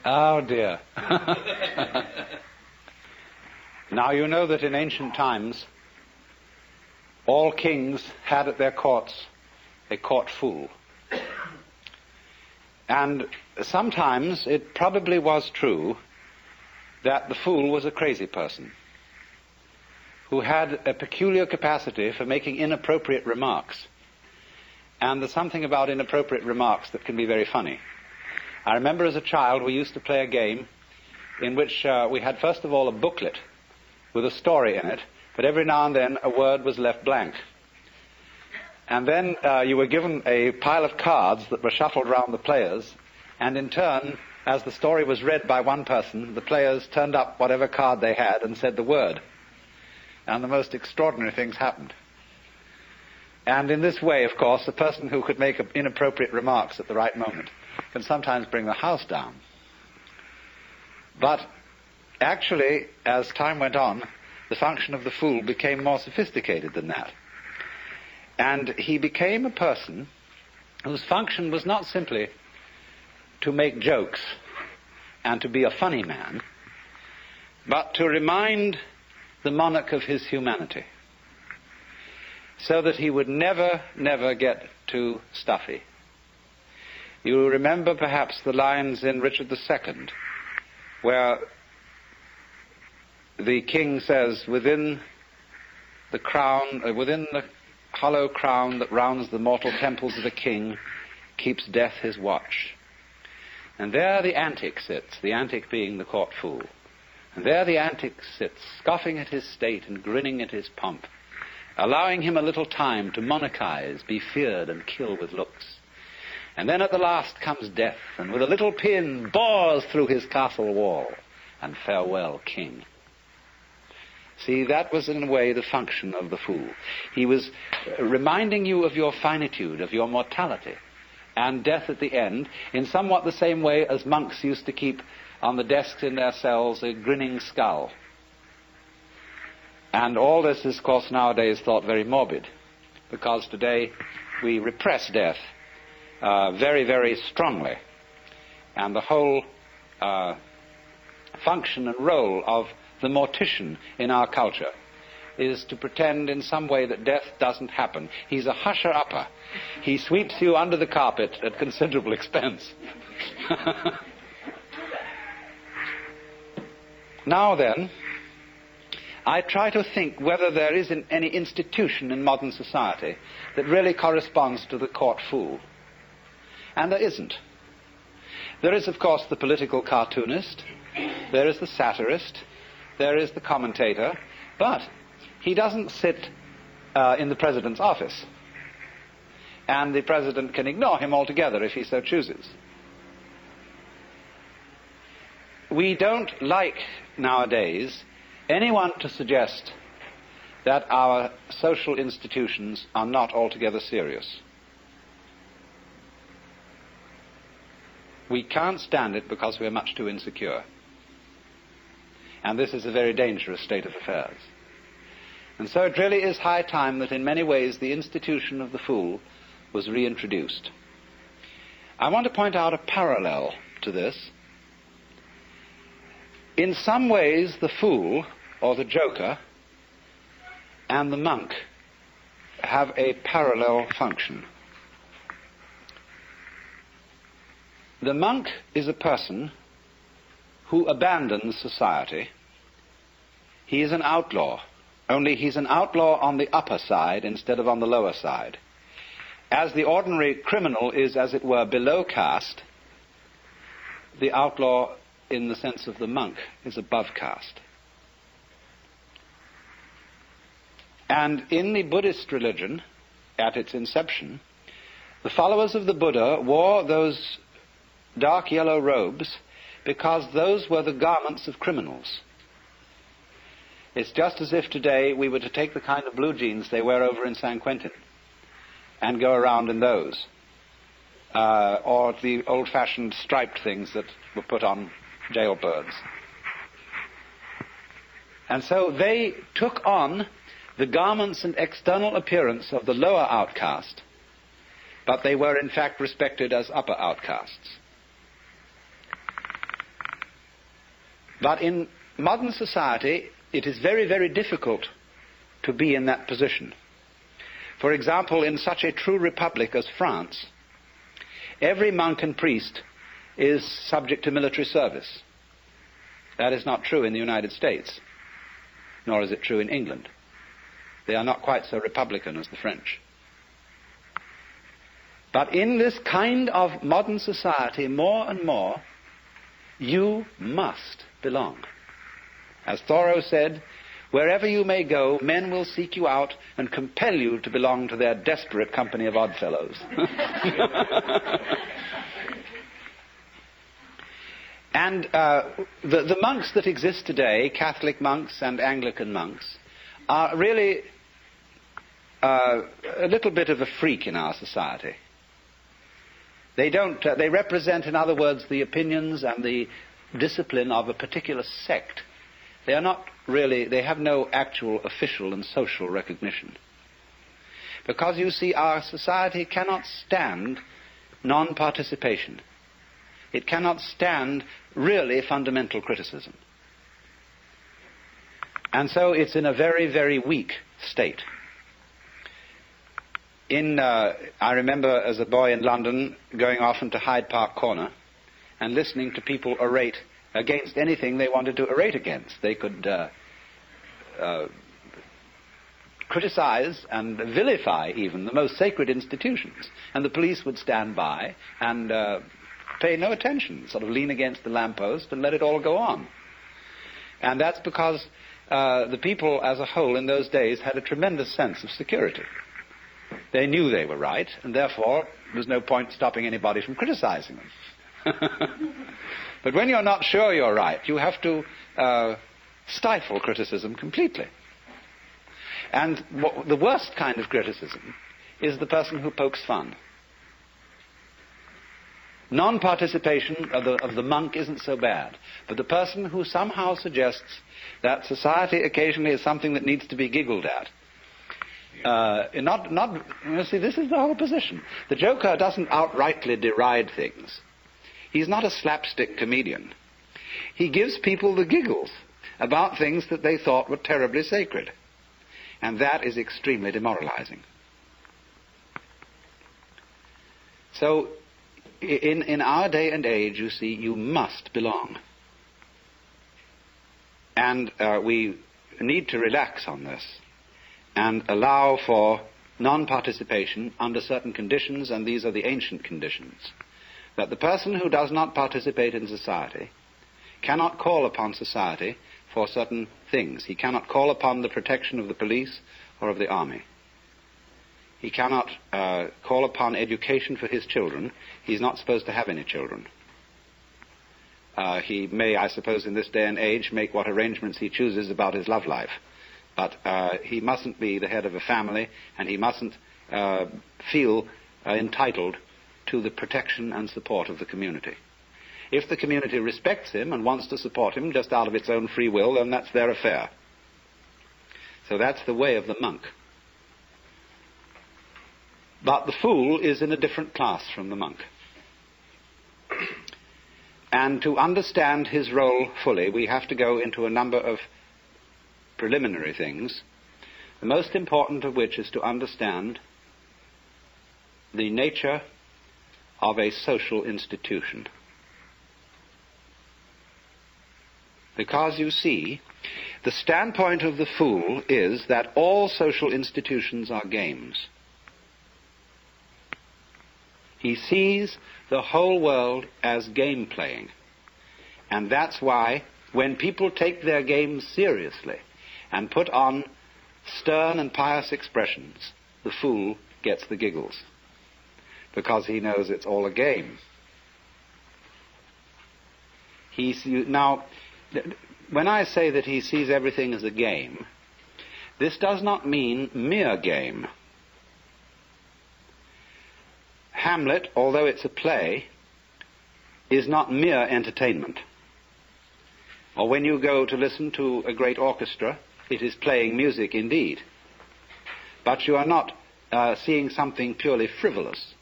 Oh dear. Now you know that in ancient times all kings had at their courts a court fool. And sometimes it probably was true that the fool was a crazy person who had a peculiar capacity for making inappropriate remarks. And there's something about inappropriate remarks that can be very funny. I remember as a child we used to play a game in which we had first of all a booklet with a story in it, but every now and then a word was left blank. And then you were given a pile of cards that were shuffled around the players, and in turn, as the story was read by one person, the players turned up whatever card they had and said the word. And the most extraordinary things happened. And in this way, of course, the person who could make inappropriate remarks at the right moment can sometimes bring the house down. But actually, as time went on, the function of the fool became more sophisticated than that. And he became a person whose function was not simply to make jokes and to be a funny man, but to remind the monarch of his humanity, so that he would never, never get too stuffy. You remember perhaps the lines in Richard II, where the king says, within the hollow crown that rounds the mortal temples of the king, keeps death his watch. And there the antic sits, the antic being the court fool. And there the antic sits, scoffing at his state and grinning at his pomp, allowing him a little time to monarchize, be feared and kill with looks. And then at the last comes death, and with a little pin bores through his castle wall, and farewell, king. See, that was in a way the function of the fool. He was reminding you of your finitude, of your mortality, and death at the end, in somewhat the same way as monks used to keep on the desks in their cells a grinning skull. And all this is, of course, nowadays thought very morbid, because today we repress death very, very strongly. And the whole function and role of the mortician in our culture is to pretend in some way that death doesn't happen. He's a husher-upper. He sweeps you under the carpet at considerable expense. Now then, I try to think whether there is any institution in modern society that really corresponds to the court fool. And there isn't. There is, of course, the political cartoonist, there is the satirist, there is the commentator, but he doesn't sit in the president's office. And the president can ignore him altogether if he so chooses. We don't like, nowadays, anyone to suggest that our social institutions are not altogether serious. We can't stand it because we're much too insecure. And this is a very dangerous state of affairs. And so it really is high time that in many ways the institution of the fool was reintroduced. I want to point out a parallel to this. In some ways the fool, or the joker, and the monk have a parallel function. The monk is a person who abandons society. He is an outlaw, only he's an outlaw on the upper side instead of on the lower side. As the ordinary criminal is, as it were, below caste, the outlaw, in the sense of the monk, is above caste. And in the Buddhist religion, at its inception, the followers of the Buddha wore those dark yellow robes because those were the garments of criminals. It's just as if today we were to take the kind of blue jeans they wear over in San Quentin and go around in those, or the old-fashioned striped things that were put on jailbirds. And so they took on the garments and external appearance of the lower outcast, but they were in fact respected as upper outcasts. But in modern society, it is very, very difficult to be in that position. For example, in such a true republic as France, every monk and priest is subject to military service. That is not true in the United States, nor is it true in England. They are not quite so republican as the French. But in this kind of modern society, more and more, you must belong. As Thoreau said, wherever you may go, men will seek you out and compel you to belong to their desperate company of oddfellows. And the monks that exist today, Catholic monks and Anglican monks, are really a little bit of a freak in our society. They represent, in other words, the opinions and the discipline of a particular sect. They are not really, they have no actual official and social recognition. Because, you see, our society cannot stand non-participation. It cannot stand really fundamental criticism. And so it's in a very, very weak state. I remember as a boy in London going often to Hyde Park Corner and listening to people orate against anything they wanted to orate against. They could criticize and vilify even the most sacred institutions, and the police would stand by and pay no attention, sort of lean against the lamppost and let it all go on. And that's because the people as a whole in those days had a tremendous sense of security. They knew they were right, and therefore there was no point stopping anybody from criticizing them. But when you're not sure you're right, you have to stifle criticism completely. And the worst kind of criticism is the person who pokes fun. Non-participation of the monk isn't so bad, but the person who somehow suggests that society occasionally is something that needs to be giggled at. You see, this is the whole position. The joker doesn't outrightly deride things. He's not a slapstick comedian. He gives people the giggles about things that they thought were terribly sacred. And that is extremely demoralizing. So, in our day and age, you see, you must belong. And we need to relax on this and allow for non-participation under certain conditions, and these are the ancient conditions. That the person who does not participate in society cannot call upon society for certain things. He cannot call upon the protection of the police or of the army. He cannot call upon education for his children. He's not supposed to have any children. He may, I suppose, in this day and age, make what arrangements he chooses about his love life. But he mustn't be the head of a family, and he mustn't feel entitled to the protection and support of the community. If the community respects him and wants to support him just out of its own free will, then that's their affair. So that's the way of the monk. But the fool is in a different class from the monk. And to understand his role fully, we have to go into a number of preliminary things, the most important of which is to understand the nature of a social institution. Because, you see, the standpoint of the fool is that all social institutions are games. He sees the whole world as game playing. And that's why when people take their games seriously and put on stern and pious expressions, the fool gets the giggles, because he knows it's all a game. Now, when I say that he sees everything as a game, this does not mean mere game. Hamlet, although it's a play, is not mere entertainment. Or when you go to listen to a great orchestra, it is playing music indeed. But you are not seeing something purely frivolous.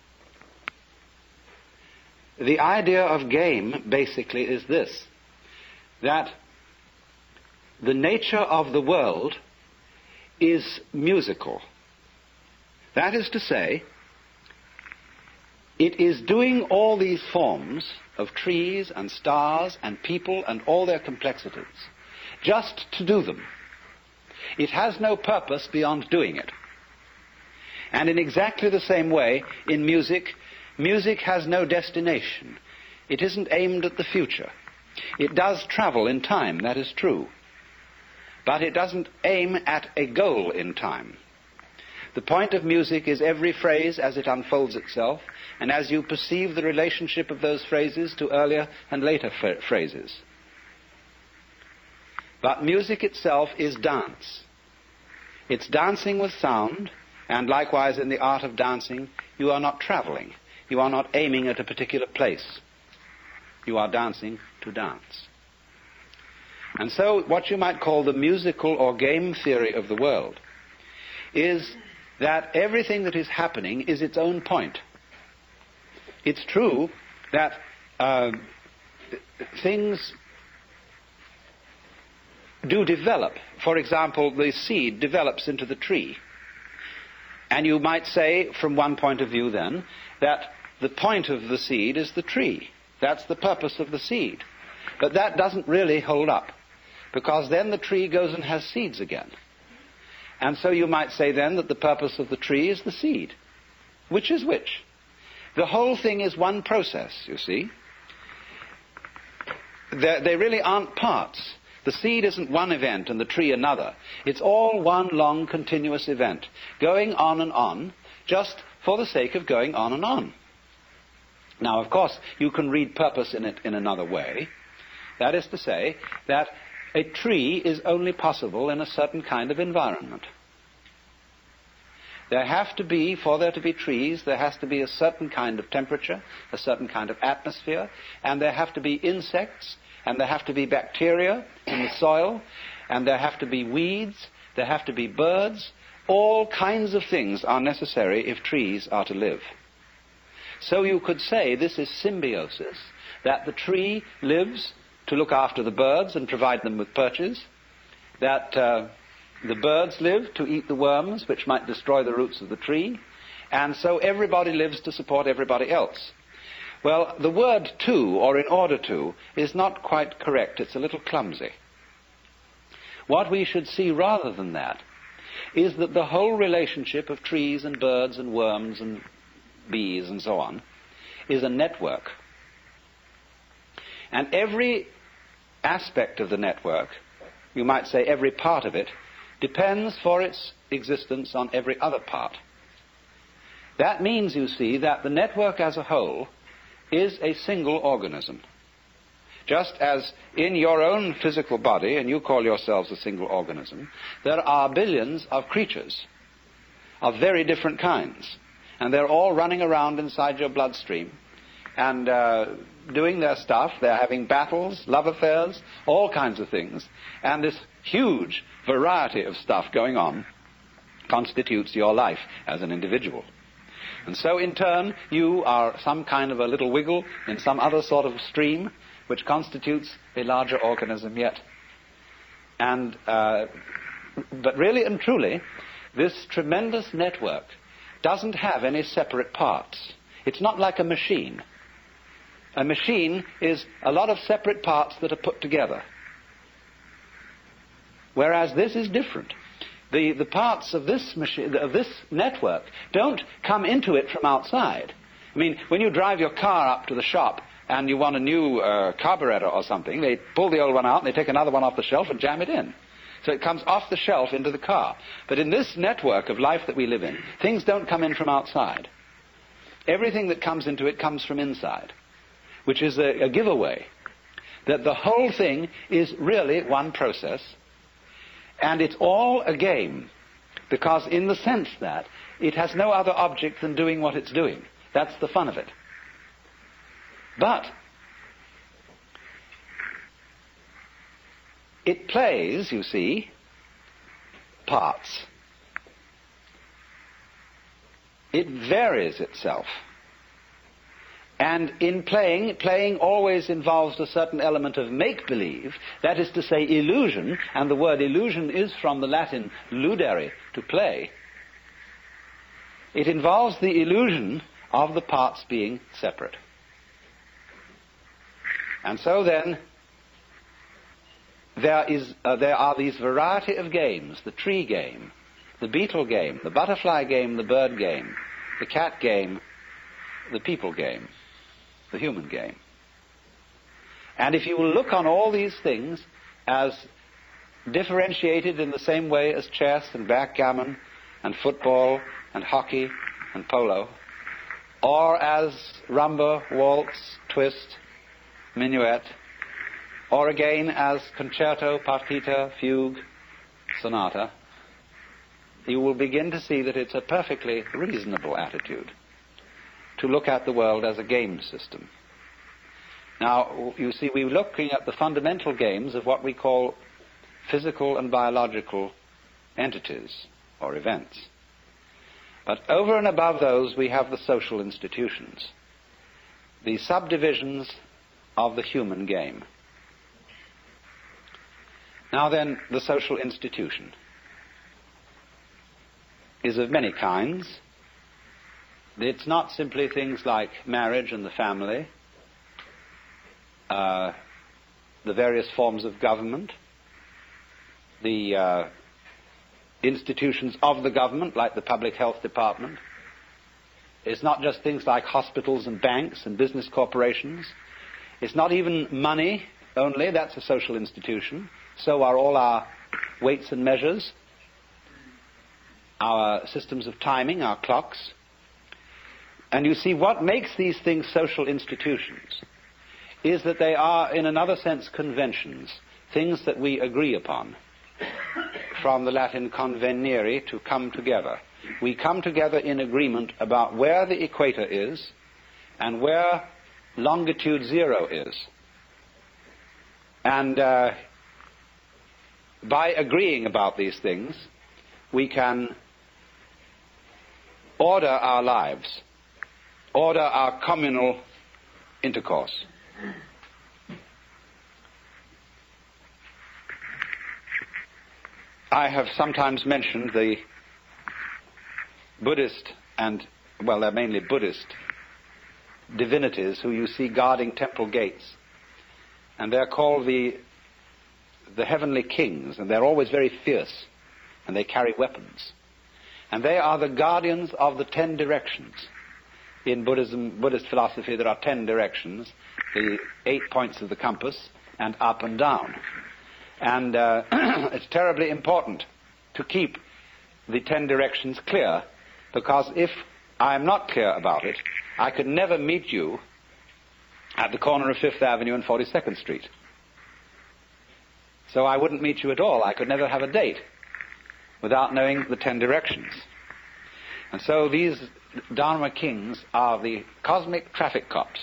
the idea of game basically is this, that the nature of the world is musical. That is to say, it is doing all these forms of trees and stars and people and all their complexities just to do them. It has no purpose beyond doing it. And in exactly the same way, in music, music has no destination. It isn't aimed at the future. It does travel in time, that is true. But it doesn't aim at a goal in time. The point of music is every phrase as it unfolds itself, and as you perceive the relationship of those phrases to earlier and later phrases. But music itself is dance. It's dancing with sound, and likewise in the art of dancing, you are not traveling. You are not aiming at a particular place. You are dancing to dance. And so what you might call the musical or game theory of the world is that everything that is happening is its own point. It's true that things do develop. For example, the seed develops into the tree. And you might say, from one point of view then, that the point of the seed is the tree. That's the purpose of the seed. But that doesn't really hold up, because then the tree goes and has seeds again. And so you might say then that the purpose of the tree is the seed. Which is which? The whole thing is one process, you see. They really aren't parts. The seed isn't one event and the tree another. It's all one long continuous event, going on and on, just for the sake of going on and on. Now, of course, you can read purpose in it in another way. That is to say that a tree is only possible in a certain kind of environment. There have to be, for there to be trees, there has to be a certain kind of temperature, a certain kind of atmosphere, and there have to be insects, and there have to be bacteria in the soil, and there have to be weeds, there have to be birds. All kinds of things are necessary if trees are to live. So you could say this is symbiosis, that the tree lives to look after the birds and provide them with perches, that the birds live to eat the worms which might destroy the roots of the tree, and so everybody lives to support everybody else. Well, the word to, or in order to, is not quite correct. It's a little clumsy. What we should see rather than that is that the whole relationship of trees and birds and worms and bees and so on is a network. And every aspect of the network, you might say every part of it, depends for its existence on every other part. That means, you see, that the network as a whole is a single organism. Just as in your own physical body, and you call yourselves a single organism, there are billions of creatures of very different kinds, and they're all running around inside your bloodstream and doing their stuff. They're having battles, love affairs, all kinds of things, and this huge variety of stuff going on constitutes your life as an individual. And so in turn you are some kind of a little wiggle in some other sort of stream which constitutes a larger organism yet. And but really and truly, this tremendous network doesn't have any separate parts. It's not like a machine. A machine is a lot of separate parts that are put together. Whereas this is different. The parts of this machine, of this network, don't come into it from outside. I mean, when you drive your car up to the shop and you want a new carburetor or something, they pull the old one out and they take another one off the shelf and jam it in. So it comes off the shelf into the car. But in this network of life that we live in, things don't come in from outside. Everything that comes into it comes from inside, which is a giveaway that the whole thing is really one process. And it's all a game, because in the sense that it has no other object than doing what it's doing. That's the fun of it. But it plays, you see, parts. It varies itself. And in playing always involves a certain element of make-believe, that is to say illusion, and the word illusion is from the Latin ludere, to play. It involves the illusion of the parts being separate. And so then, there are these variety of games: the tree game, the beetle game, the butterfly game, the bird game, the cat game, the people game, the human game. And if you will look on all these things as differentiated in the same way as chess and backgammon and football and hockey and polo, or as rumba, waltz, twist, minuet, or again as concerto, partita, fugue, sonata, you will begin to see that it's a perfectly reasonable attitude to look at the world as a game system. Now, you see, we're looking at the fundamental games of what we call physical and biological entities or events. But over and above those, we have the social institutions, the subdivisions of the human game. Now then, the social institution is of many kinds. It's not simply things like marriage and the family, the various forms of government, the institutions of the government, like the public health department. It's not just things like hospitals and banks and business corporations. It's not even money only. That's a social institution. So are all our weights and measures, our systems of timing, our clocks. And you see, what makes these things social institutions is that they are, in another sense, conventions, things that we agree upon. From the Latin convenire, to come together. We come together in agreement about where the equator is and where longitude 0 is. And by agreeing about these things, we can order our lives, order our communal intercourse. I have sometimes mentioned the Buddhist they're mainly Buddhist divinities who you see guarding temple gates. And they're called the heavenly kings, and they're always very fierce, and they carry weapons. And they are the guardians of the 10 directions. In Buddhist philosophy, there are 10 directions, the 8 points of the compass, and up and down. And it's terribly important to keep the 10 directions clear, because if I am not clear about it, I could never meet you at the corner of 5th Avenue and 42nd Street. So I wouldn't meet you at all. I could never have a date without knowing the 10 directions. And so these Dharma kings are the cosmic traffic cops.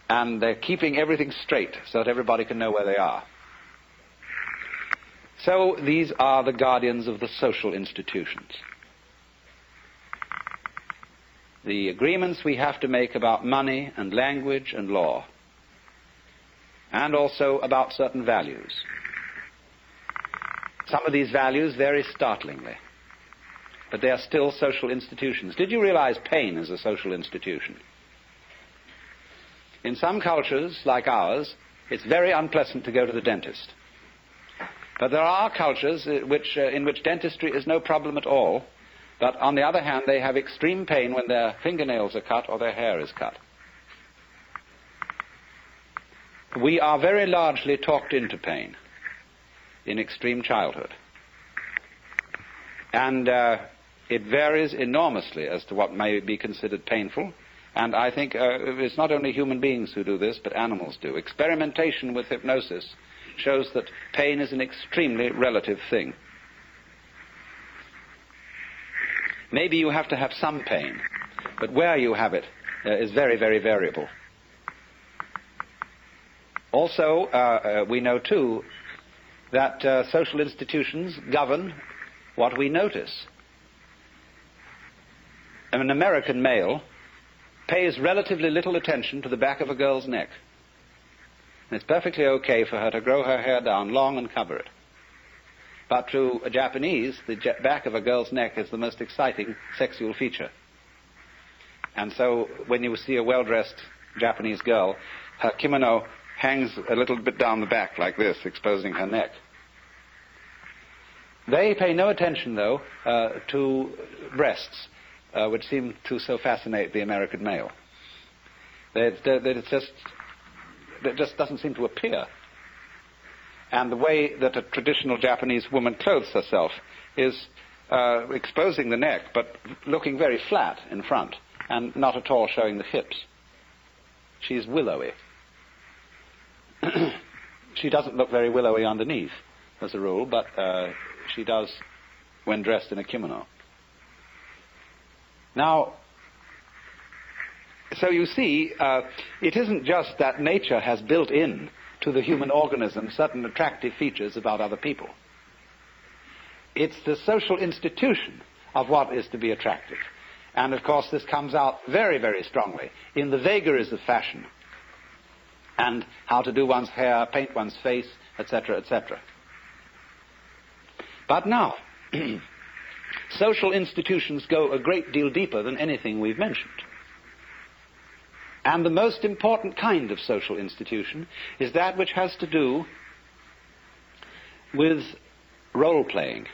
And they're keeping everything straight so that everybody can know where they are. So these are the guardians of the social institutions. The agreements we have to make about money and language and law, and also about certain values. Some of these values vary startlingly, but they are still social institutions. Did you realize pain is a social institution? In some cultures, like ours, it's very unpleasant to go to the dentist. But there are cultures in which dentistry is no problem at all, but on the other hand, they have extreme pain when their fingernails are cut or their hair is cut. We are very largely talked into pain in extreme childhood. And it varies enormously as to what may be considered painful. And I think it's not only human beings who do this, but animals do. Experimentation with hypnosis shows that pain is an extremely relative thing. Maybe you have to have some pain, but where you have it is very, very variable. Also, we know too that social institutions govern what we notice. An American male pays relatively little attention to the back of a girl's neck. And it's perfectly okay for her to grow her hair down long and cover it. But to a Japanese, the back of a girl's neck is the most exciting sexual feature. And so when you see a well-dressed Japanese girl, her kimono hangs a little bit down the back like this, exposing her neck. They pay no attention, though, to breasts, which seem to so fascinate the American male. It just doesn't seem to appear. And the way that a traditional Japanese woman clothes herself is exposing the neck, but looking very flat in front, and not at all showing the hips. She's willowy. She doesn't look very willowy underneath, as a rule, but she does when dressed in a kimono. Now, so you see, it isn't just that nature has built in to the human organism certain attractive features about other people. It's the social institution of what is to be attractive. And of course this comes out very, very strongly in the vagaries of fashion and how to do one's hair, paint one's face, etc., etc. But now, social institutions go a great deal deeper than anything we've mentioned. And the most important kind of social institution is that which has to do with role-playing.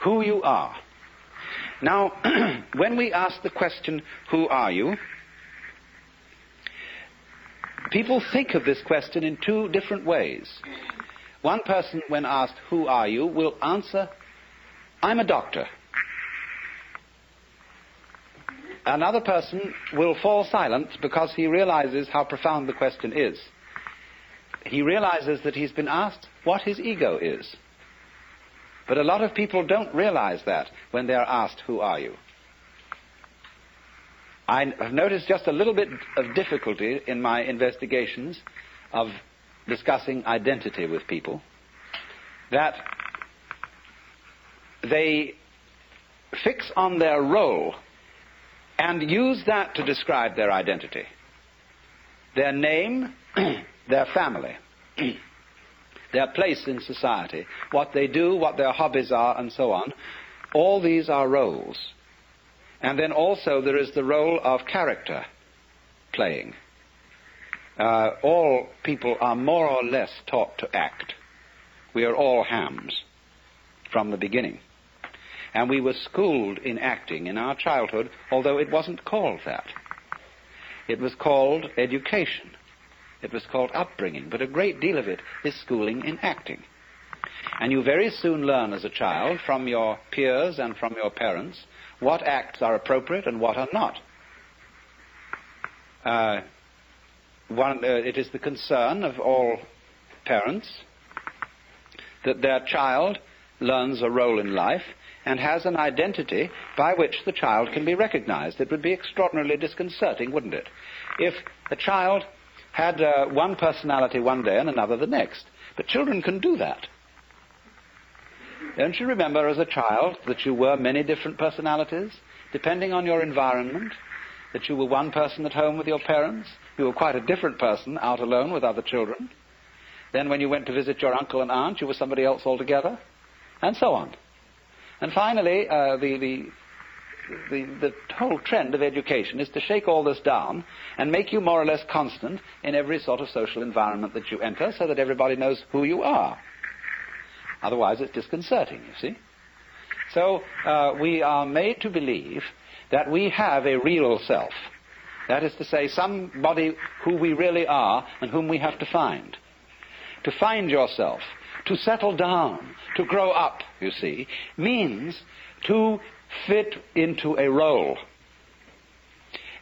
Who you are. Now, when we ask the question, who are you? People think of this question in two different ways. One person, when asked, who are you, will answer, I'm a doctor. Another person will fall silent because he realizes how profound the question is. He realizes that he's been asked what his ego is. But a lot of people don't realize that when they're asked, who are you? I have noticed just a little bit of difficulty in my investigations of discussing identity with people, that they fix on their role and use that to describe their identity. Their name, their family, their place in society, what they do, what their hobbies are, and so on. All these are roles. And then also there is the role of character playing. All people are more or less taught to act. We are all hams from the beginning. And we were schooled in acting in our childhood, although it wasn't called that. It was called education. It was called upbringing, but a great deal of it is schooling in acting. And you very soon learn as a child from your peers and from your parents what acts are appropriate and what are not. It is the concern of all parents that their child learns a role in life and has an identity by which the child can be recognized. It would be extraordinarily disconcerting, wouldn't it, if a child had one personality one day and another the next. But children can do that. Don't you remember as a child that you were many different personalities, depending on your environment, that you were one person at home with your parents, you were quite a different person out alone with other children. Then when you went to visit your uncle and aunt, you were somebody else altogether, and so on. And finally, the whole trend of education is to shake all this down and make you more or less constant in every sort of social environment that you enter so that everybody knows who you are. Otherwise it's disconcerting, you see. So we are made to believe that we have a real self. That is to say, somebody who we really are and whom we have to find. To find yourself, to settle down, to grow up, you see, means to fit into a role.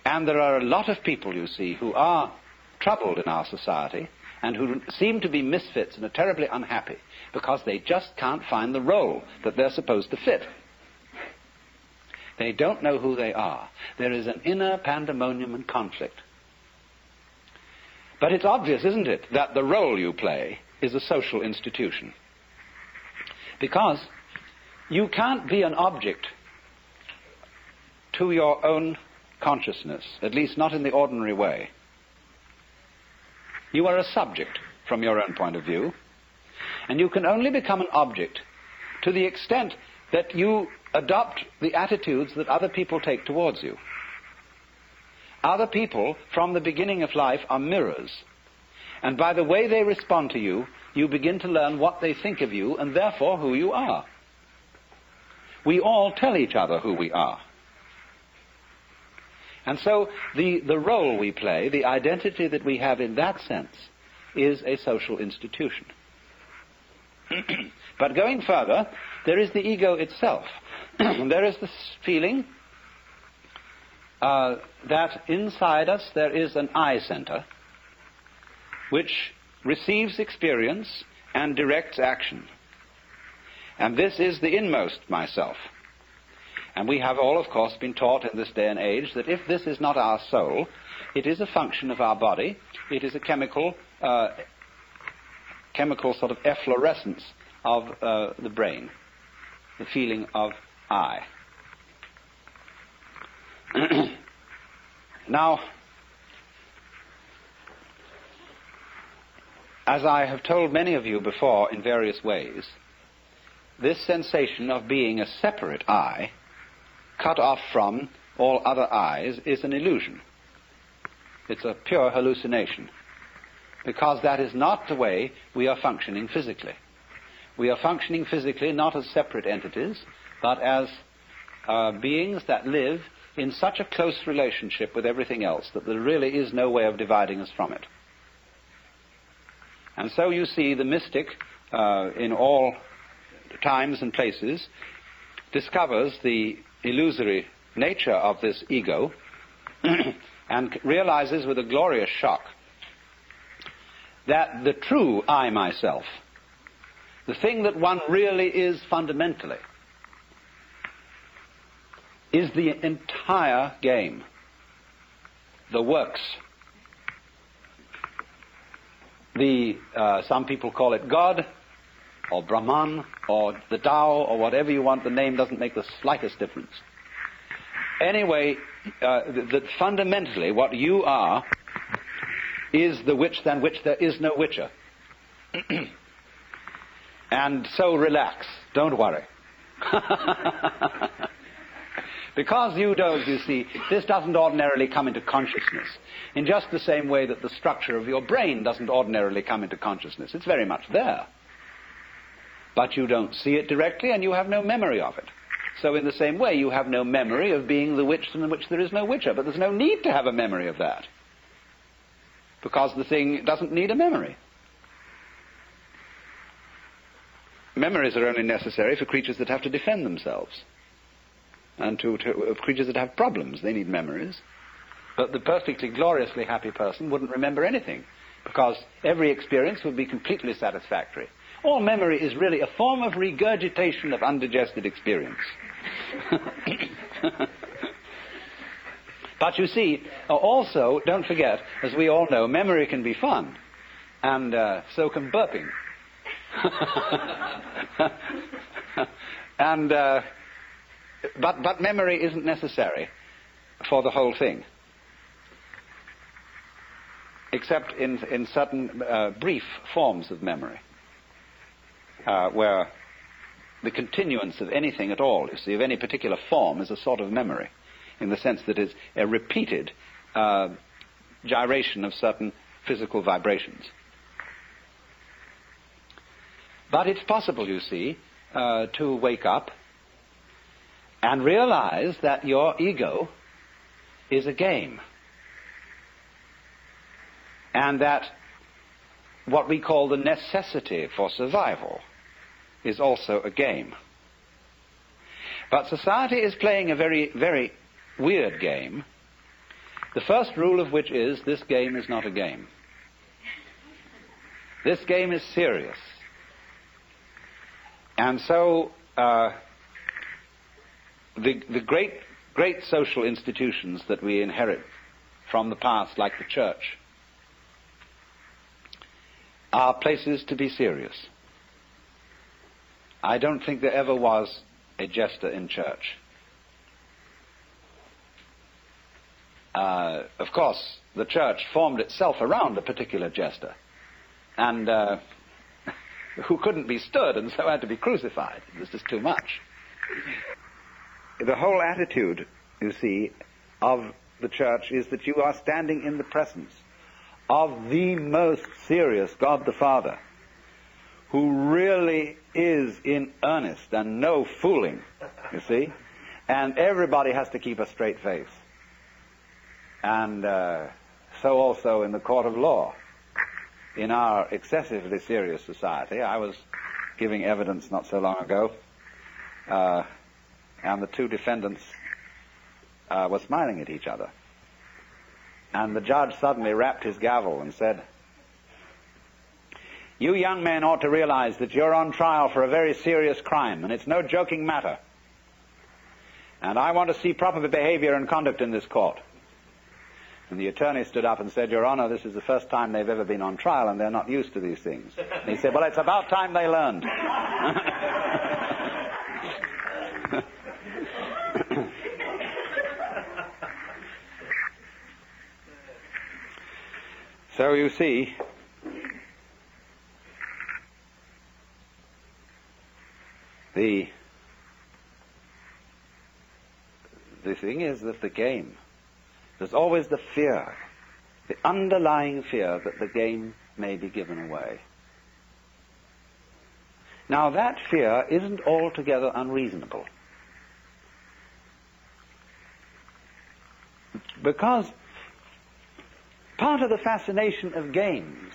And there are a lot of people, you see, who are troubled in our society and who seem to be misfits and are terribly unhappy because they just can't find the role that they're supposed to fit. They don't know who they are. There is an inner pandemonium and conflict. But it's obvious, isn't it, that the role you play is a social institution. Because you can't be an object to your own consciousness, at least not in the ordinary way. You are a subject from your own point of view, and you can only become an object to the extent that you adopt the attitudes that other people take towards you. Other people, from the beginning of life, are mirrors, and by the way they respond to you, you begin to learn what they think of you, and therefore who you are. We all tell each other who we are. And so the role we play, the identity that we have in that sense, is a social institution. But going further, there is the ego itself. There is this feeling that inside us there is an I center which receives experience and directs action. And this is the inmost myself. And we have all, of course, been taught in this day and age that if this is not our soul, it is a function of our body, it is a chemical sort of efflorescence of the brain, the feeling of I. Now, as I have told many of you before in various ways, this sensation of being a separate I, cut off from all other I's, is an illusion. It's a pure hallucination, because that is not the way we are functioning physically. We are functioning physically not as separate entities, but as beings that live in such a close relationship with everything else that there really is no way of dividing us from it. And so you see the mystic in all times and places discovers the illusory nature of this ego and realizes with a glorious shock that the true I myself, the thing that one really is fundamentally, is the entire game, the works. Some people call it God, or Brahman, or the Tao, or whatever you want. The name doesn't make the slightest difference. Anyway, that fundamentally what you are is the witch than which there is no witcher. And so relax, don't worry. Because you don't, you see, this doesn't ordinarily come into consciousness in just the same way that the structure of your brain doesn't ordinarily come into consciousness. It's very much there. But you don't see it directly and you have no memory of it. So in the same way, you have no memory of being the witch in which there is no witcher. But there's no need to have a memory of that, because the thing doesn't need a memory. Memories are only necessary for creatures that have to defend themselves. And to creatures that have problems, they need memories. But the perfectly gloriously happy person wouldn't remember anything, because every experience would be completely satisfactory. All memory is really a form of regurgitation of undigested experience. But you see, also, don't forget, as we all know, memory can be fun, and so can burping. And but memory isn't necessary for the whole thing, except in certain brief forms of memory, where the continuance of anything at all, you see, of any particular form, is a sort of memory, in the sense that it's a repeated gyration of certain physical vibrations. But it's possible, you see, to wake up and realize that your ego is a game, and that what we call the necessity for survival is also a game. But society is playing a very, very weird game, the first rule of which is this game is not a game. This game is serious. And so the great social institutions that we inherit from the past, like the church, are places to be serious. I don't think there ever was a jester in church. Of course, the church formed itself around a particular jester, and who couldn't be stood and so had to be crucified. It was just too much. The whole attitude, you see, of the church is that you are standing in the presence of the most serious God the Father, who really is in earnest and no fooling, you see, and everybody has to keep a straight face. And so also in the court of law. In our excessively serious society, I was giving evidence not so long ago, and the two defendants were smiling at each other. And the judge suddenly rapped his gavel and said, "You young men ought to realize that you're on trial for a very serious crime, and it's no joking matter. And I want to see proper behavior and conduct in this court." And the attorney stood up and said, "Your Honor, this is the first time they've ever been on trial, and they're not used to these things." And he said, "Well, it's about time they learned." So you see, the thing is that the game, there's always the fear, the underlying fear that the game may be given away. Now that fear isn't altogether unreasonable, because part of the fascination of games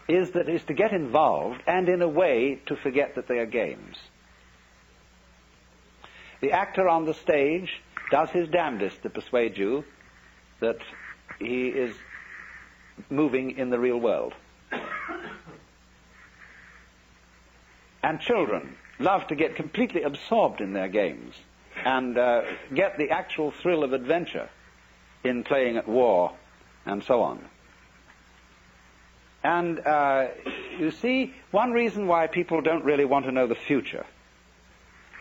is to get involved and in a way to forget that they are games. The actor on the stage does his damnedest to persuade you that he is moving in the real world. And children love to get completely absorbed in their games and get the actual thrill of adventure in playing at war and so on. And you see, one reason why people don't really want to know the future,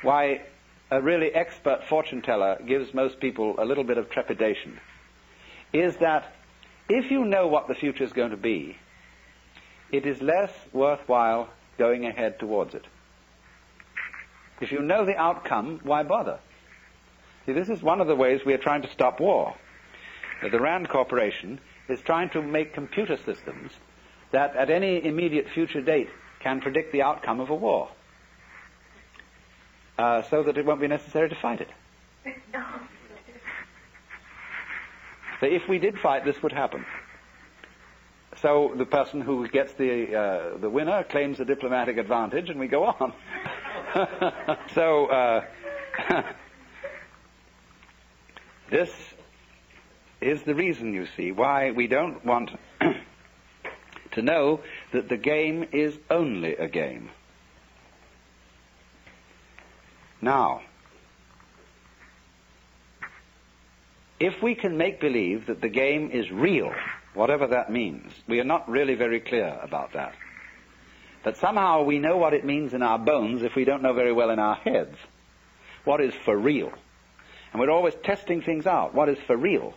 why a really expert fortune teller gives most people a little bit of trepidation, is that if you know what the future is going to be, it is less worthwhile going ahead towards it. If you know the outcome, why bother? See, this is one of the ways we are trying to stop war. The Rand Corporation is trying to make computer systems that at any immediate future date can predict the outcome of a war, so that it won't be necessary to fight it. So if we did fight, this would happen. So the person who gets the winner claims a diplomatic advantage, and we go on. So this is the reason, you see, why we don't want to know that the game is only a game. Now, if we can make believe that the game is real, whatever that means, we are not really very clear about that. But somehow we know what it means in our bones if we don't know very well in our heads what is for real. And we're always testing things out. What is for real?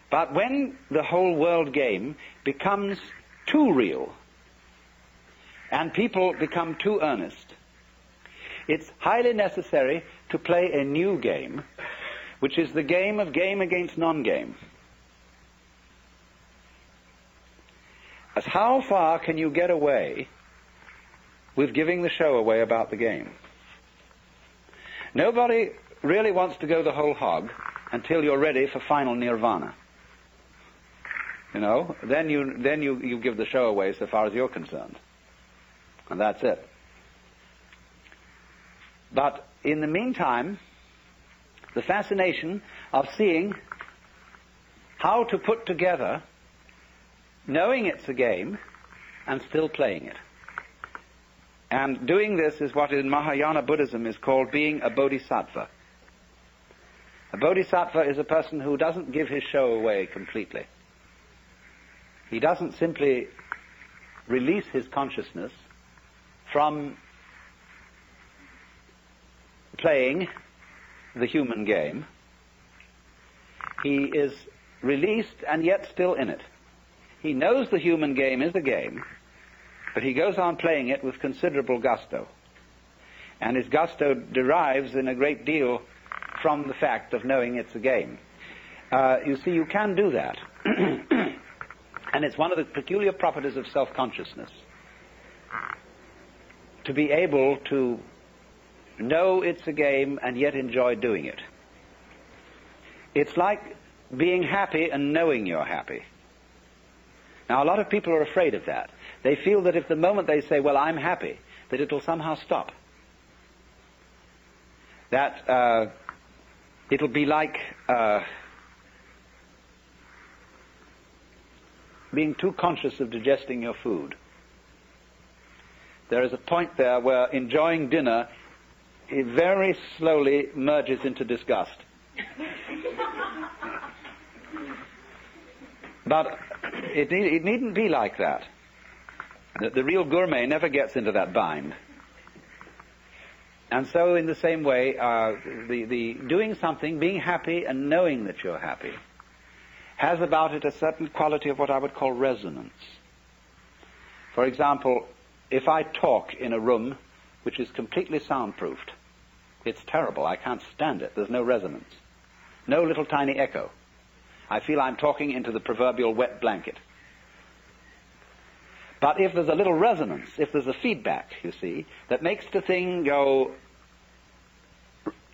But when the whole world game becomes too real and people become too earnest, it's highly necessary to play a new game, which is the game of game against non-game. As how far can you get away with giving the show away about the game? Nobody really wants to go the whole hog until you're ready for final nirvana. You know, then you give the show away so far as you're concerned. And that's it. But in the meantime, the fascination of seeing how to put together, knowing it's a game, and still playing it. And doing this is what in Mahayana Buddhism is called being a bodhisattva. A bodhisattva is a person who doesn't give his show away completely. He doesn't simply release his consciousness from playing the human game He is released and yet still in it. He knows the human game is a game, but he goes on playing it with considerable gusto. And his gusto derives in a great deal from the fact of knowing it's a game. You see, you can do that. And it's one of the peculiar properties of self-consciousness, to be able to know it's a game and yet enjoy doing it. It's like being happy and knowing you're happy. Now, a lot of people are afraid of that. They feel that if the moment they say, well, I'm happy, that it'll somehow stop. That it'll be like being too conscious of digesting your food. There is a point there where enjoying dinner, it very slowly merges into disgust. But it needn't be like that. The real gourmet never gets into that bind. And so in the same way, the doing something, being happy and knowing that you're happy, has about it a certain quality of what I would call resonance. For example, if I talk in a room which is completely soundproofed, it's terrible. I can't stand it. There's no resonance. No little tiny echo. I feel I'm talking into the proverbial wet blanket. But if there's a little resonance, if there's a feedback, you see, that makes the thing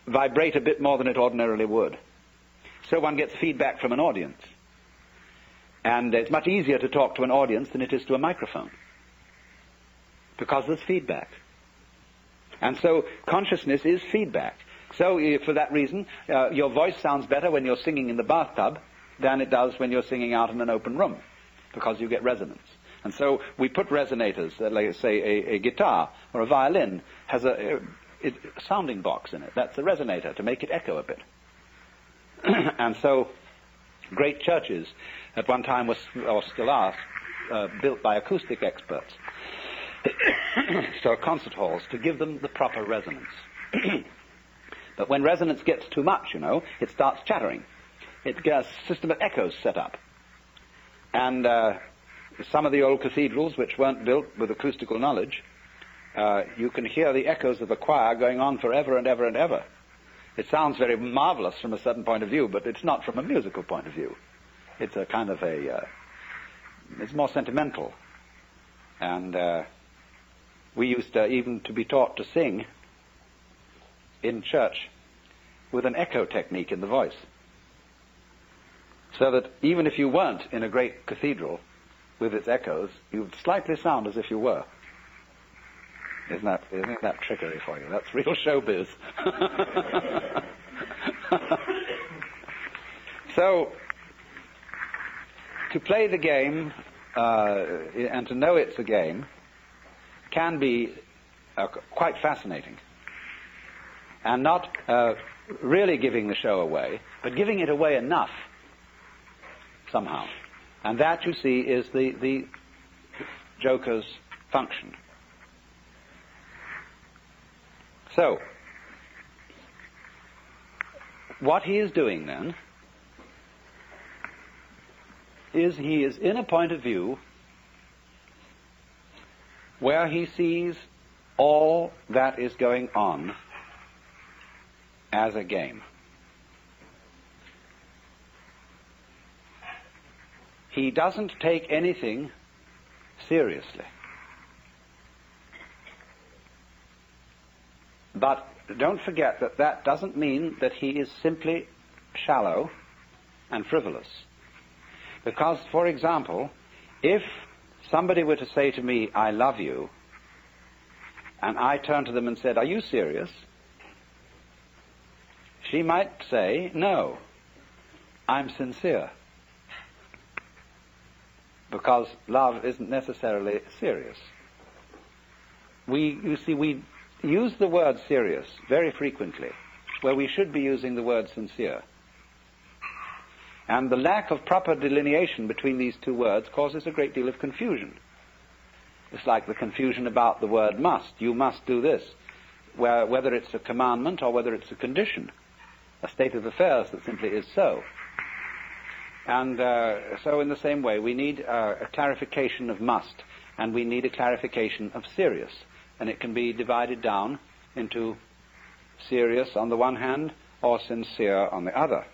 vibrate a bit more than it ordinarily would. So one gets feedback from an audience. And it's much easier to talk to an audience than it is to a microphone, because there's feedback. And so consciousness is feedback. So for that reason, your voice sounds better when you're singing in the bathtub than it does when you're singing out in an open room, because you get resonance. And so we put resonators, like say a guitar or a violin has a sounding box in it. That's a resonator to make it echo a bit. And so great churches at one time was, or still are, built by acoustic experts. So concert halls, to give them the proper resonance. But when resonance gets too much, it starts chattering. It gets a system of echoes set up. And some of the old cathedrals, which weren't built with acoustical knowledge, you can hear the echoes of the choir going on forever and ever and ever. It sounds very marvelous from a certain point of view, but it's not from a musical point of view. It's a kind of it's more sentimental. And we used even to be taught to sing in church with an echo technique in the voice. So that even if you weren't in a great cathedral with its echoes, you would slightly sound as if you were. Isn't that trickery for you? That's real showbiz. So, to play the game and to know it's a game can be quite fascinating. And not really giving the show away, but giving it away enough somehow. And that, you see, is the joker's function. So, what he is doing then is he is in a point of view where he sees all that is going on as a game. He doesn't take anything seriously. But don't forget that that doesn't mean that he is simply shallow and frivolous. Because, for example, if somebody were to say to me, I love you, and I turned to them and said, are you serious? She might say, no, I'm sincere. Because love isn't necessarily serious. We use the word serious very frequently, where we should be using the word sincere. And the lack of proper delineation between these two words causes a great deal of confusion. It's like the confusion about the word must. You must do this, whether it's a commandment or whether it's a condition, a state of affairs that simply is so. And so in the same way, we need a clarification of must, and we need a clarification of serious. And it can be divided down into serious on the one hand, or sincere on the other.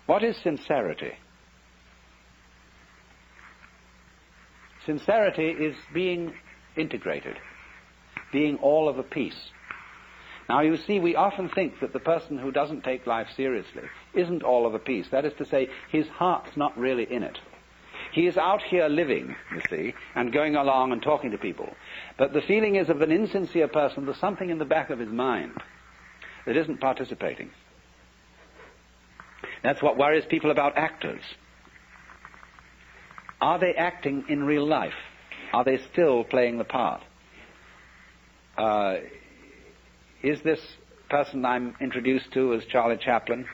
What is sincerity? Sincerity is being integrated, being all of a piece. Now you see, we often think that the person who doesn't take life seriously isn't all of a piece. That is to say, his heart's not really in it. He is out here living, you see, and going along and talking to people. But the feeling is of an insincere person, there's something in the back of his mind that isn't participating. That's what worries people about actors. Are they acting in real life? Are they still playing the part? Is this person I'm introduced to as Charlie Chaplin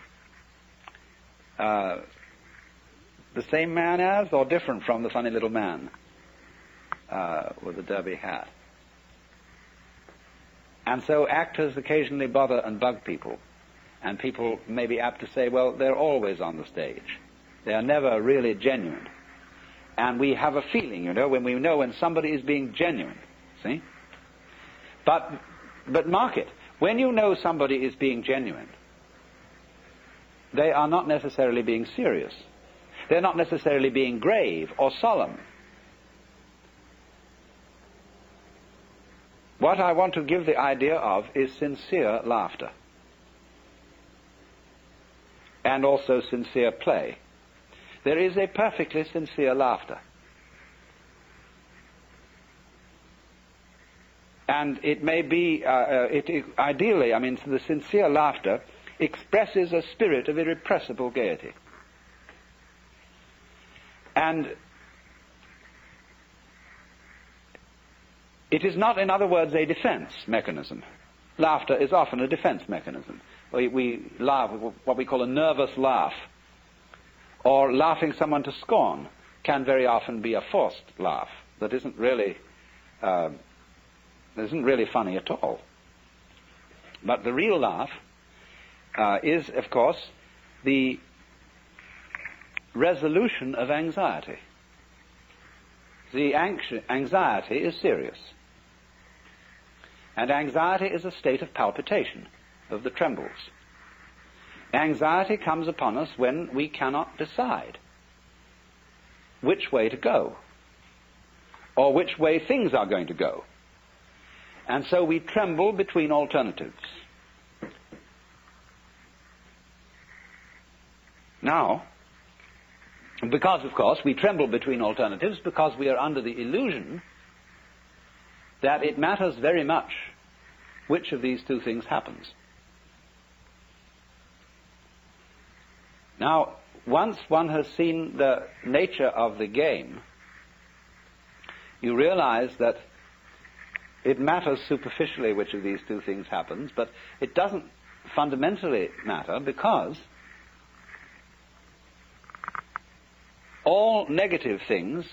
the same man as, or different from the funny little man with the derby hat? And so actors occasionally bother and bug people, and people may be apt to say, well, they're always on the stage. They are never really genuine. And we have a feeling, you know, when somebody is being genuine, see? But mark it, when you know somebody is being genuine, they are not necessarily being serious. They're not necessarily being grave or solemn. What I want to give the idea of is sincere laughter. And also sincere play. There is a perfectly sincere laughter. And it may be, ideally, I mean, the sincere laughter expresses a spirit of irrepressible gaiety. And it is not, in other words, a defense mechanism. Laughter is often a defense mechanism. We laugh, what we call a nervous laugh, or laughing someone to scorn can very often be a forced laugh that isn't really funny at all. But the real laugh is, of course, the resolution of anxiety. The anxiety is serious. And anxiety is a state of palpitation, of the trembles. Anxiety comes upon us when we cannot decide which way to go, or which way things are going to go. And so we tremble between alternatives. Now, because, of course, we tremble between alternatives because we are under the illusion that it matters very much which of these two things happens. Now, once one has seen the nature of the game, you realize that it matters superficially which of these two things happens, but it doesn't fundamentally matter because all negative things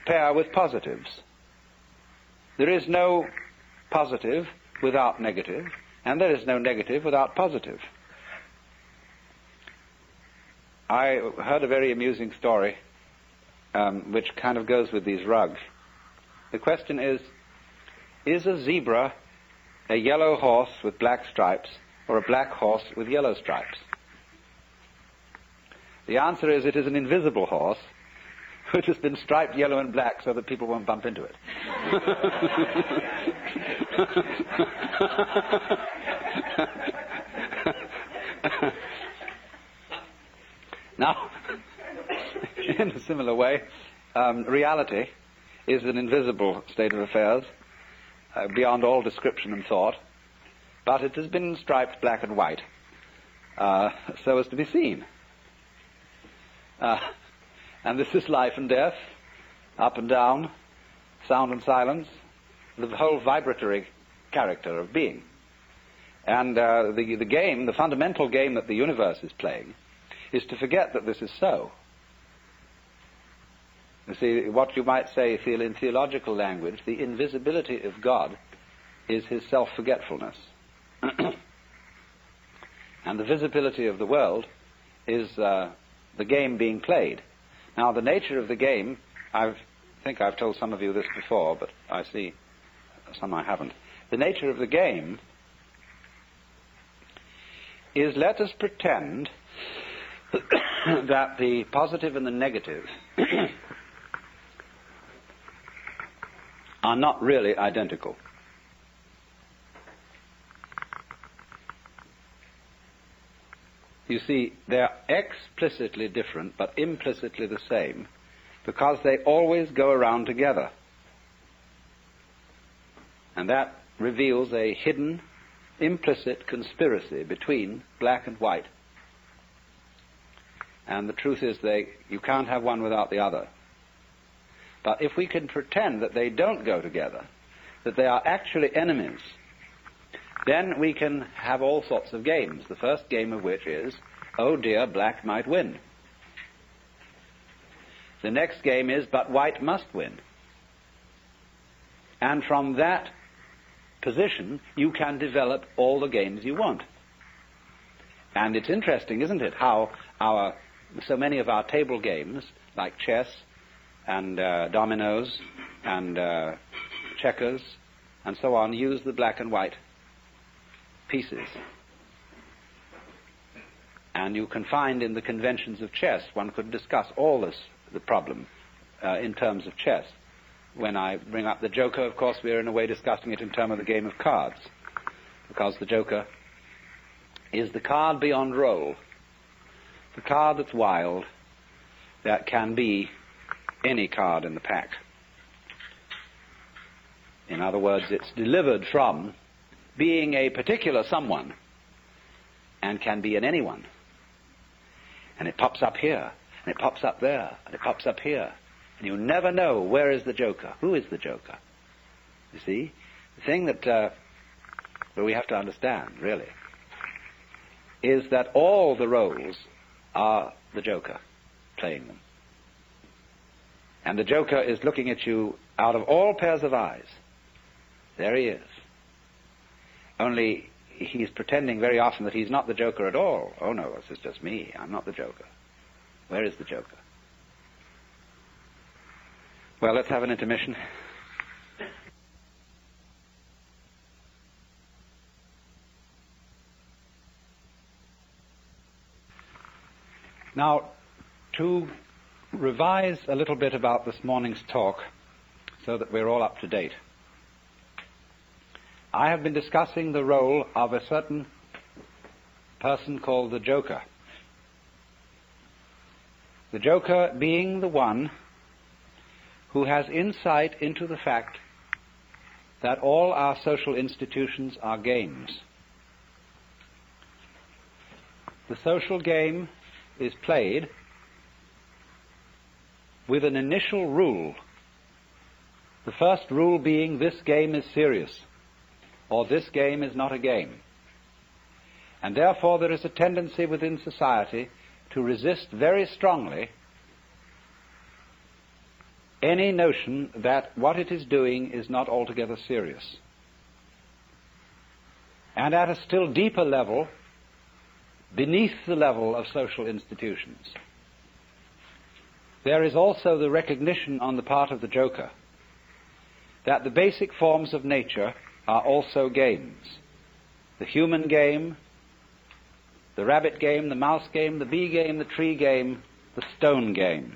pair with positives. There is no positive without negative, and there is no negative without positive. I heard a very amusing story which kind of goes with these rugs. The question is a zebra a yellow horse with black stripes or a black horse with yellow stripes? The answer is it is an invisible horse which has been striped yellow and black so that people won't bump into it. Now, in a similar way, reality is an invisible state of affairs, beyond all description and thought, but it has been striped black and white, so as to be seen. And this is life and death, up and down, sound and silence, the whole vibratory character of being. And the game, the fundamental game that the universe is playing, is to forget that this is so. You see, what you might say in theological language, the invisibility of God is his self-forgetfulness. And the visibility of the world is the game being played. Now, the nature of the game, I think I've told some of you this before, but I see some I haven't. The nature of the game is, let us pretend that the positive and the negative are not really identical. You see, they're explicitly different, but implicitly the same, because they always go around together. And that reveals a hidden, implicit conspiracy between black and white. And the truth is you can't have one without the other. But if we can pretend that they don't go together, that they are actually enemies, then we can have all sorts of games. The first game of which is, oh dear, black might win. The next game is, but white must win. And from that position, you can develop all the games you want. And it's interesting, isn't it, how so many of our table games, like chess and dominoes and checkers and so on, use the black and white pieces. And you can find in the conventions of chess, one could discuss all the problem in terms of chess. When I bring up the joker, of course, we're in a way discussing it in terms of the game of cards, because the joker is the card beyond roll, the card that's wild, that can be any card in the pack. In other words, it's delivered from being a particular someone and can be an anyone. And it pops up here, and it pops up there, and it pops up here. And you never know, where is the joker? Who is the joker? You see? The thing that we have to understand, really, is that all the roles are the joker playing them. And the joker is looking at you out of all pairs of eyes. There he is. Only he's pretending very often that he's not the joker at all. Oh no, this is just me. I'm not the joker. Where is the joker? Well, let's have an intermission. Now, to revise a little bit about this morning's talk so that we're all up to date, I have been discussing the role of a certain person called the joker. The joker being the one who has insight into the fact that all our social institutions are games. The social game is played with an initial rule. The first rule being, this game is serious, or this game is not a game. And therefore there is a tendency within society to resist very strongly any notion that what it is doing is not altogether serious. And at a still deeper level, beneath the level of social institutions, there is also the recognition on the part of the joker that the basic forms of nature are also games. The human game, the rabbit game, the mouse game, the bee game, the tree game, the stone game.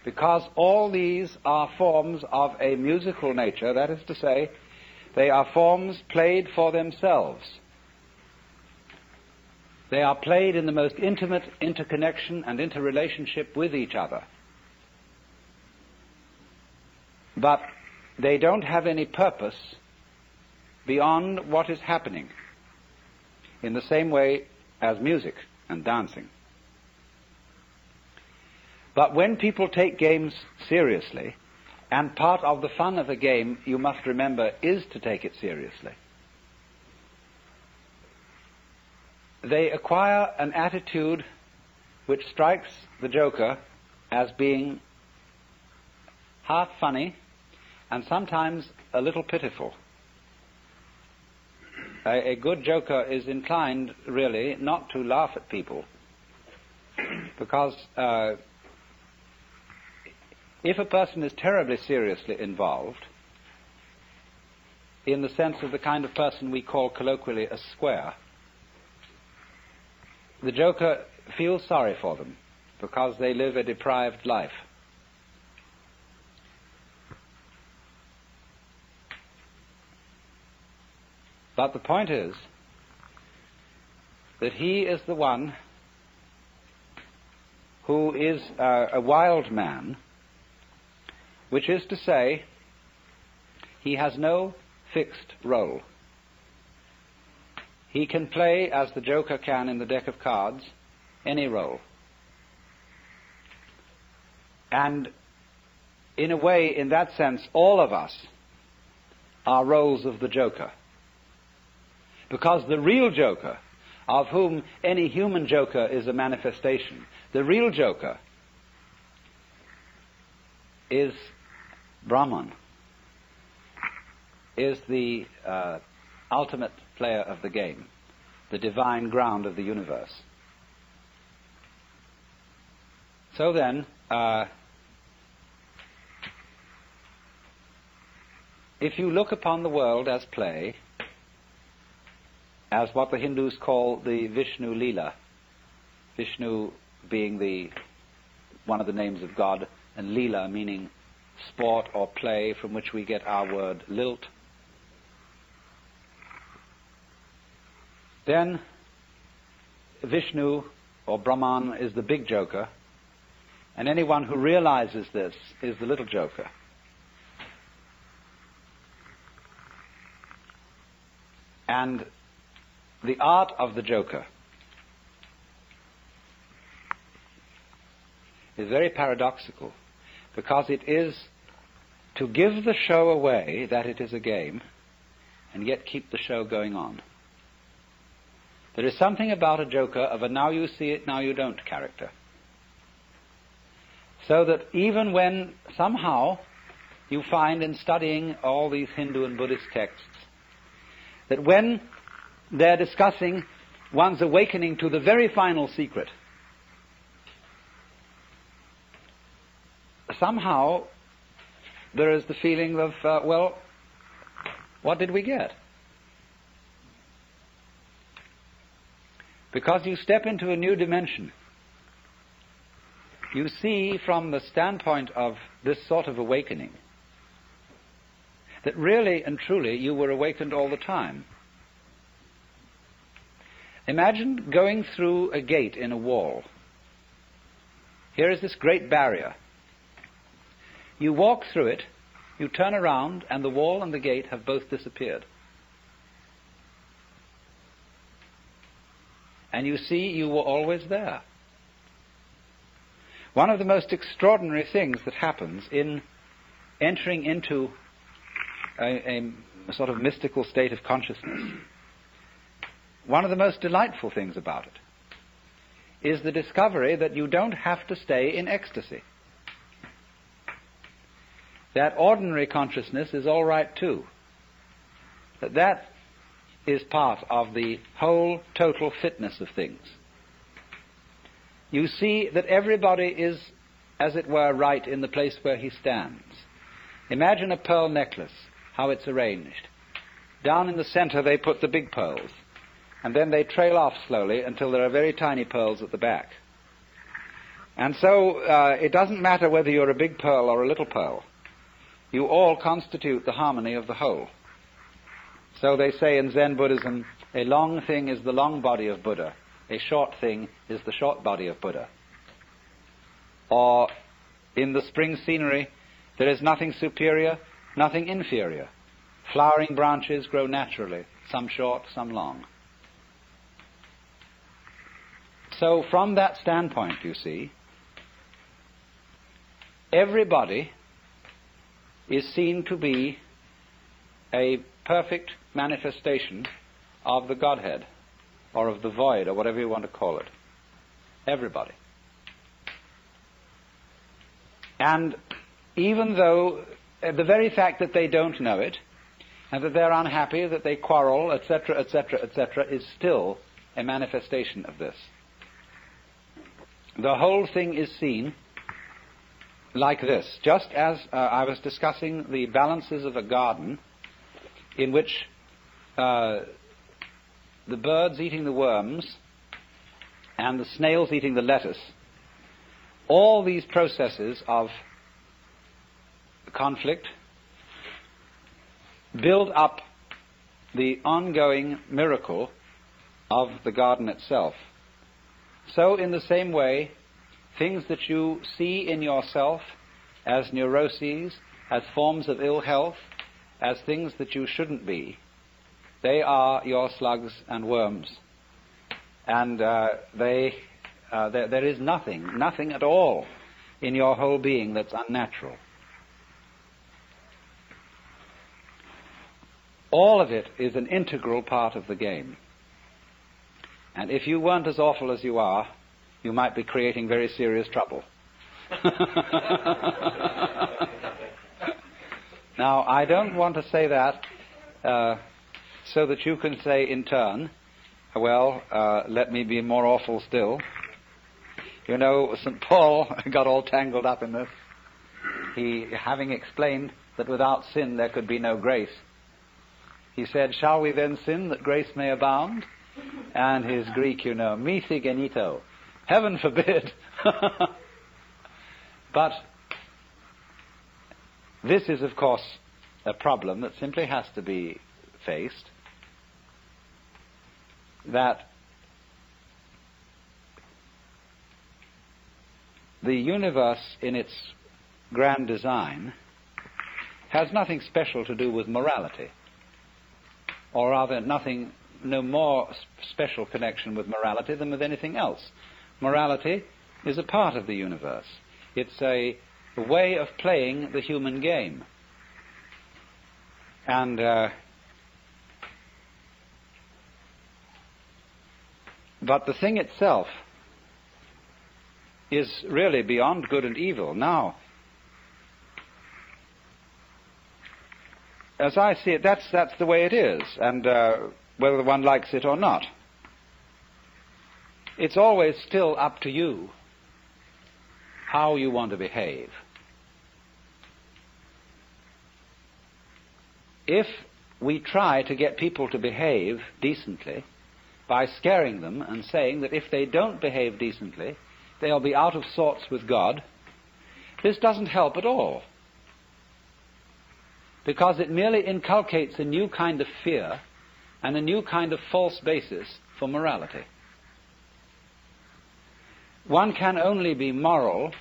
Because all these are forms of a musical nature, that is to say, they are forms played for themselves. They are played in the most intimate interconnection and interrelationship with each other. But they don't have any purpose beyond what is happening, in the same way as music and dancing. But when people take games seriously, and part of the fun of a game, you must remember, is to take it seriously, they acquire an attitude which strikes the joker as being half funny and sometimes a little pitiful. A good joker is inclined, really, not to laugh at people, Because if a person is terribly seriously involved, in the sense of the kind of person we call colloquially a square, the joker feels sorry for them because they live a deprived life. But the point is that he is the one who is a wild man, which is to say, he has no fixed role. He can play, as the joker can in the deck of cards, any role. And in a way, in that sense, all of us are roles of the joker. Because the real joker, of whom any human joker is a manifestation, the real joker is Brahman, is the ultimate player of the game, the divine ground of the universe. So then, if you look upon the world as play, as what the Hindus call the Vishnu Leela, Vishnu being one of the names of God, and Leela meaning sport or play, from which we get our word lilt, then Vishnu or Brahman is the big joker, and anyone who realizes this is the little joker. And the art of the joker is very paradoxical, because it is to give the show away that it is a game and yet keep the show going on. There is something about a joker of a now you see it, now you don't character. So that even when somehow you find in studying all these Hindu and Buddhist texts that when they're discussing one's awakening to the very final secret, somehow there is the feeling of, well, what did we get? Because you step into a new dimension. You see from the standpoint of this sort of awakening that really and truly you were awakened all the time. Imagine going through a gate in a wall. Here is this great barrier. You walk through it, you turn around, and the wall and the gate have both disappeared. And you see you were always there. One of the most extraordinary things that happens in entering into a sort of mystical state of consciousness, one of the most delightful things about it is the discovery that you don't have to stay in ecstasy. That ordinary consciousness is all right too. That is part of the whole total fitness of things. You see that everybody is, as it were, right in the place where he stands. Imagine a pearl necklace, how it's arranged. Down in the center they put the big pearls, and then they trail off slowly until there are very tiny pearls at the back. And so it doesn't matter whether you're a big pearl or a little pearl. You all constitute the harmony of the whole. So they say in Zen Buddhism, a long thing is the long body of Buddha. A short thing is the short body of Buddha. Or in the spring scenery, there is nothing superior, nothing inferior. Flowering branches grow naturally, some short, some long. So from that standpoint, you see, everybody is seen to be a perfect manifestation of the Godhead, or of the void, or whatever you want to call it. Everybody. And even though the very fact that they don't know it, and that they're unhappy, that they quarrel, etc., etc., etc., is still a manifestation of this. the whole thing is seen like this. Just as I was discussing the balances of a garden in which the birds eating the worms and the snails eating the lettuce, all these processes of conflict build up the ongoing miracle of the garden itself. So in the same way, things that you see in yourself as neuroses, as forms of ill health, as things that you shouldn't be, they are your slugs and worms. And there is nothing at all in your whole being that's unnatural. All of it is an integral part of the game. And if you weren't as awful as you are, you might be creating very serious trouble. Now, I don't want to say that so that you can say in turn, well, let me be more awful still. You know, St. Paul got all tangled up in this. He, having explained that without sin there could be no grace, he said, shall we then sin that grace may abound? And his Greek, you know, mithi genito, heaven forbid. But this is, of course, a problem that simply has to be faced, that the universe in its grand design has nothing special to do with morality, or rather no more special connection with morality than with anything else. Morality is a part of the universe. It's a way of playing the human game. And but the thing itself is really beyond good and evil. Now, as I see it, that's the way it is, and whether one likes it or not, it's always still up to you how you want to behave. If we try to get people to behave decently by scaring them and saying that if they don't behave decently, they'll be out of sorts with God, this doesn't help at all, because it merely inculcates a new kind of fear and a new kind of false basis for morality. One can only be moral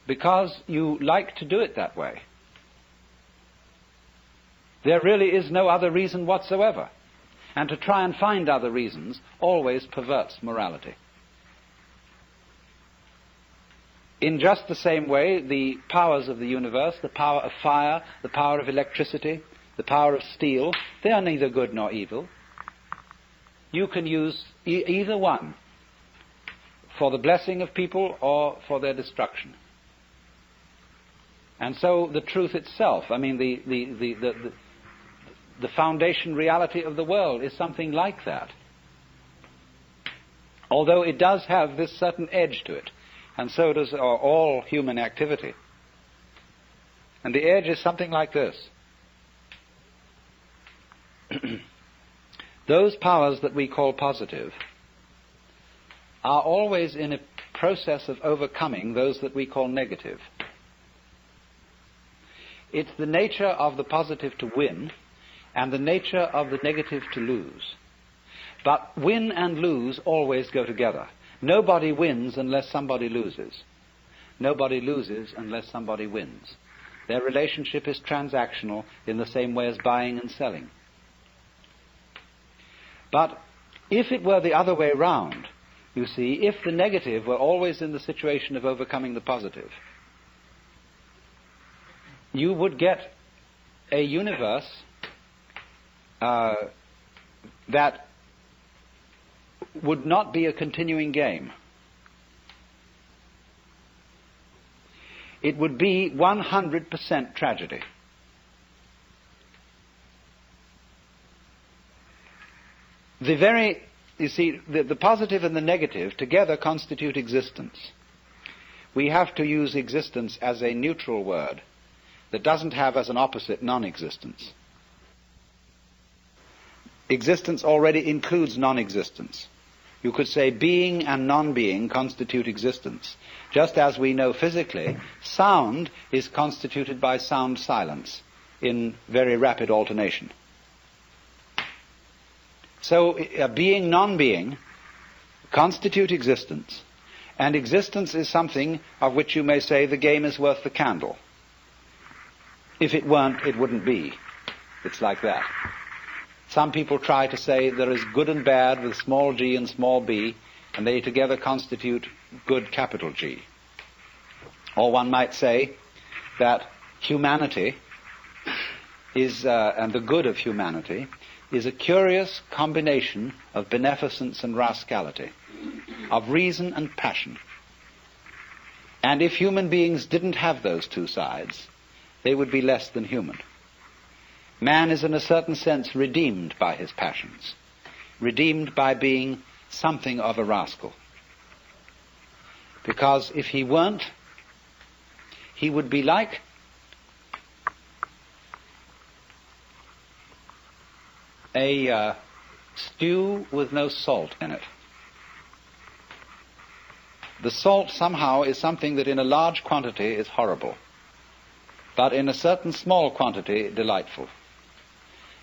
because you like to do it that way. There really is no other reason whatsoever. And to try and find other reasons always perverts morality. In just the same way, the powers of the universe, the power of fire, the power of electricity, the power of steel, they are neither good nor evil. You can use either one for the blessing of people or for their destruction. And so the truth itself, I mean, the foundation reality of the world is something like that. Although it does have this certain edge to it, and so does all human activity. And the edge is something like this. Those powers that we call positive are always in a process of overcoming those that we call negative. It's the nature of the positive to win and the nature of the negative to lose. But win and lose always go together. Nobody wins unless somebody loses. Nobody loses unless somebody wins. Their relationship is transactional in the same way as buying and selling. But if it were the other way round, you see, if the negative were always in the situation of overcoming the positive, you would get a universe that would not be a continuing game. It would be 100% tragedy. The very you see, the positive and the negative together constitute existence. We have to use existence as a neutral word that doesn't have as an opposite non-existence. Existence already includes non-existence. You could say being and non-being constitute existence. Just as we know physically, sound is constituted by sound silence in very rapid alternation. So being, non-being constitute existence, and existence is something of which you may say the game is worth the candle. If it weren't, it wouldn't be. It's like that. Some people try to say there is good and bad with small g and small b, and they together constitute good capital G. Or one might say that humanity is, and the good of humanity, is a curious combination of beneficence and rascality, of reason and passion. And if human beings didn't have those two sides, they would be less than human. Man is in a certain sense redeemed by his passions, redeemed by being something of a rascal. Because if he weren't, he would be like a stew with no salt in it. The salt somehow is something that in a large quantity is horrible, but in a certain small quantity delightful.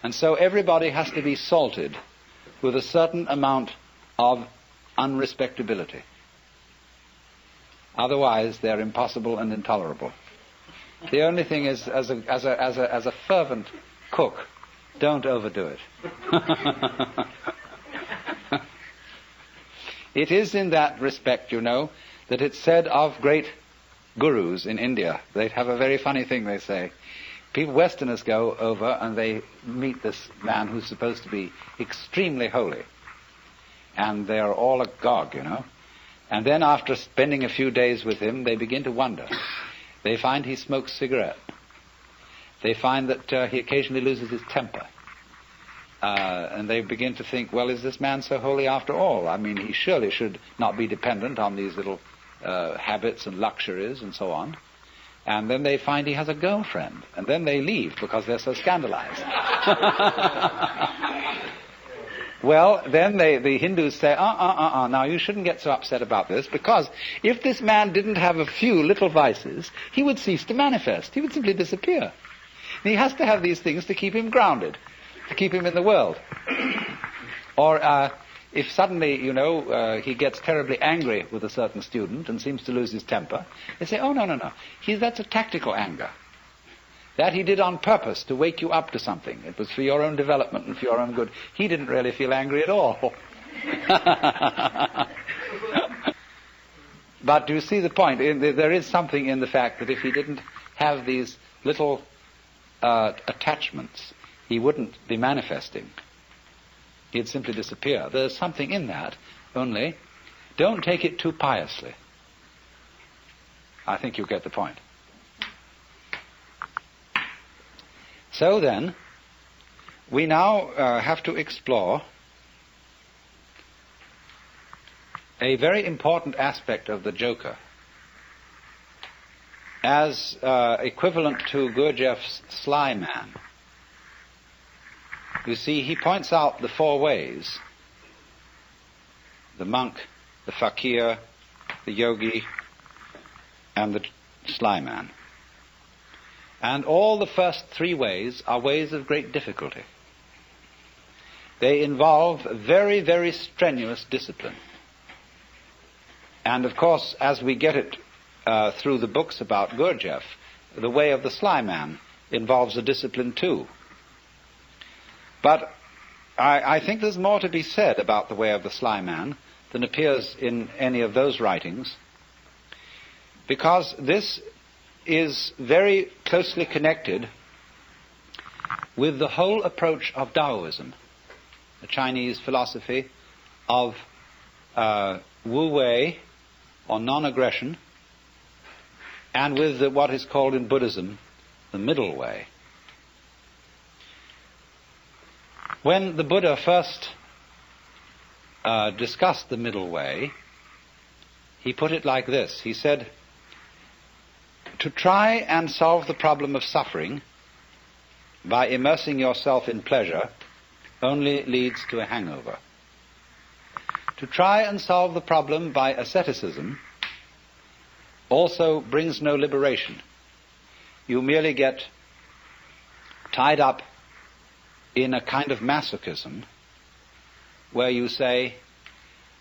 And so everybody has to be salted with a certain amount of unrespectability. Otherwise, they're impossible and intolerable. The only thing is, as a fervent cook, don't overdo it. It is in that respect, you know, that it's said of great gurus in India. They have a very funny thing they say. People, Westerners, go over and they meet this man who's supposed to be extremely holy. And they are all agog, you know. And then after spending a few days with him, they begin to wonder. They find he smokes cigarette. They find that he occasionally loses his temper. And they begin to think, well, is this man so holy after all? I mean, he surely should not be dependent on these little habits and luxuries and so on. And then they find he has a girlfriend. And then they leave because they're so scandalized. Well, then the Hindus say, now you shouldn't get so upset about this, because if this man didn't have a few little vices, he would cease to manifest. He would simply disappear. And he has to have these things to keep him grounded, to keep him in the world. Or if suddenly, you know, he gets terribly angry with a certain student and seems to lose his temper, they say, oh, no. That's a tactical anger. That he did on purpose to wake you up to something. It was for your own development and for your own good. He didn't really feel angry at all. But do you see the point? There is something in the fact that if he didn't have these little attachments, he wouldn't be manifesting. He'd simply disappear. There's something in that, only don't take it too piously. I think you get the point. So then, we now have to explore a very important aspect of the Joker as equivalent to Gurdjieff's Sly Man. You see, he points out the four ways: the monk, the fakir, the yogi, and the sly man. And all the first three ways are ways of great difficulty. They involve very, very strenuous discipline. And of course, as we get it through the books about Gurdjieff, the way of the sly man involves a discipline too. But I think there's more to be said about the way of the sly man than appears in any of those writings, because this is very closely connected with the whole approach of Taoism, the Chinese philosophy of Wu Wei, or non-aggression, and with what is called in Buddhism the middle way. When the Buddha first discussed the middle way, he put it like this. He said, to try and solve the problem of suffering by immersing yourself in pleasure only leads to a hangover. To try and solve the problem by asceticism also brings no liberation. You merely get tied up in a kind of masochism where you say,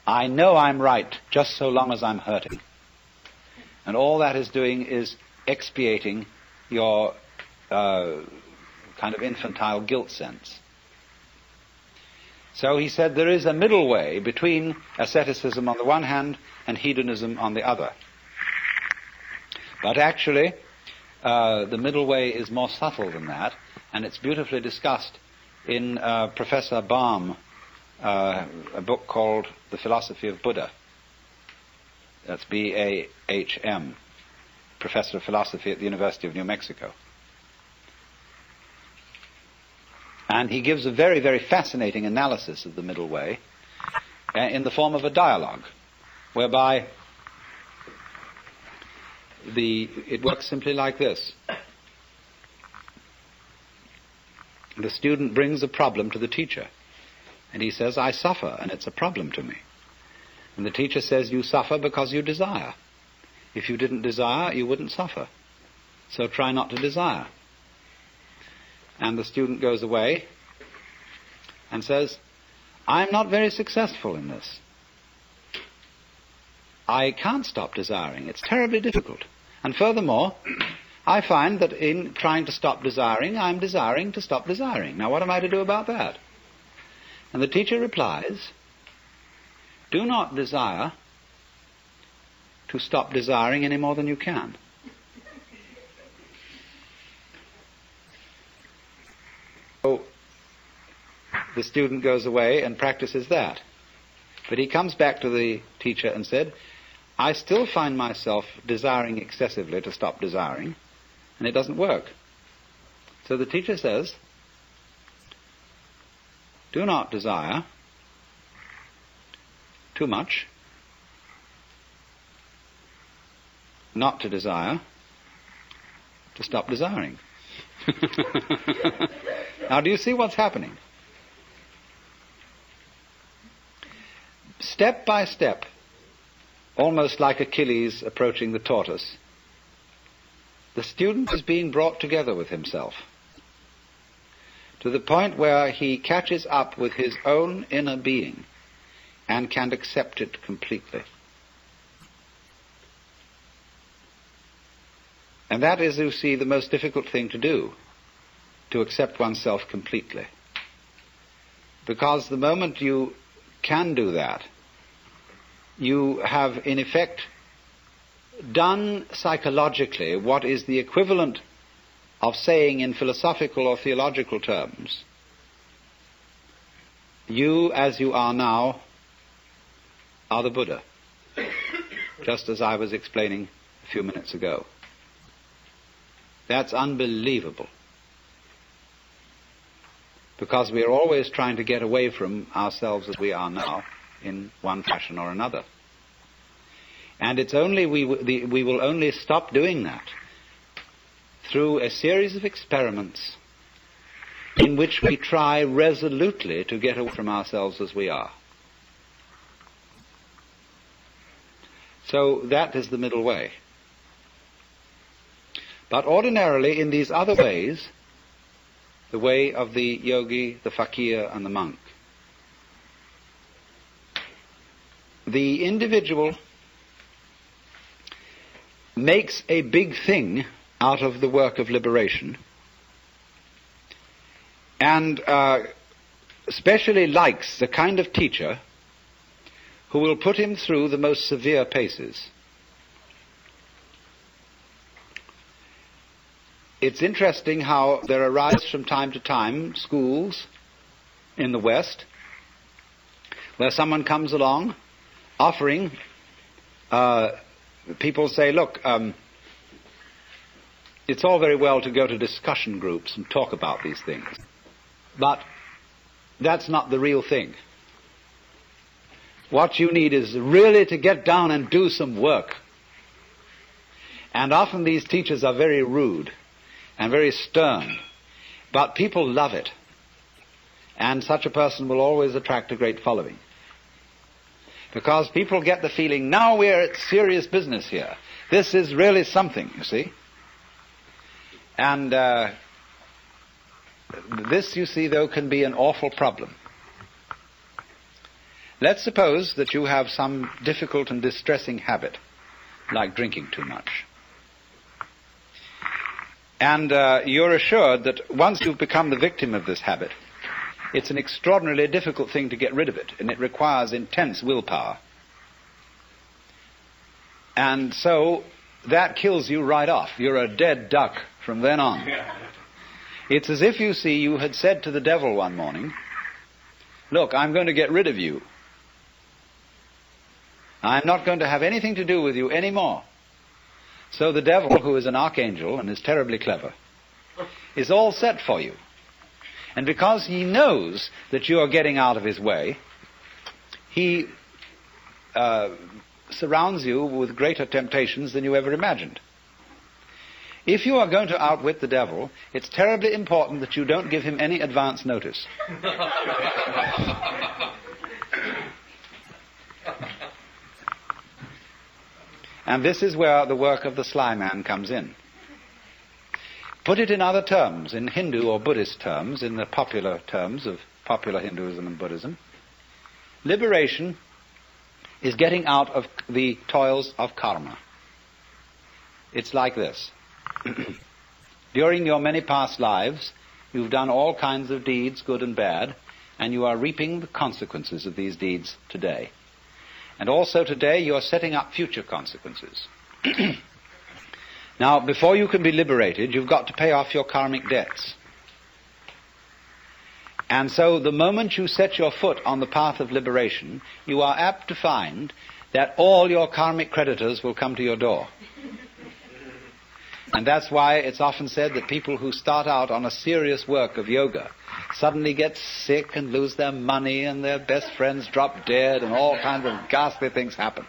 I know I'm right just so long as I'm hurting. And all that is doing is expiating your kind of infantile guilt sense. So he said there is a middle way between asceticism on the one hand and hedonism on the other. But actually, the middle way is more subtle than that, and it's beautifully discussed in Professor Baum, a book called The Philosophy of Buddha. That's B-A-H-M, Professor of Philosophy at the University of New Mexico. And he gives a very, very fascinating analysis of the middle way in the form of a dialogue, whereby it works simply like this. The student brings a problem to the teacher, and he says, I suffer, and it's a problem to me. And the teacher says, you suffer because you desire. If you didn't desire, you wouldn't suffer. So try not to desire. And the student goes away and says, I'm not very successful in this. I can't stop desiring. It's terribly difficult. And furthermore, I find that in trying to stop desiring, I'm desiring to stop desiring. Now, what am I to do about that? And the teacher replies, do not desire to stop desiring any more than you can. So the student goes away and practices that. But he comes back to the teacher and said, I still find myself desiring excessively to stop desiring, and it doesn't work. So the teacher says, do not desire too much, not to desire, to stop desiring. Now, do you see what's happening? Step by step, almost like Achilles approaching the tortoise, the student is being brought together with himself to the point where he catches up with his own inner being and can accept it completely. And that is, you see, the most difficult thing to do, to accept oneself completely. Because the moment you can do that, you have in effect done psychologically what is the equivalent of saying in philosophical or theological terms, you as you are now are the Buddha, just as I was explaining a few minutes ago. That's unbelievable, because we are always trying to get away from ourselves as we are now in one fashion or another. And it's only we will only stop doing that through a series of experiments in which we try resolutely to get away from ourselves as we are. So that is the middle way. But ordinarily, in these other ways, the way of the yogi, the fakir, and the monk, the individual makes a big thing out of the work of liberation, and especially likes the kind of teacher who will put him through the most severe paces. It's interesting how there arise from time to time schools in the West where someone comes along offering, people say, look, it's all very well to go to discussion groups and talk about these things, but that's not the real thing. What you need is really to get down and do some work. And often these teachers are very rude and very stern, but people love it. And such a person will always attract a great following. Because people get the feeling, now we're at serious business here. This is really something, you see. And this, you see, though, can be an awful problem. Let's suppose that you have some difficult and distressing habit, like drinking too much. And you're assured that once you've become the victim of this habit, it's an extraordinarily difficult thing to get rid of it, and it requires intense willpower. And so that kills you right off. You're a dead duck from then on. It's as if, you see, you had said to the devil one morning, look, I'm going to get rid of you. I'm not going to have anything to do with you anymore. So the devil, who is an archangel and is terribly clever, is all set for you. And because he knows that you are getting out of his way, he surrounds you with greater temptations than you ever imagined. If you are going to outwit the devil, it's terribly important that you don't give him any advance notice. And this is where the work of the sly man comes in. Put it in other terms, in Hindu or Buddhist terms, in the popular terms of popular Hinduism and Buddhism. Liberation is getting out of the toils of karma. It's like this. During your many past lives, you've done all kinds of deeds, good and bad, and you are reaping the consequences of these deeds today. And also today you are setting up future consequences. Now, before you can be liberated, you've got to pay off your karmic debts. And so the moment you set your foot on the path of liberation, you are apt to find that all your karmic creditors will come to your door. And that's why it's often said that people who start out on a serious work of yoga suddenly get sick and lose their money and their best friends drop dead and all kinds of ghastly things happen.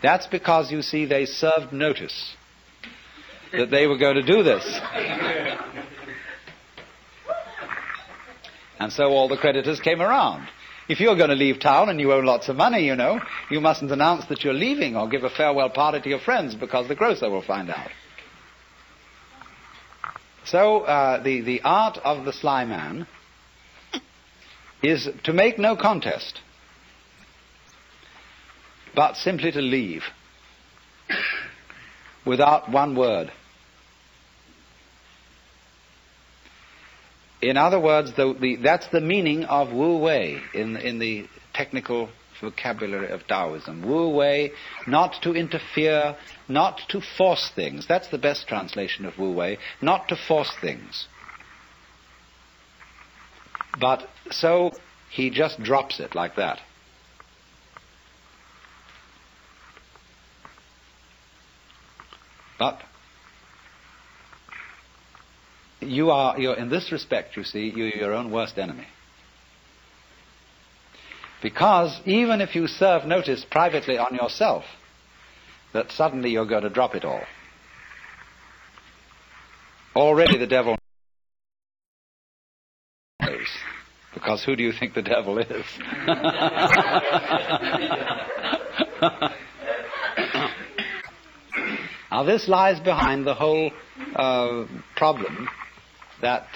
That's because, you see, they served notice that they were going to do this. And so all the creditors came around. If you're going to leave town and you owe lots of money, you know, you mustn't announce that you're leaving or give a farewell party to your friends because the grocer will find out. So the art of the sly man is to make no contest, but simply to leave without one word. In other words, that's the meaning of Wu Wei in the technical vocabulary of Taoism. Wu Wei, not to interfere, not to force things. That's the best translation of Wu Wei, not to force things. But so he just drops it like that. But you're in this respect, you see, you're your own worst enemy. Because even if you serve notice privately on yourself that suddenly you're going to drop it all, already the devil knows. Because who do you think the devil is? Now this lies behind the whole problem that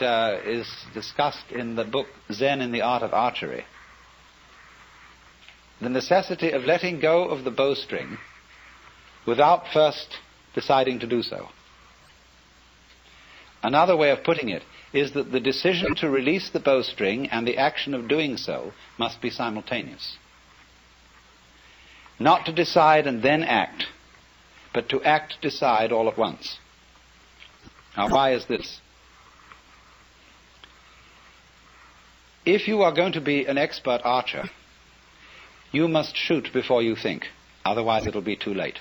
is discussed in the book Zen in the Art of Archery. The necessity of letting go of the bowstring without first deciding to do so. Another way of putting it is that the decision to release the bowstring and the action of doing so must be simultaneous. Not to decide and then act, but to act, decide all at once. Now, why is this? If you are going to be an expert archer, you must shoot before you think, otherwise it'll be too late.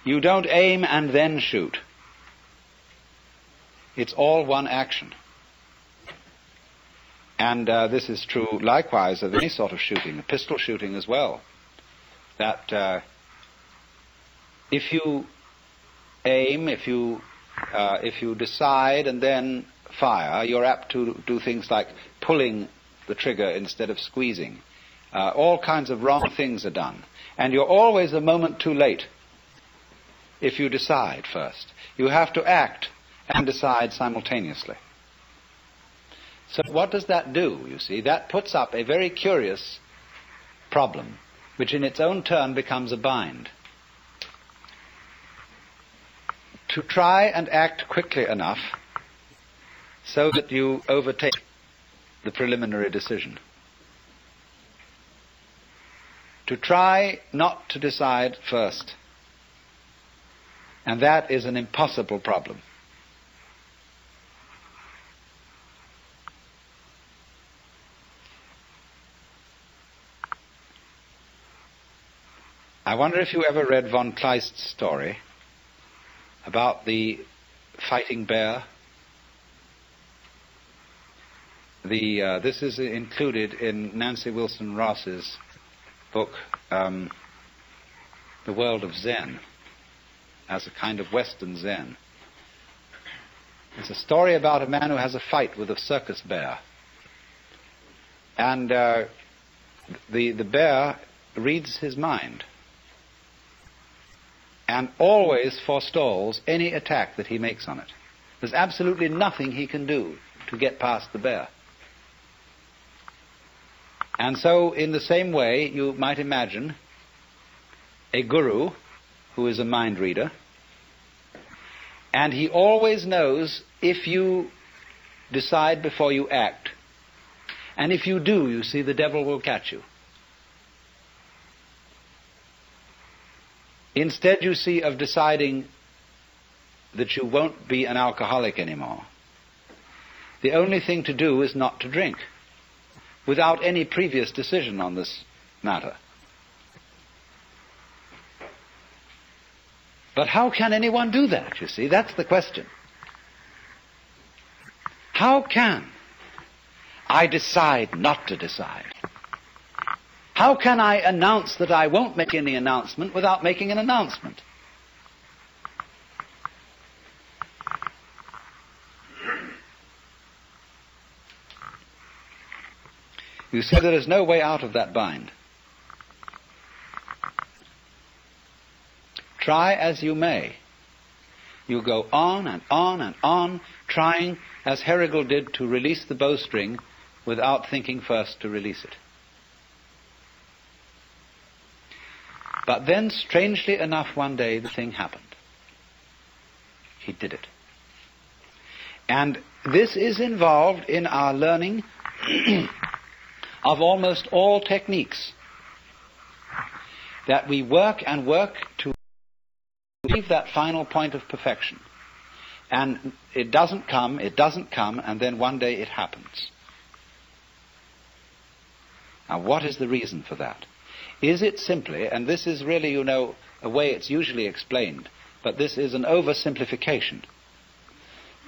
You don't aim and then shoot. It's all one action. And this is true likewise of any sort of shooting, a pistol shooting as well. That if you aim, if you decide and then fire, you're apt to do things like pulling the trigger instead of squeezing. All kinds of wrong things are done. And you're always a moment too late if you decide first. You have to act and decide simultaneously. So what does that do, you see? That puts up a very curious problem, which in its own turn becomes a bind. To try and act quickly enough so that you overtake the preliminary decision. To try not to decide first. And that is an impossible problem. I wonder if you ever read von Kleist's story about the fighting bear. This is included in Nancy Wilson Ross's book, The World of Zen, as a kind of Western Zen. It's a story about a man who has a fight with a circus bear. And the bear reads his mind and always forestalls any attack that he makes on it. There's absolutely nothing he can do to get past the bear. And so, in the same way, you might imagine a guru who is a mind reader, and he always knows if you decide before you act, and if you do, you see, the devil will catch you. Instead, you see, of deciding that you won't be an alcoholic anymore, the only thing to do is not to drink, without any previous decision on this matter. But how can anyone do that, you see? That's the question. How can I decide not to decide? How can I announce that I won't make any announcement without making an announcement? You see, there is no way out of that bind. Try as you may, you go on and on and on, trying, as Herrigel did, to release the bowstring without thinking first to release it. But then, strangely enough, one day the thing happened. He did it. And this is involved in our learning of almost all techniques, that we work and work to achieve that final point of perfection. And it doesn't come, and then one day it happens. Now, what is the reason for that? Is it simply, and this is really, you know, a way it's usually explained, but this is an oversimplification.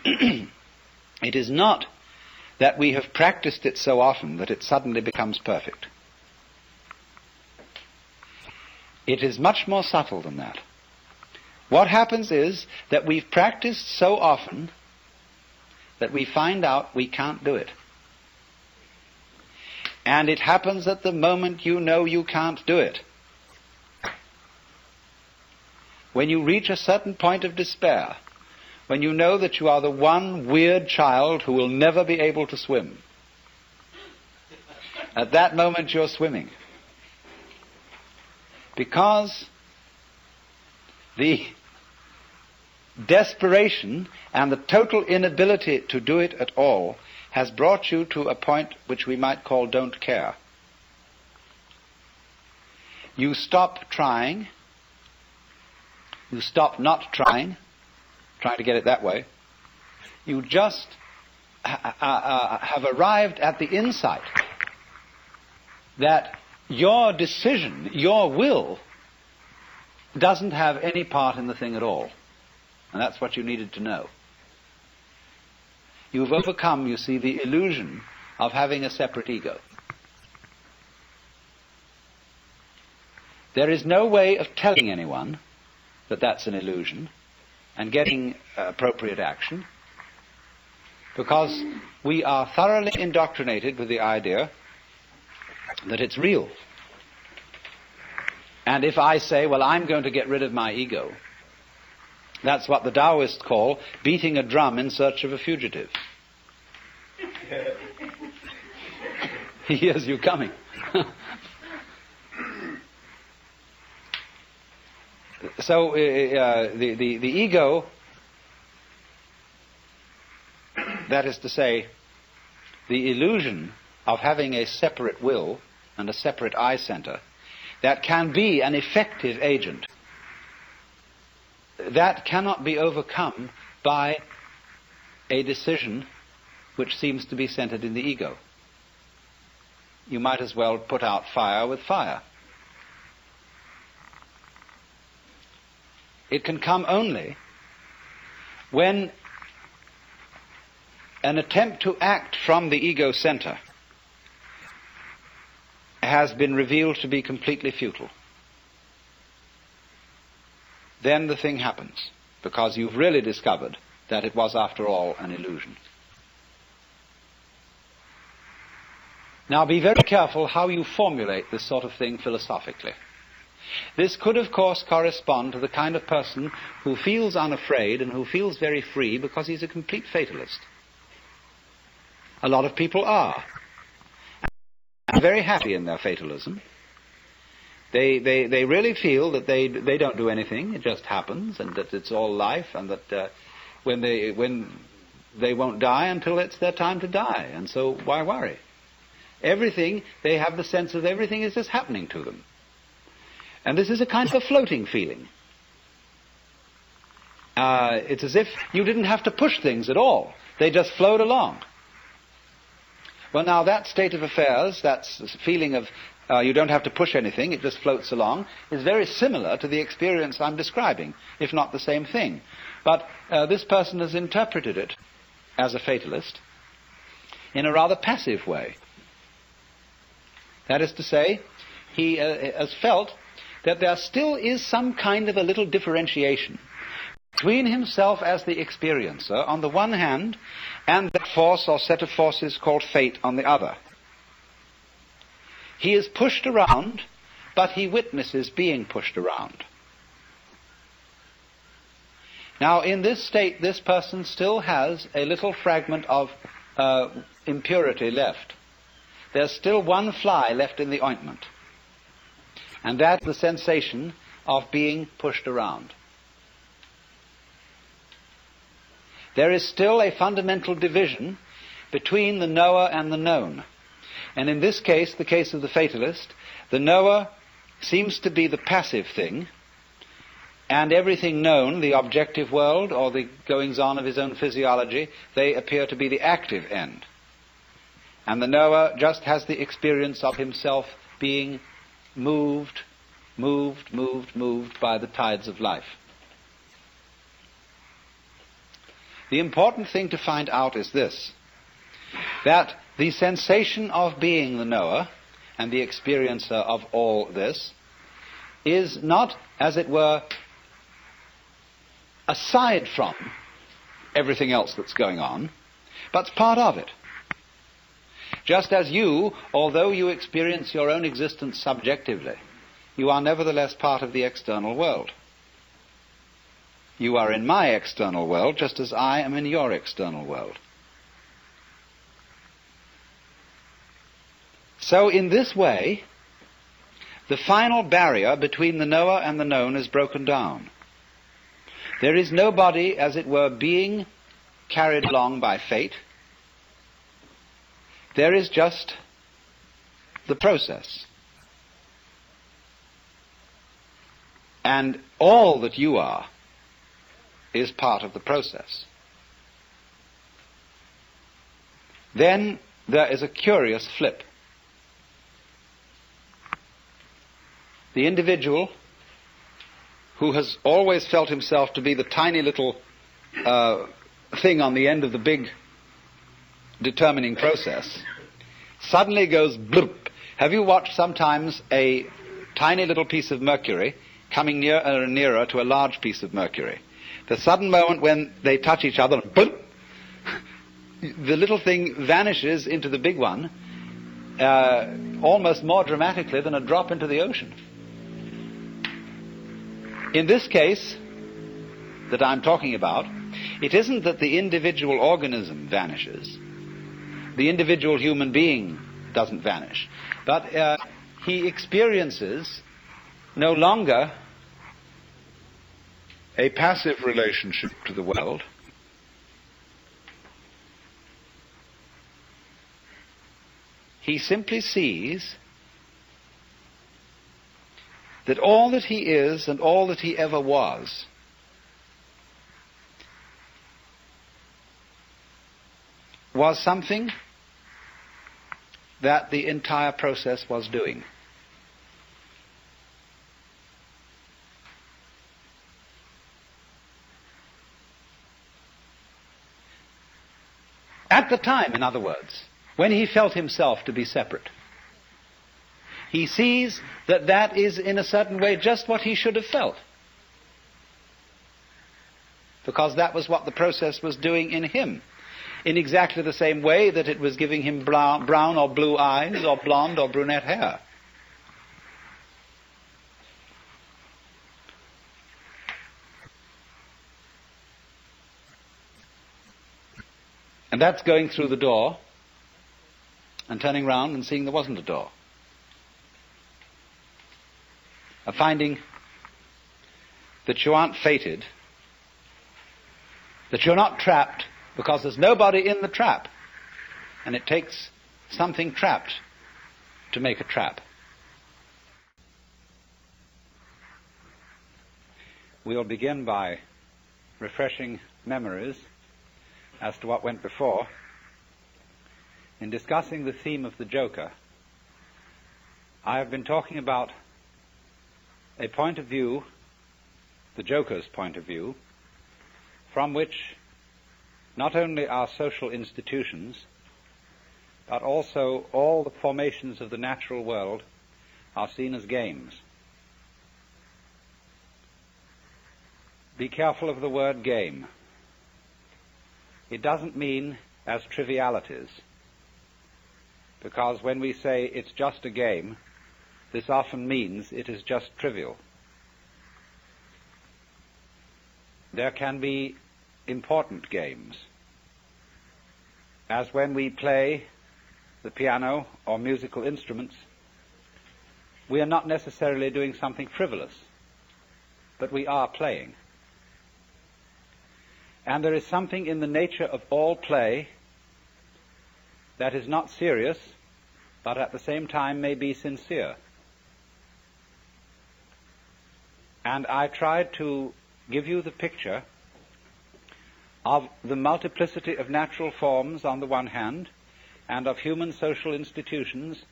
It is not that we have practiced it so often that it suddenly becomes perfect. It is much more subtle than that. What happens is that we've practiced so often that we find out we can't do it. And it happens at the moment you know you can't do it. When you reach a certain point of despair, when you know that you are the one weird child who will never be able to swim, at that moment you're swimming. Because the desperation and the total inability to do it at all has brought you to a point which we might call don't care. You stop trying. You stop not trying to get it that way. You just have arrived at the insight that your decision, your will, doesn't have any part in the thing at all. And that's what you needed to know. You've overcome, you see, the illusion of having a separate ego. There is no way of telling anyone that that's an illusion and getting appropriate action, because we are thoroughly indoctrinated with the idea that it's real. And if I say, well, I'm going to get rid of my ego, that's what the Taoists call beating a drum in search of a fugitive. He hears you coming. So the ego, that is to say, the illusion of having a separate will and a separate I center that can be an effective agent, that cannot be overcome by a decision which seems to be centered in the ego. You might as well put out fire with fire. It can come only when an attempt to act from the ego center has been revealed to be completely futile. Then the thing happens, because you've really discovered that it was, after all, an illusion. Now, be very careful how you formulate this sort of thing philosophically. This could, of course, correspond to the kind of person who feels unafraid and who feels very free because he's a complete fatalist. A lot of people are. And very happy in their fatalism. They really feel that they don't do anything, it just happens, and that it's all life, and that when they won't die until it's their time to die, and so why worry? Everything, they have the sense of everything is just happening to them. And this is a kind of a floating feeling. It's as if you didn't have to push things at all. They just flowed along. Well, now that state of affairs, that feeling of you don't have to push anything, it just floats along, is very similar to the experience I'm describing, if not the same thing. But this person has interpreted it as a fatalist in a rather passive way. That is to say, he has felt that there still is some kind of a little differentiation between himself as the experiencer on the one hand and that force or set of forces called fate on the other. He is pushed around, but he witnesses being pushed around. Now, in this state, this person still has a little fragment of impurity left. There's still one fly left in the ointment. And that's the sensation of being pushed around. There is still a fundamental division between the knower and the known. And in this case, the case of the fatalist, the knower seems to be the passive thing, and everything known, the objective world or the goings-on of his own physiology, they appear to be the active end. And the knower just has the experience of himself being moved by the tides of life. The important thing to find out is this, that the sensation of being the knower and the experiencer of all this is not, as it were, aside from everything else that's going on, but part of it. Just as you, although you experience your own existence subjectively, you are nevertheless part of the external world. You are in my external world just as I am in your external world. So in this way, the final barrier between the knower and the known is broken down. There is nobody, as it were, being carried along by fate. There is just the process. And all that you are is part of the process. Then there is a curious flip. The individual who has always felt himself to be the tiny little thing on the end of the big determining process suddenly goes bloop. Have you watched sometimes a tiny little piece of mercury coming nearer and nearer to a large piece of mercury? The sudden moment when they touch each other, bloop, the little thing vanishes into the big one, almost more dramatically than a drop into the ocean. In this case that I'm talking about, it isn't that the individual organism vanishes. The individual human being doesn't vanish. But he experiences no longer a passive relationship to the world. He simply sees that all that he is and all that he ever was something that the entire process was doing. At the time, in other words, when he felt himself to be separate, he sees that that is in a certain way just what he should have felt, because that was what the process was doing in him, in exactly the same way that it was giving him brown or blue eyes or blonde or brunette hair. And that's going through the door and turning round and seeing there wasn't a door. Of finding that you aren't fated, that you're not trapped, because there's nobody in the trap, and it takes something trapped to make a trap. We'll begin by refreshing memories as to what went before. In discussing the theme of the Joker, I have been talking about a point of view, the Joker's point of view, from which not only our social institutions, but also all the formations of the natural world are seen as games. Be careful of the word game. It doesn't mean as trivialities, because when we say it's just a game, this often means it is just trivial. There can be important games, as when we play the piano or musical instruments. We are not necessarily doing something frivolous, but we are playing. And there is something in the nature of all play that is not serious, but at the same time may be sincere. And I tried to give you the picture of the multiplicity of natural forms on the one hand, and of human social institutions,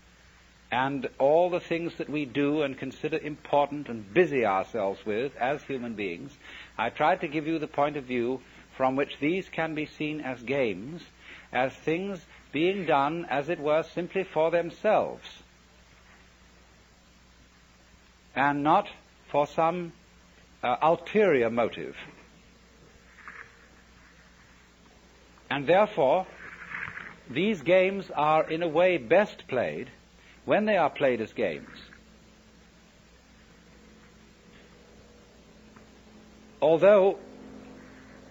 and all the things that we do and consider important and busy ourselves with as human beings. I tried to give you the point of view from which these can be seen as games, as things being done, as it were, simply for themselves, and not for some ulterior motive. And therefore, these games are in a way best played when they are played as games. Although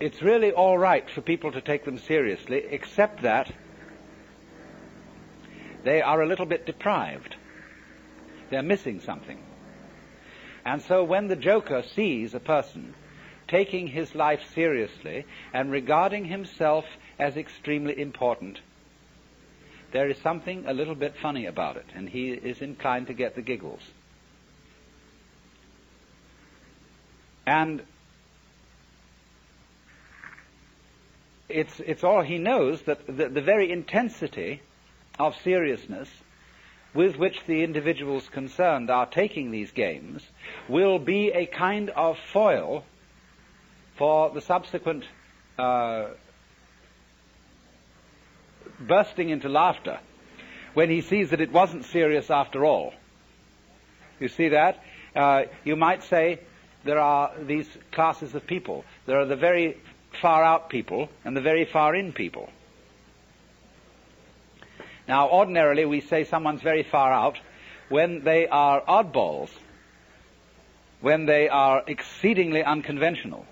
it's really all right for people to take them seriously, except that they are a little bit deprived. They're missing something. And so when the Joker sees a person taking his life seriously and regarding himself as extremely important, there is something a little bit funny about it, and he is inclined to get the giggles. And it's all he knows, that the very intensity of seriousness with which the individuals concerned are taking these games will be a kind of foil for the subsequent bursting into laughter when he sees that it wasn't serious after all. You see that? You might say there are these classes of people. There are the very far out people and the very far in people. Now, ordinarily we say someone's very far out when they are oddballs, when they are exceedingly unconventional.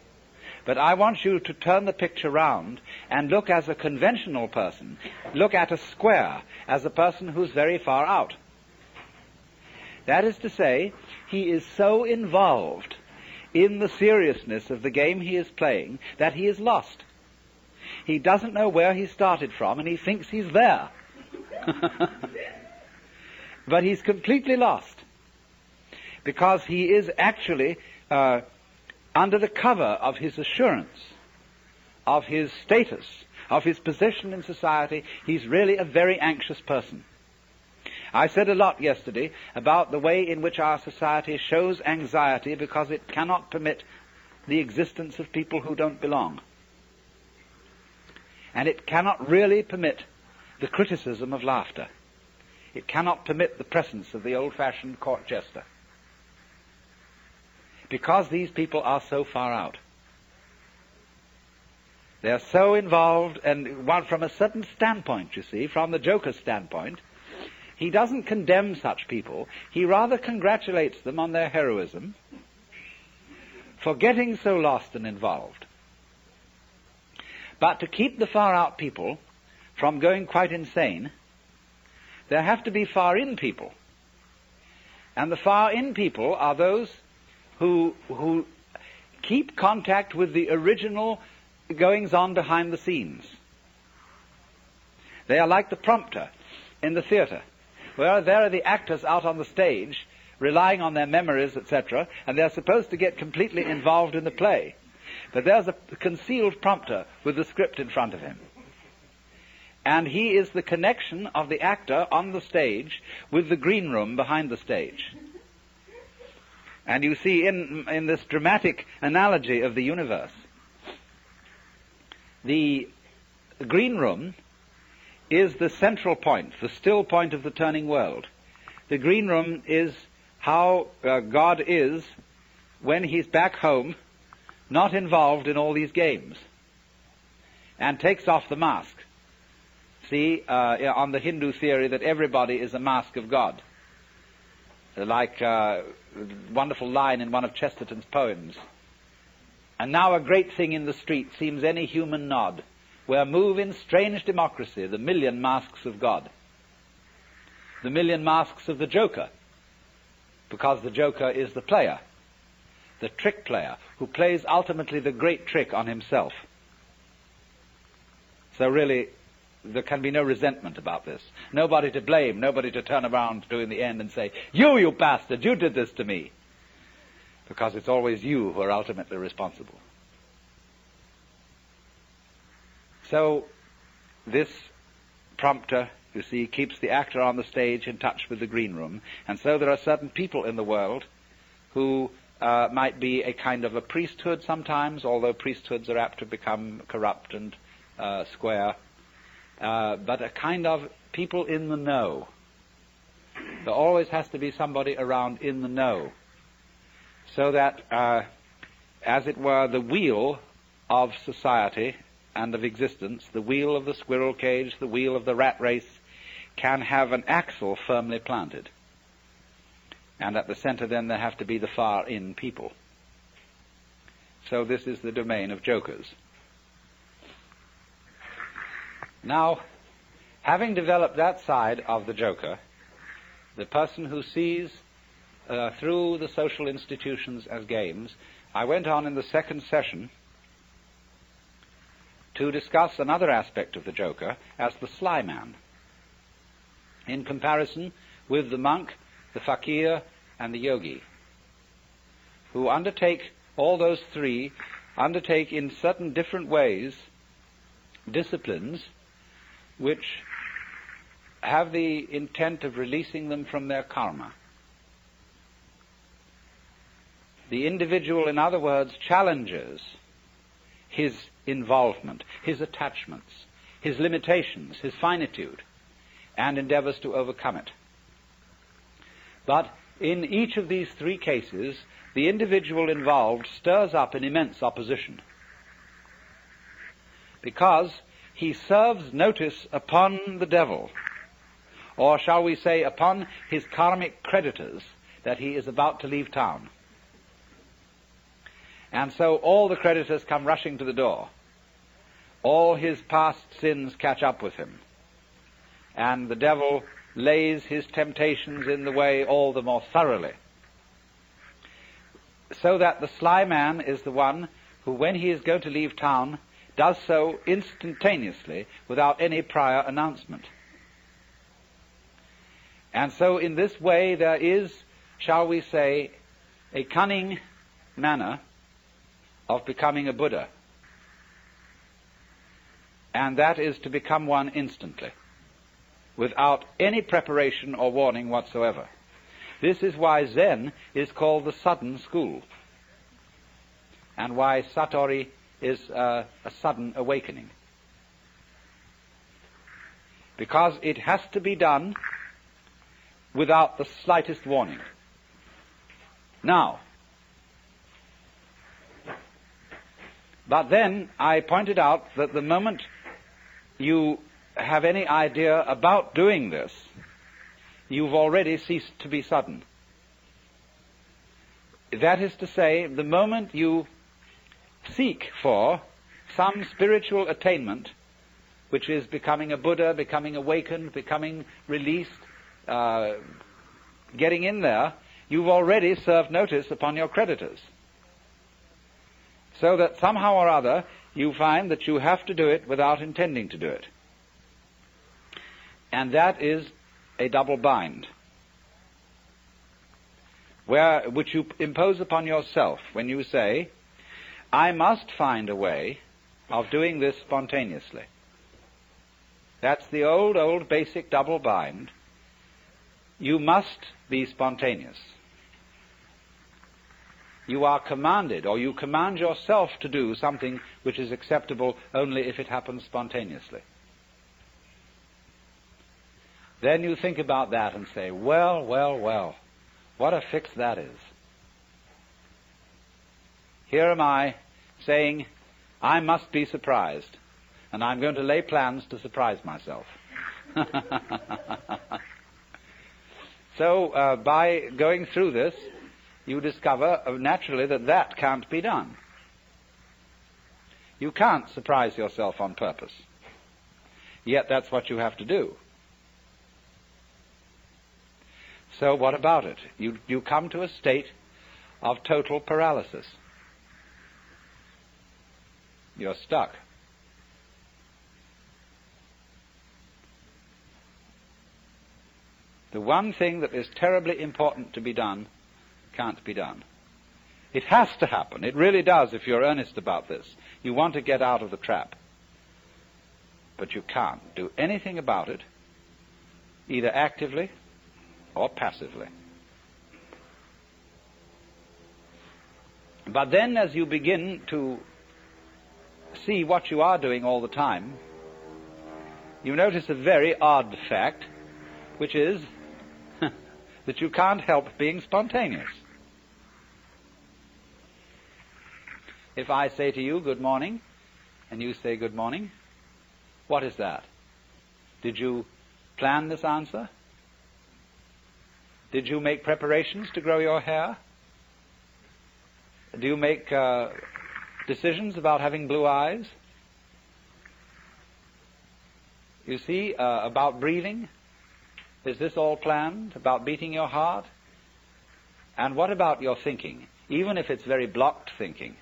But I want you to turn the picture round and look as a conventional person. Look at a square as a person who's very far out. That is to say, he is so involved in the seriousness of the game he is playing that he is lost. He doesn't know where he started from, and he thinks he's there. But he's completely lost, because he is actually under the cover of his assurance, of his status, of his position in society. He's really a very anxious person. I said a lot yesterday about the way in which our society shows anxiety because it cannot permit the existence of people who don't belong. And it cannot really permit the criticism of laughter. It cannot permit the presence of the old-fashioned court jester. Because these people are so far out. They're so involved, and from a certain standpoint, you see, from the Joker's standpoint, he doesn't condemn such people. He rather congratulates them on their heroism for getting so lost and involved. But to keep the far-out people from going quite insane, there have to be far-in people. And the far-in people are those who keep contact with the original goings-on behind the scenes. They are like the prompter in the theatre, where there are the actors out on the stage relying on their memories, etc., and they're supposed to get completely involved in the play. But there's a concealed prompter with the script in front of him. And he is the connection of the actor on the stage with the green room behind the stage. And you see in this dramatic analogy of the universe, the green room is the central point, the still point of the turning world. The green room is how God is when he's back home, not involved in all these games, and takes off the mask. See, on the Hindu theory that everybody is a mask of God. Like a wonderful line in one of Chesterton's poems. And now a great thing in the street seems any human nod, where move in strange democracy the million masks of God. The million masks of the Joker, because the Joker is the player, the trick player, who plays ultimately the great trick on himself. So really, there can be no resentment about this. Nobody to blame, nobody to turn around to in the end and say, you bastard, you did this to me. Because it's always you who are ultimately responsible. So, this prompter, you see, keeps the actor on the stage in touch with the green room. And so there are certain people in the world who might be a kind of a priesthood sometimes, although priesthoods are apt to become corrupt and square. But a kind of people in the know. There always has to be somebody around in the know. So that, as it were, the wheel of society and of existence, the wheel of the squirrel cage, the wheel of the rat race, can have an axle firmly planted. And at the center then there have to be the far-in people. So this is the domain of jokers. Now, having developed that side of the joker, the person who sees through the social institutions as games, I went on in the second session to discuss another aspect of the joker as the sly man, in comparison with the monk, the fakir, and the yogi, who undertake, all those three, undertake in certain different ways disciplines which have the intent of releasing them from their karma. The individual, in other words, challenges his involvement, his attachments, his limitations, his finitude, and endeavors to overcome it. But in each of these three cases, the individual involved stirs up an immense opposition, because he serves notice upon the devil, or shall we say upon his karmic creditors, that he is about to leave town. And so all the creditors come rushing to the door. All his past sins catch up with him, and the devil lays his temptations in the way all the more thoroughly, so that the sly man is the one who, when he is going to leave town, does so instantaneously without any prior announcement. And so in this way there is, shall we say, a cunning manner of becoming a Buddha, and that is to become one instantly, without any preparation or warning whatsoever. This is why Zen is called the sudden school, and why Satori is a sudden awakening. Because it has to be done without the slightest warning. Now, but then I pointed out that the moment you have any idea about doing this, you've already ceased to be sudden. That is to say, the moment you seek for some spiritual attainment, which is becoming a Buddha, becoming awakened, becoming released, getting in there, you've already served notice upon your creditors. So that somehow or other you find that you have to do it without intending to do it. And that is a double bind, which you impose upon yourself when you say, I must find a way of doing this spontaneously. That's the old basic double bind. You must be spontaneous. You are commanded, or you command yourself to do something which is acceptable only if it happens spontaneously. Then you think about that and say, well, what a fix that is. Here am I saying, I must be surprised, and I'm going to lay plans to surprise myself. So by going through this, you discover naturally that can't be done. You can't surprise yourself on purpose. Yet that's what you have to do. So what about it? You come to a state of total paralysis. You're stuck. The one thing that is terribly important to be done can't be done. It has to happen. It really does if you're earnest about this. You want to get out of the trap. But you can't do anything about it, either actively or passively. But then as you begin to see what you are doing all the time, you notice a very odd fact, which is that you can't help being spontaneous. If I say to you, good morning, and you say good morning, what is that? Did you plan this answer? Did you make preparations to grow your hair? Do you make decisions about having blue eyes? You see, about breathing? Is this all planned? About beating your heart? And what about your thinking? Even if it's very blocked thinking,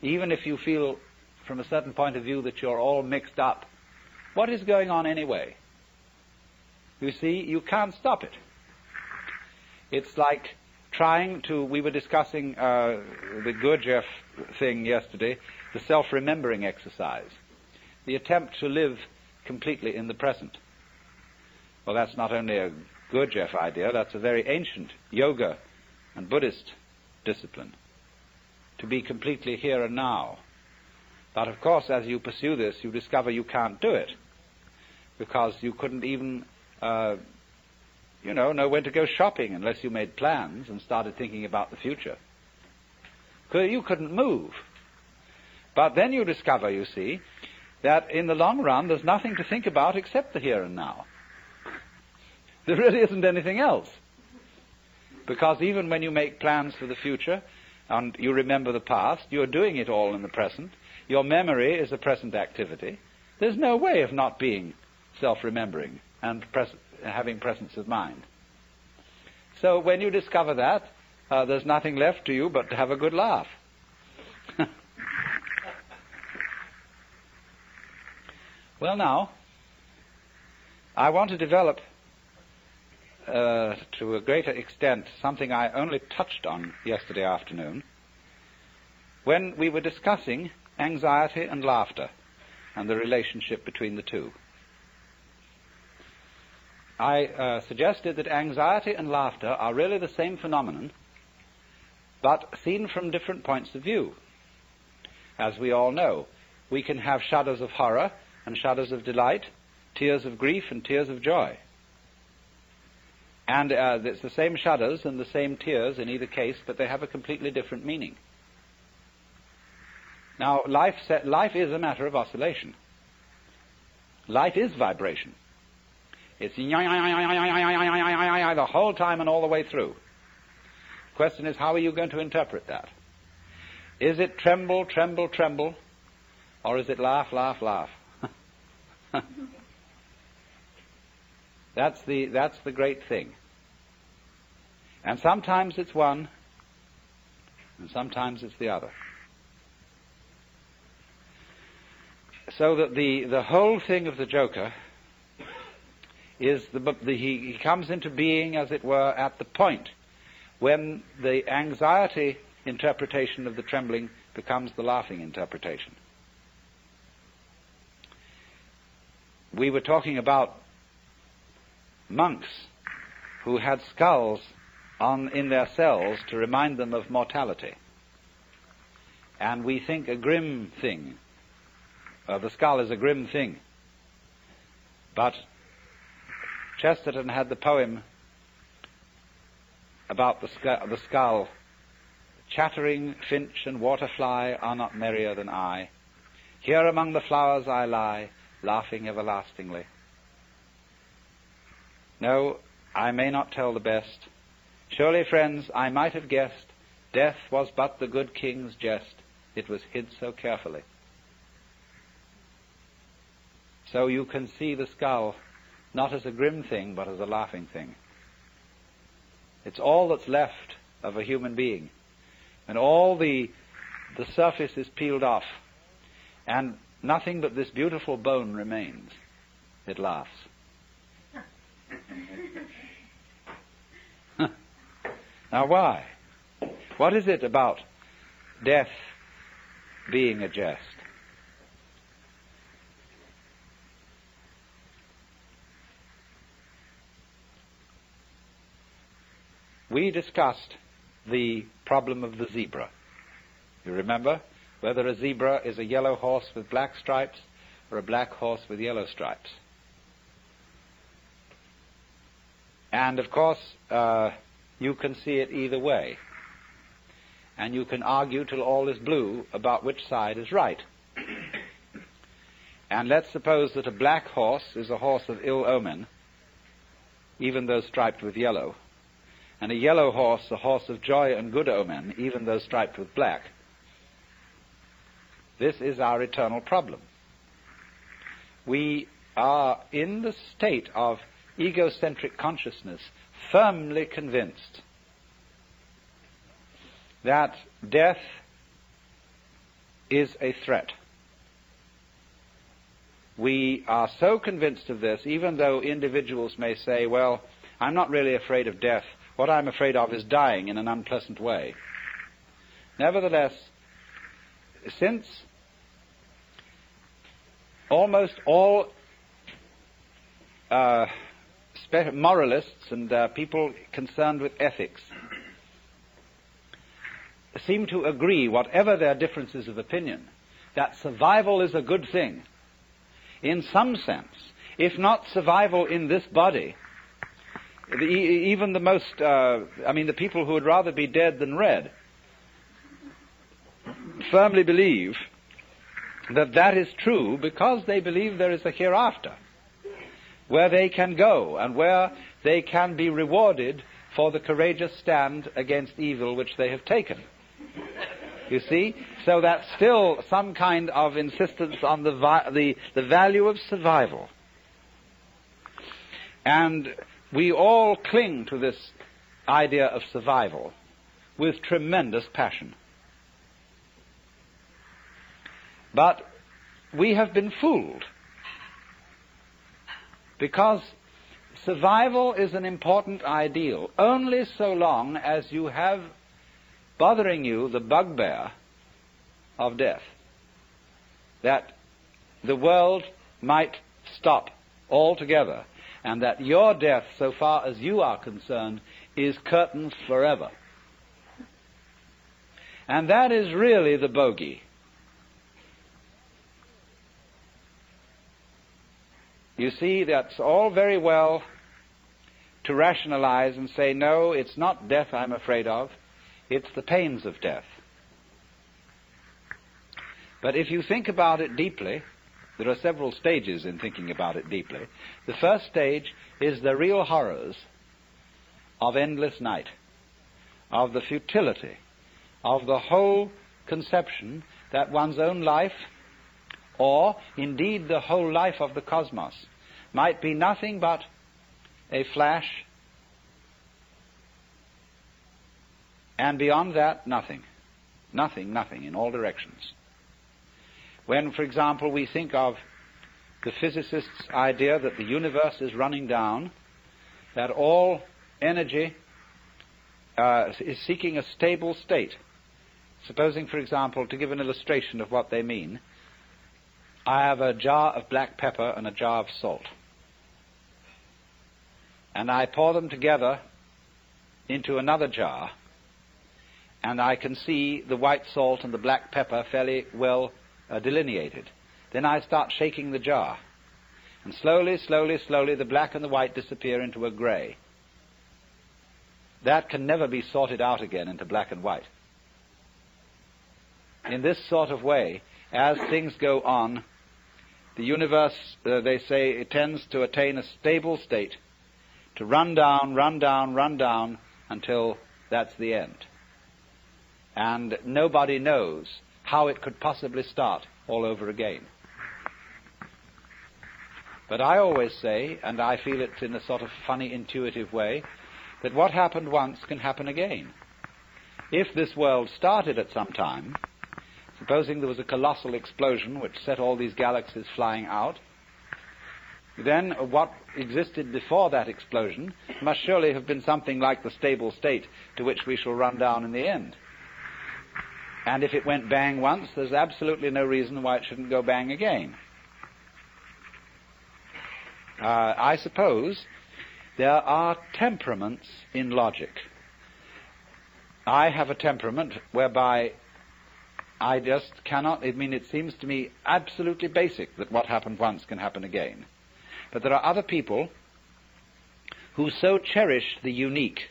even if you feel from a certain point of view that you're all mixed up, what is going on anyway? You see, you can't stop it. It's like trying to, we were discussing the Gurdjieff thing yesterday, the self-remembering exercise, the attempt to live completely in the present. Well, that's not only a Gurdjieff idea, that's a very ancient yoga and Buddhist discipline, to be completely here and now. But of course, as you pursue this, you discover you can't do it. because you couldn't even, know when to go shopping unless you made plans and started thinking about the future. You couldn't move. But then you discover, you see, that in the long run there's nothing to think about except the here and now. There really isn't anything else. Because even when you make plans for the future and you remember the past, you're doing it all in the present. Your memory is a present activity. There's no way of not being self-remembering and having presence of mind. So when you discover that, there's nothing left to you but to have a good laugh. Well, now, I want to develop to a greater extent something I only touched on yesterday afternoon when we were discussing anxiety and laughter and the relationship between the two. I suggested that anxiety and laughter are really the same phenomenon, but seen from different points of view. As we all know, we can have shudders of horror and shudders of delight, tears of grief and tears of joy. And it's the same shudders and the same tears in either case, but they have a completely different meaning. Now, life is a matter of oscillation. Life is vibration. It's the whole time and all the way through. The question is, how are you going to interpret that? Is it tremble, tremble, tremble, or is it laugh, laugh, laugh? That's the great thing. And sometimes it's one, and sometimes it's the other. So that the whole thing of the Joker is he comes into being, as it were, at the point when the anxiety interpretation of the trembling becomes the laughing interpretation. We were talking about monks who had skulls in their cells to remind them of mortality. And we think a grim thing. The skull is a grim thing. But Chesterton had the poem about the skull. Chattering finch and waterfly are not merrier than I. Here among the flowers I lie, laughing everlastingly. No, I may not tell the best. Surely, friends, I might have guessed, death was but the good king's jest. It was hid so carefully. So you can see the skull not as a grim thing, but as a laughing thing. It's all that's left of a human being. And all the surface is peeled off. And nothing but this beautiful bone remains. It laughs. Now why? What is it about death being a jest? We discussed the problem of the zebra. You remember? Whether a zebra is a yellow horse with black stripes or a black horse with yellow stripes. And of course, you can see it either way. And you can argue till all is blue about which side is right. And let's suppose that a black horse is a horse of ill omen, even though striped with yellow, and a yellow horse a horse of joy and good omen, even though striped with black. This is our eternal problem. We are in the state of egocentric consciousness, firmly convinced that death is a threat. We are so convinced of this, even though individuals may say, well, I'm not really afraid of death. What I'm afraid of is dying in an unpleasant way. Nevertheless, since almost all moralists and people concerned with ethics seem to agree, whatever their differences of opinion, that survival is a good thing. In some sense, if not survival in this body, even the most, the people who would rather be dead than red, firmly believe that that is true because they believe there is a hereafter where they can go and where they can be rewarded for the courageous stand against evil which they have taken. You see? So that's still some kind of insistence on the value of survival. And we all cling to this idea of survival with tremendous passion. But we have been fooled, because survival is an important ideal only so long as you have bothering you the bugbear of death, that the world might stop altogether, and that your death, so far as you are concerned, is curtains forever. And that is really the bogey. You see, that's all very well to rationalize and say, no, it's not death I'm afraid of, it's the pains of death. But if you think about it deeply, there are several stages in thinking about it deeply. The first stage is the real horrors of endless night, of the futility, of the whole conception that one's own life, or indeed the whole life of the cosmos, might be nothing but a flash, and beyond that, nothing. Nothing, nothing, in all directions. When, for example, we think of the physicist's idea that the universe is running down, that all energy is seeking a stable state. Supposing, for example, to give an illustration of what they mean, I have a jar of black pepper and a jar of salt. And I pour them together into another jar, and I can see the white salt and the black pepper fairly well delineated. Then I start shaking the jar, and slowly, slowly, slowly the black and the white disappear into a grey. That can never be sorted out again into black and white. In this sort of way, as things go on, the universe, they say, it tends to attain a stable state, to run down, run down, run down, until that's the end. And nobody knows how it could possibly start all over again. But I always say, and I feel it in a sort of funny, intuitive way, that what happened once can happen again. If this world started at some time, supposing there was a colossal explosion which set all these galaxies flying out, then what existed before that explosion must surely have been something like the stable state to which we shall run down in the end. And if it went bang once, there's absolutely no reason why it shouldn't go bang again. I suppose there are temperaments in logic. I have a temperament whereby I just cannot, it seems to me absolutely basic that what happened once can happen again. But there are other people who so cherish the unique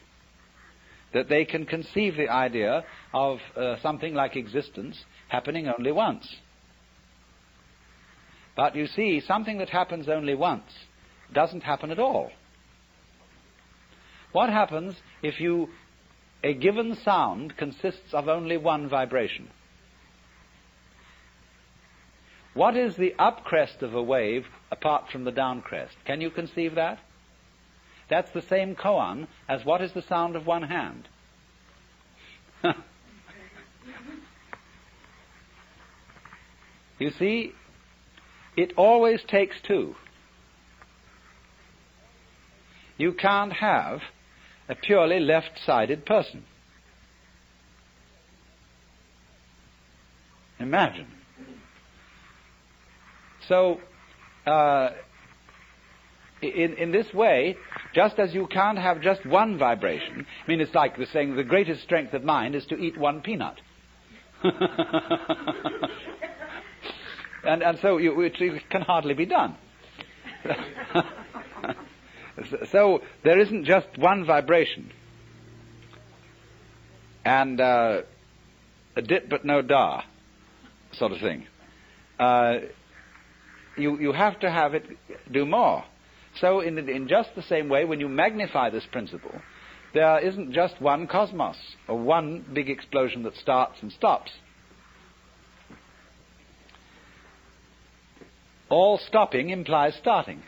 that they can conceive the idea of something like existence happening only once. But you see, something that happens only once doesn't happen at all. What happens if a given sound consists of only one vibration? What is the upcrest of a wave apart from the downcrest? Can you conceive that? That's the same koan as what is the sound of one hand. You see, it always takes two. You can't have a purely left-sided person. Imagine. So, in this way, just as you can't have just one vibration, it's like the saying, the greatest strength of mind is to eat one peanut. and so it can hardly be done. So there isn't just one vibration and a dit but no da sort of thing. You have to have it do more. So in just the same way, when you magnify this principle, there isn't just one cosmos or one big explosion that starts and stops. All stopping implies starting.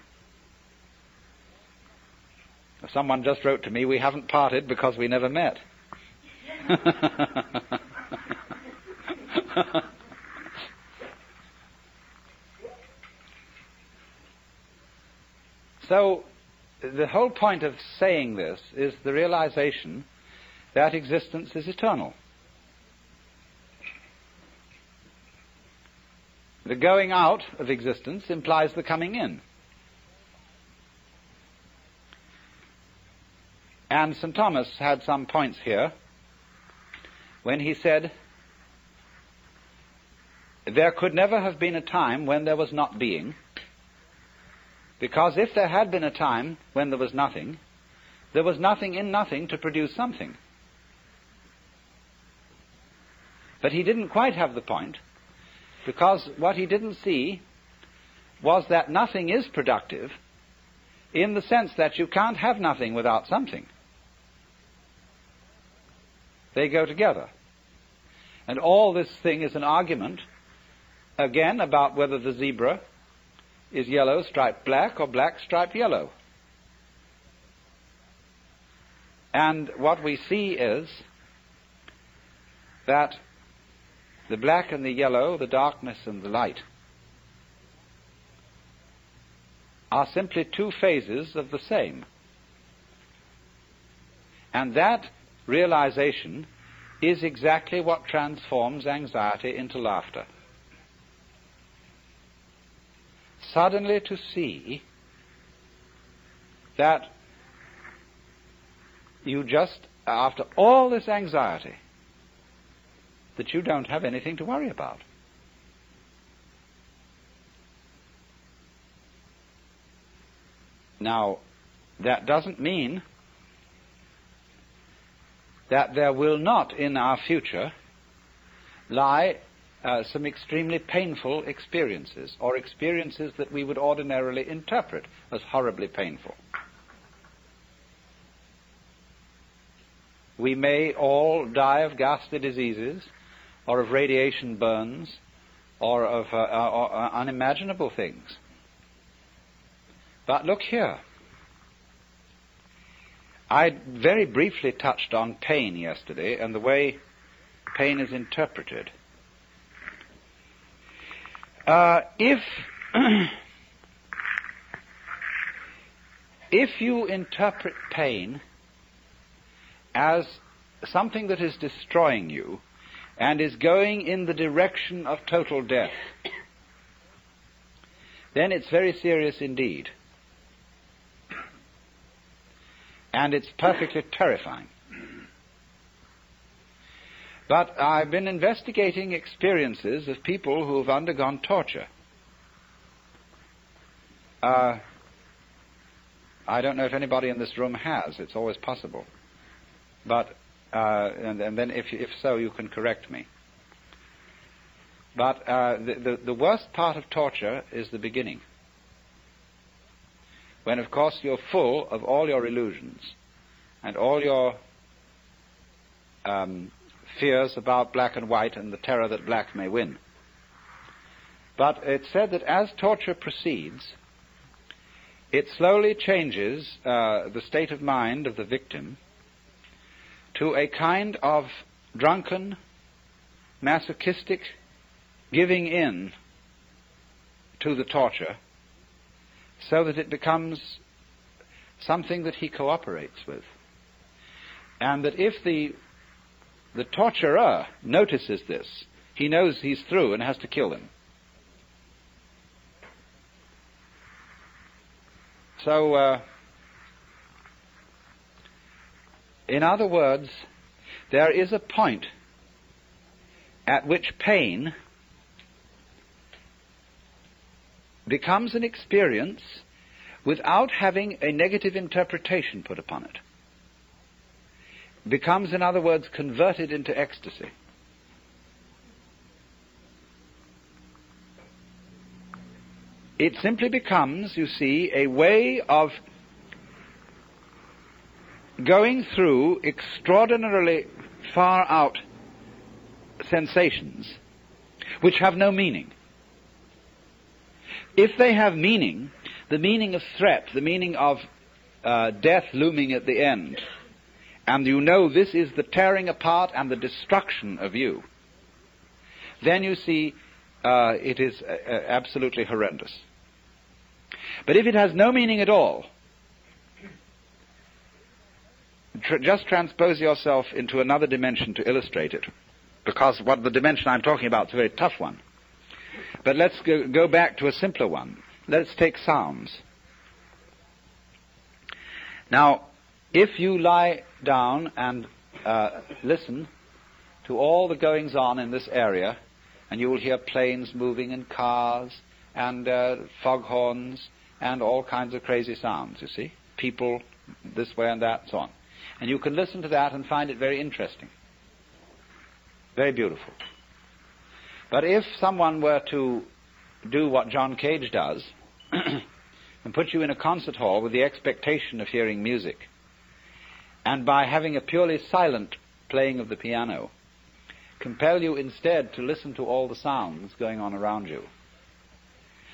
Someone just wrote to me, "We haven't parted because we never met." So, the whole point of saying this is the realization that existence is eternal. The going out of existence implies the coming in. And St. Thomas had some points here when he said, there could never have been a time when there was not being, because if there had been a time when there was nothing in nothing to produce something. But he didn't quite have the point, because what he didn't see was that nothing is productive in the sense that you can't have nothing without something. They go together. And all this thing is an argument, again, about whether the zebra is yellow striped black or black striped yellow. And what we see is that the black and the yellow, the darkness and the light, are simply two phases of the same. And that realization is exactly what transforms anxiety into laughter. Suddenly to see that you just, after all this anxiety, that you don't have anything to worry about. Now, that doesn't mean that there will not in our future lie some extremely painful experiences, or experiences that we would ordinarily interpret as horribly painful. We may all die of ghastly diseases, or of radiation burns, or of unimaginable things. But look here. I very briefly touched on pain yesterday and the way pain is interpreted. If you interpret pain as something that is destroying you and is going in the direction of total death, then it's very serious indeed. And it's perfectly terrifying. But I've been investigating experiences of people who have undergone torture. I don't know if anybody in this room has. It's always possible. But and then if so, you can correct me. But the worst part of torture is the beginning, when, of course, you're full of all your illusions and all your fears about black and white and the terror that black may win. But it's said that as torture proceeds, it slowly changes the state of mind of the victim to a kind of drunken, masochistic giving in to the torture, so that it becomes something that he cooperates with. And that if the torturer notices this, he knows he's through and has to kill him. So, in other words, there is a point at which pain becomes an experience without having a negative interpretation put upon it. Becomes, in other words, converted into ecstasy. It simply becomes, you see, a way of going through extraordinarily far out sensations which have no meaning. If they have meaning, the meaning of threat, the meaning of death looming at the end, and you know this is the tearing apart and the destruction of you, then you see it is absolutely horrendous. But if it has no meaning at all, just transpose yourself into another dimension to illustrate it, because what the dimension I'm talking about is a very tough one. But let's go back to a simpler one. Let's take sounds. Now, if you lie down and listen to all the goings-on in this area, and you will hear planes moving and cars and foghorns and all kinds of crazy sounds, you see, people this way and that, so on. And you can listen to that and find it very interesting, very beautiful. But if someone were to do what John Cage does and put you in a concert hall with the expectation of hearing music, and by having a purely silent playing of the piano, compel you instead to listen to all the sounds going on around you,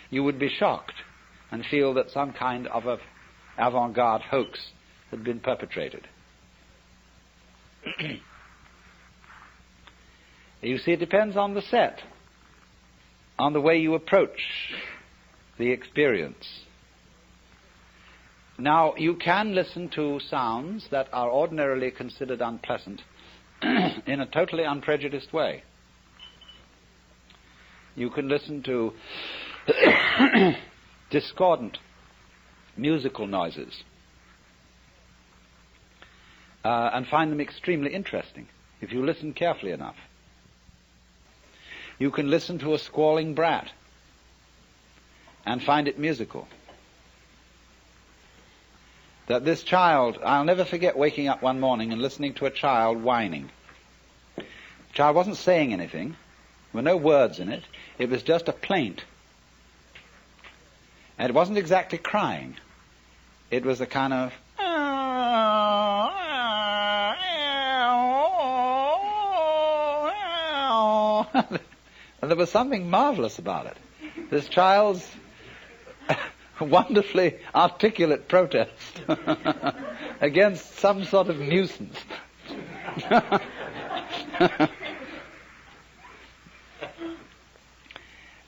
you would be shocked and feel that some kind of an avant-garde hoax had been perpetrated. You see, it depends on the set, on the way you approach the experience. Now, you can listen to sounds that are ordinarily considered unpleasant in a totally unprejudiced way. You can listen to discordant musical noises and find them extremely interesting if you listen carefully enough. You can listen to a squalling brat and find it musical. That this child, I'll never forget waking up one morning and listening to a child whining. The child wasn't saying anything. There were no words in it. It was just a plaint. And it wasn't exactly crying. It was a kind of... And there was something marvelous about it. This child's wonderfully articulate protest against some sort of nuisance.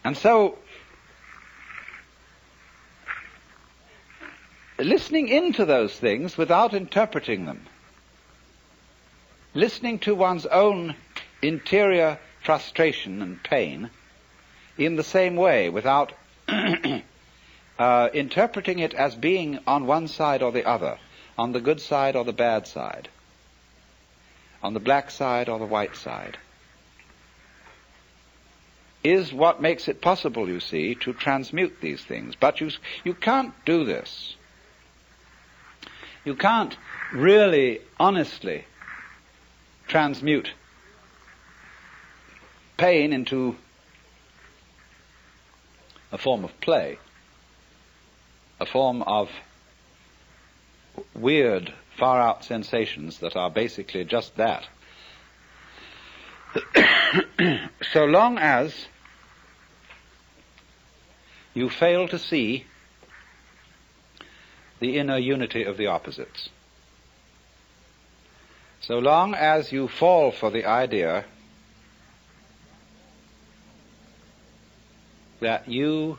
And so, listening into those things without interpreting them, listening to one's own interior frustration and pain in the same way, without interpreting it as being on one side or the other, on the good side or the bad side, on the black side or the white side, is what makes it possible, you see, to transmute these things. But you can't do this. You can't really, honestly transmute pain into a form of play, a form of weird, far-out sensations that are basically just that. So long as you fail to see the inner unity of the opposites, so long as you fall for the idea that you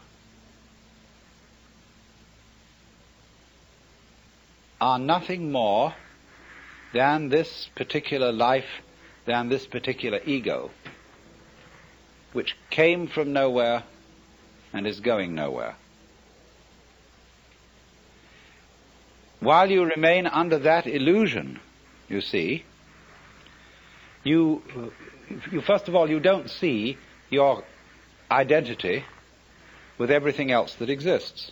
are nothing more than this particular life, than this particular ego, which came from nowhere and is going nowhere. While you remain under that illusion, you see, you first of all, you don't see your identity with everything else that exists.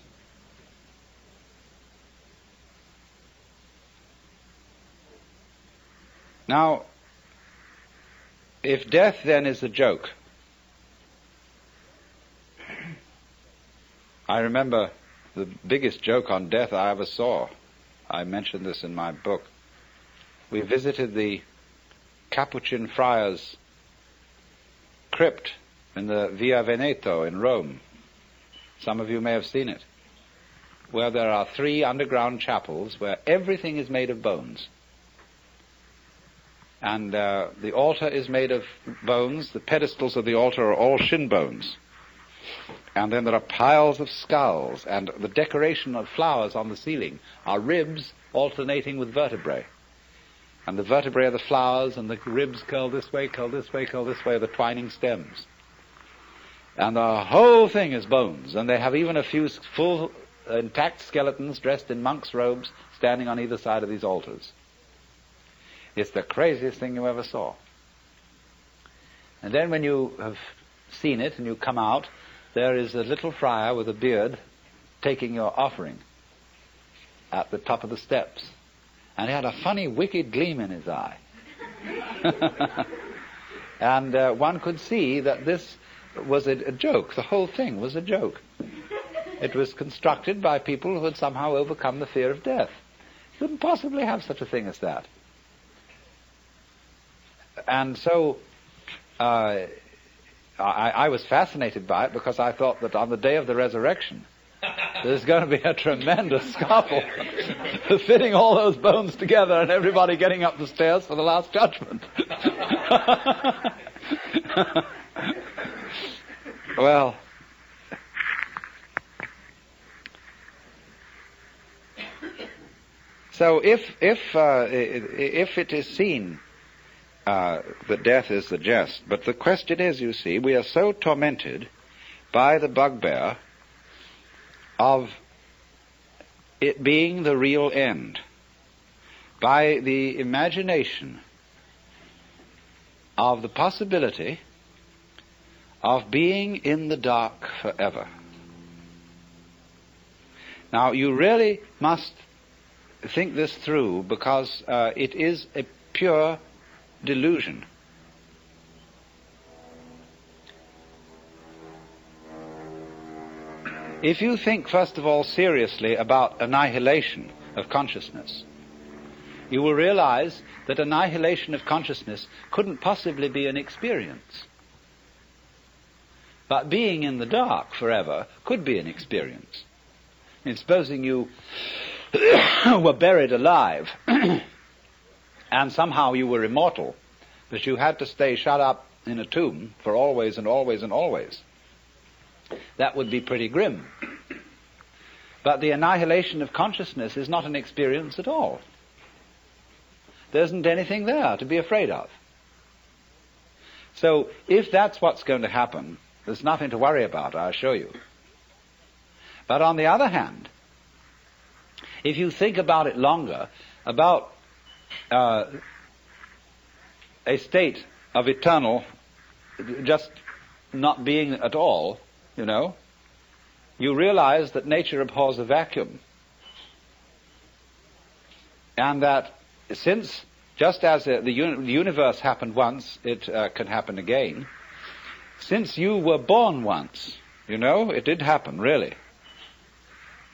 Now, if death then is a joke, I remember the biggest joke on death I ever saw. I mentioned this in my book. We visited the Capuchin friars' crypt in the Via Veneto in Rome. Some of you may have seen it, where there are 3 underground chapels where everything is made of bones. And the altar is made of bones. The pedestals of the altar are all shin bones. And then there are piles of skulls, and the decoration of flowers on the ceiling are ribs alternating with vertebrae. And the vertebrae are the flowers, and the ribs curl this way, curl this way, curl this way, are the twining stems. And the whole thing is bones, and they have even a few full intact skeletons dressed in monks' robes standing on either side of these altars. It's the craziest thing you ever saw. And then when you have seen it and you come out, there is a little friar with a beard taking your offering at the top of the steps. And he had a funny, wicked gleam in his eye. And one could see that this was a joke. The whole thing was a joke. It was constructed by people who had somehow overcome the fear of death. You couldn't possibly have such a thing as that. And so I was fascinated by it because I thought that on the day of the resurrection there's going to be a tremendous scuffle fitting all those bones together and everybody getting up the stairs for the last judgment. Well, so if it is seen that death is the jest, but the question is, you see, we are so tormented by the bugbear of it being the real end, by the imagination of the possibility of being in the dark forever. Now, you really must think this through, because it is a pure delusion. If you think, first of all, seriously about annihilation of consciousness, you will realize that annihilation of consciousness couldn't possibly be an experience. But being in the dark forever could be an experience. I mean, supposing you were buried alive and somehow you were immortal, but you had to stay shut up in a tomb for always and always and always. That would be pretty grim. But the annihilation of consciousness is not an experience at all. There isn't anything there to be afraid of. So if that's what's going to happen, there's nothing to worry about, I assure you. But on the other hand, if you think about it longer, about a state of eternal just not being at all, you know, you realize that nature abhors a vacuum. And that since, just as the universe happened once, it can happen again, since you were born once, you know, it did happen, really.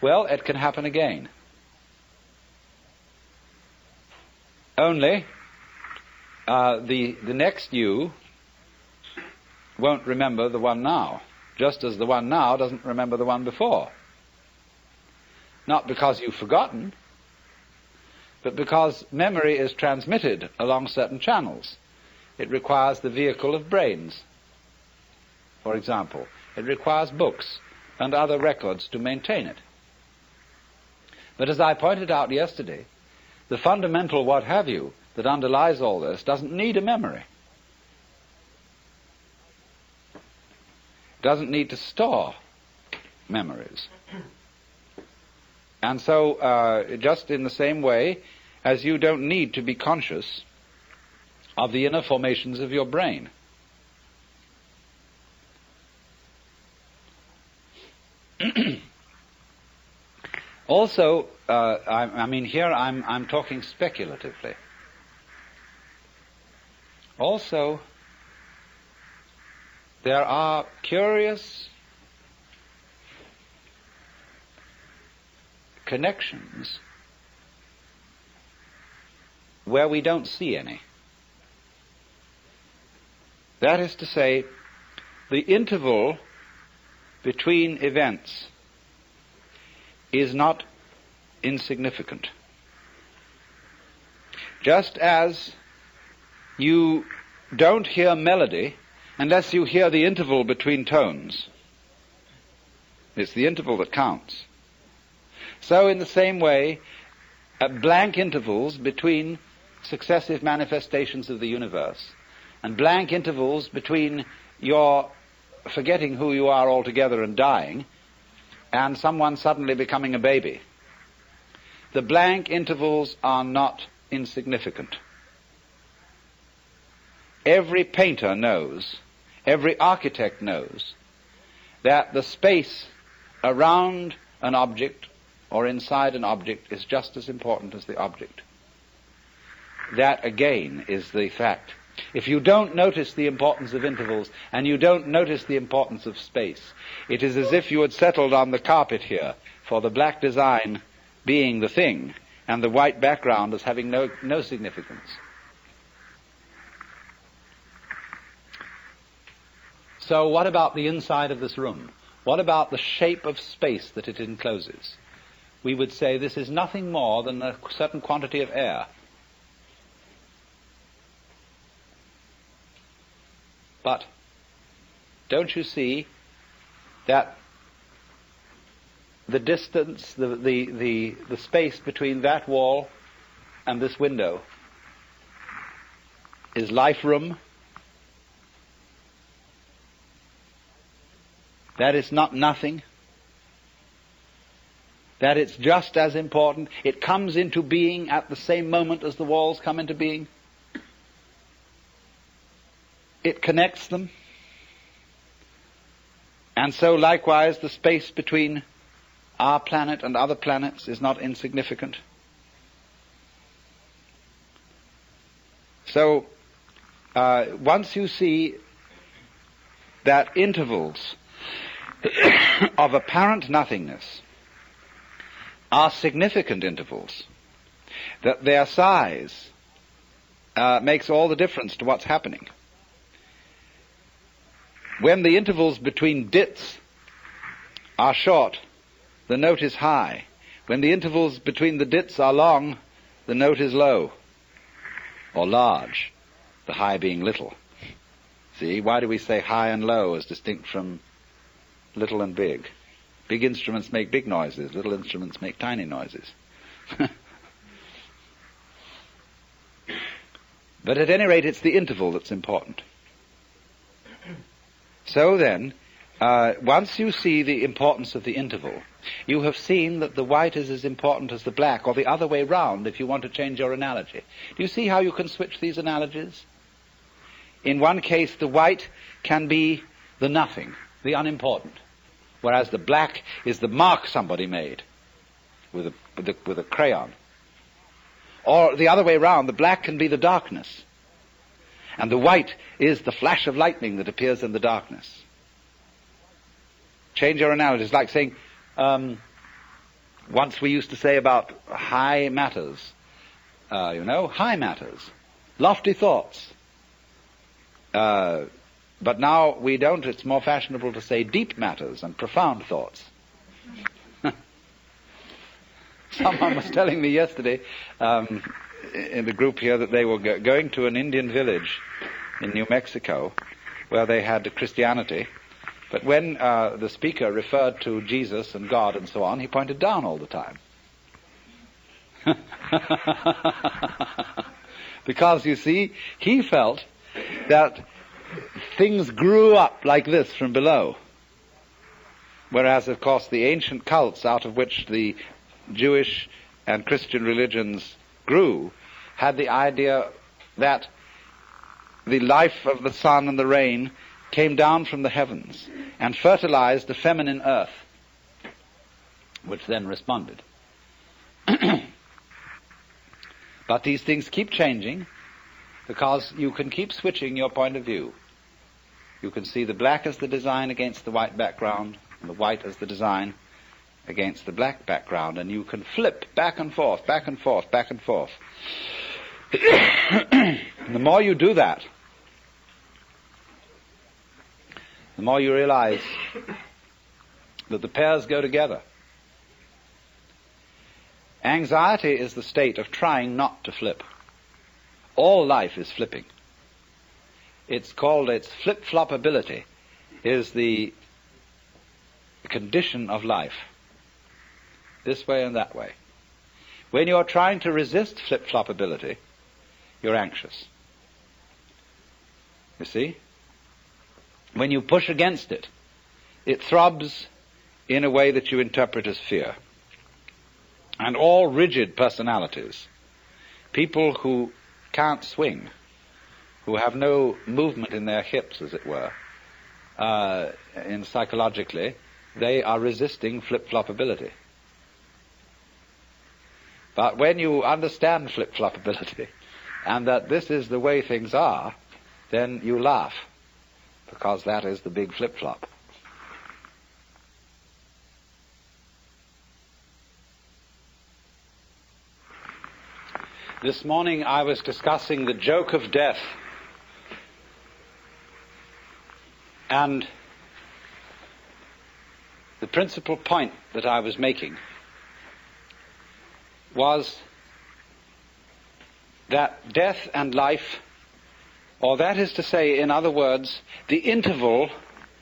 Well, it can happen again. Only the next you won't remember the one now, just as the one now doesn't remember the one before. Not because you've forgotten, but because memory is transmitted along certain channels. It requires the vehicle of brains, for example. It requires books and other records to maintain it. But as I pointed out yesterday, the fundamental what have you that underlies all this doesn't need a memory. It doesn't need to store memories. And so, just in the same way as you don't need to be conscious of the inner formations of your brain. Also, I mean, here I'm talking speculatively. also there are curious connections where we don't see any. That is to say, the interval between events is not insignificant. Just as you don't hear melody unless you hear the interval between tones. It's the interval that counts. So in the same way, blank intervals between successive manifestations of the universe, and blank intervals between your forgetting who you are altogether and dying, and someone suddenly becoming a baby. The blank intervals are not insignificant. Every painter knows, every architect knows, that the space around an object or inside an object is just as important as the object. That, again, is the fact. If you don't notice the importance of intervals, and you don't notice the importance of space, it is as if you had settled on the carpet here for the black design being the thing, and the white background as having no significance. So what about the inside of this room? What about the shape of space that it encloses? We would say this is nothing more than a certain quantity of air. But don't you see that the distance, the space between that wall and this window is life room? That is not nothing. That it's just as important. It comes into being at the same moment as the walls come into being. It connects them. And so likewise the space between our planet and other planets is not insignificant. So once you see that intervals of apparent nothingness are significant intervals, that their size makes all the difference to what's happening. When the intervals between dits are short, the note is high. When the intervals between the dits are long, the note is low or large, the high being little. See, why do we say high and low as distinct from little and big? Big instruments make big noises, little instruments make tiny noises. But at any rate, it's the interval that's important. So then, once you see the importance of the interval, you have seen that the white is as important as the black, or the other way round if you want to change your analogy. Do you see how you can switch these analogies? In one case, the white can be the nothing, the unimportant, whereas the black is the mark somebody made with a crayon. Or the other way round, the black can be the darkness, and the white is the flash of lightning that appears in the darkness. Change your analogy. It's like saying, once we used to say about high matters, high matters, lofty thoughts. But now we don't. It's more fashionable to say deep matters and profound thoughts. Someone was telling me yesterday in the group here that they were going to an Indian village in New Mexico where they had Christianity, but when the speaker referred to Jesus and God and so on, he pointed down all the time. Because, you see, he felt that things grew up like this from below, whereas, of course, the ancient cults out of which the Jewish and Christian religions grew had the idea that the life of the sun and the rain came down from the heavens and fertilized the feminine earth, which then responded. But these things keep changing. because you can keep switching your point of view. You can see the black as the design against the white background, and the white as the design against the black background, and you can flip back and forth, back and forth, back and forth. And the more you do that, the more you realize that the pairs go together. Anxiety is the state of trying not to flip. All life is flipping. It's called its flip-flop ability, is the condition of life. This way and that way. When you're trying to resist flip-flop ability, you're anxious. You see? When you push against it, it throbs in a way that you interpret as fear. And all rigid personalities, people who can't swing, who have no movement in their hips, as it were, psychologically, they are resisting flip-flop ability. But when you understand flip-flop ability, and that this is the way things are, then you laugh, because that is the big flip-flop. This morning I was discussing the joke of death, and the principal point that I was making was that death and life, or that is to say, in other words, the interval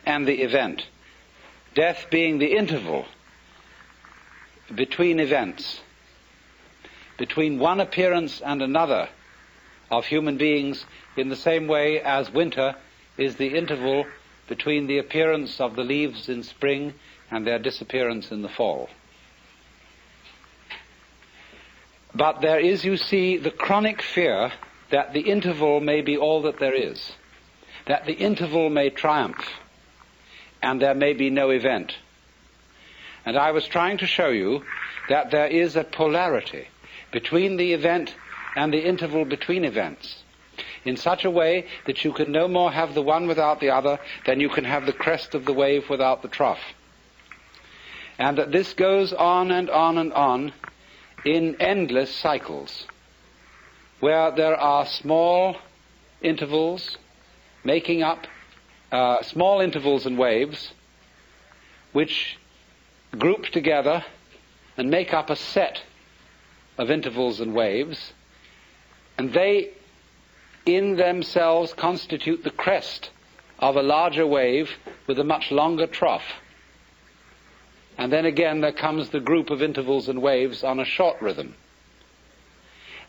and the event, death being the interval between events, between one appearance and another of human beings, in the same way as winter is the interval between the appearance of the leaves in spring and their disappearance in the fall. But there is, you see, the chronic fear that the interval may be all that there is, that the interval may triumph, and there may be no event. And I was trying to show you that there is a polarity between the event and the interval between events, in such a way that you can no more have the one without the other than you can have the crest of the wave without the trough. And that this goes on and on and on in endless cycles, where there are small intervals making up small intervals and waves which group together and make up a set of intervals and waves, and they in themselves constitute the crest of a larger wave with a much longer trough. And then again there comes the group of intervals and waves on a short rhythm.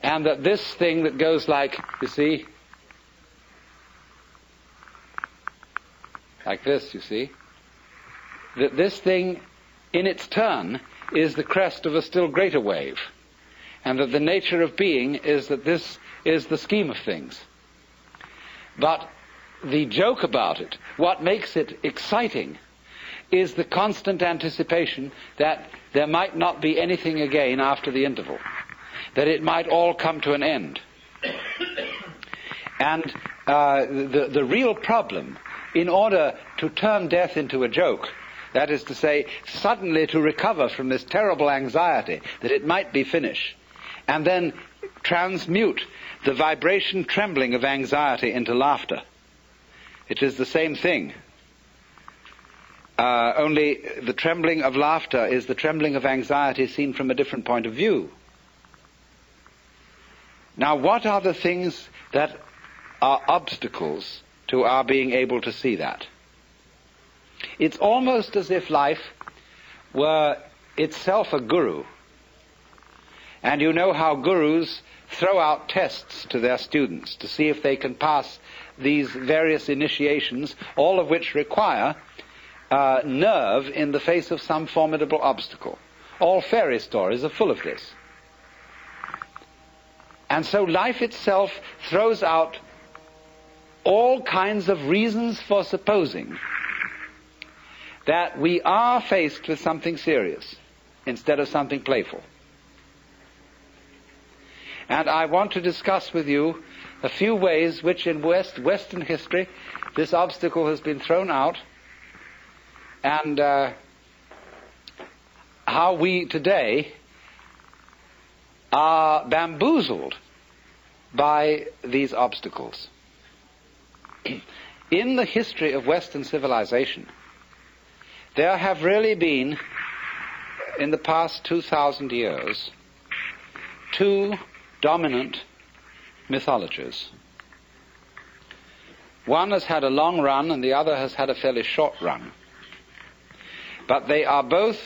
And that this thing that goes like, you see, like this, you see, that this thing in its turn is the crest of a still greater wave. And that the nature of being is that this is the scheme of things. But the joke about it, what makes it exciting, is the constant anticipation that there might not be anything again after the interval, that it might all come to an end. And the real problem, in order to turn death into a joke, that is to say, suddenly to recover from this terrible anxiety that it might be finished, and then transmute the vibration trembling of anxiety into laughter. It is the same thing. Only the trembling of laughter is the trembling of anxiety seen from a different point of view. Now, what are the things that are obstacles to our being able to see that? It's almost as if life were itself a guru. And you know how gurus throw out tests to their students to see if they can pass these various initiations, all of which require nerve in the face of some formidable obstacle. All fairy stories are full of this. And so life itself throws out all kinds of reasons for supposing that we are faced with something serious instead of something playful. And I want to discuss with you a few ways which in Western history this obstacle has been thrown out, and how we today are bamboozled by these obstacles. In the history of Western civilization, there have really been, in the past 2,000 years, two dominant mythologies. One has had a long run and the other has had a fairly short run. But they are both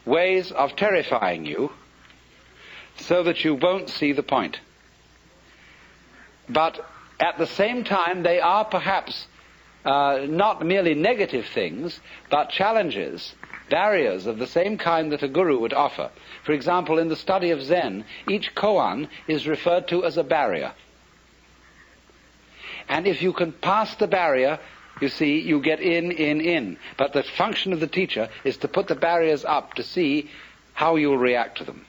ways of terrifying you so that you won't see the point. But at the same time, they are perhaps not merely negative things, but challenges, barriers of the same kind that a guru would offer. For example, in the study of Zen, each koan is referred to as a barrier. And if you can pass the barrier, you see, you get in. But the function of the teacher is to put the barriers up to see how you'll react to them.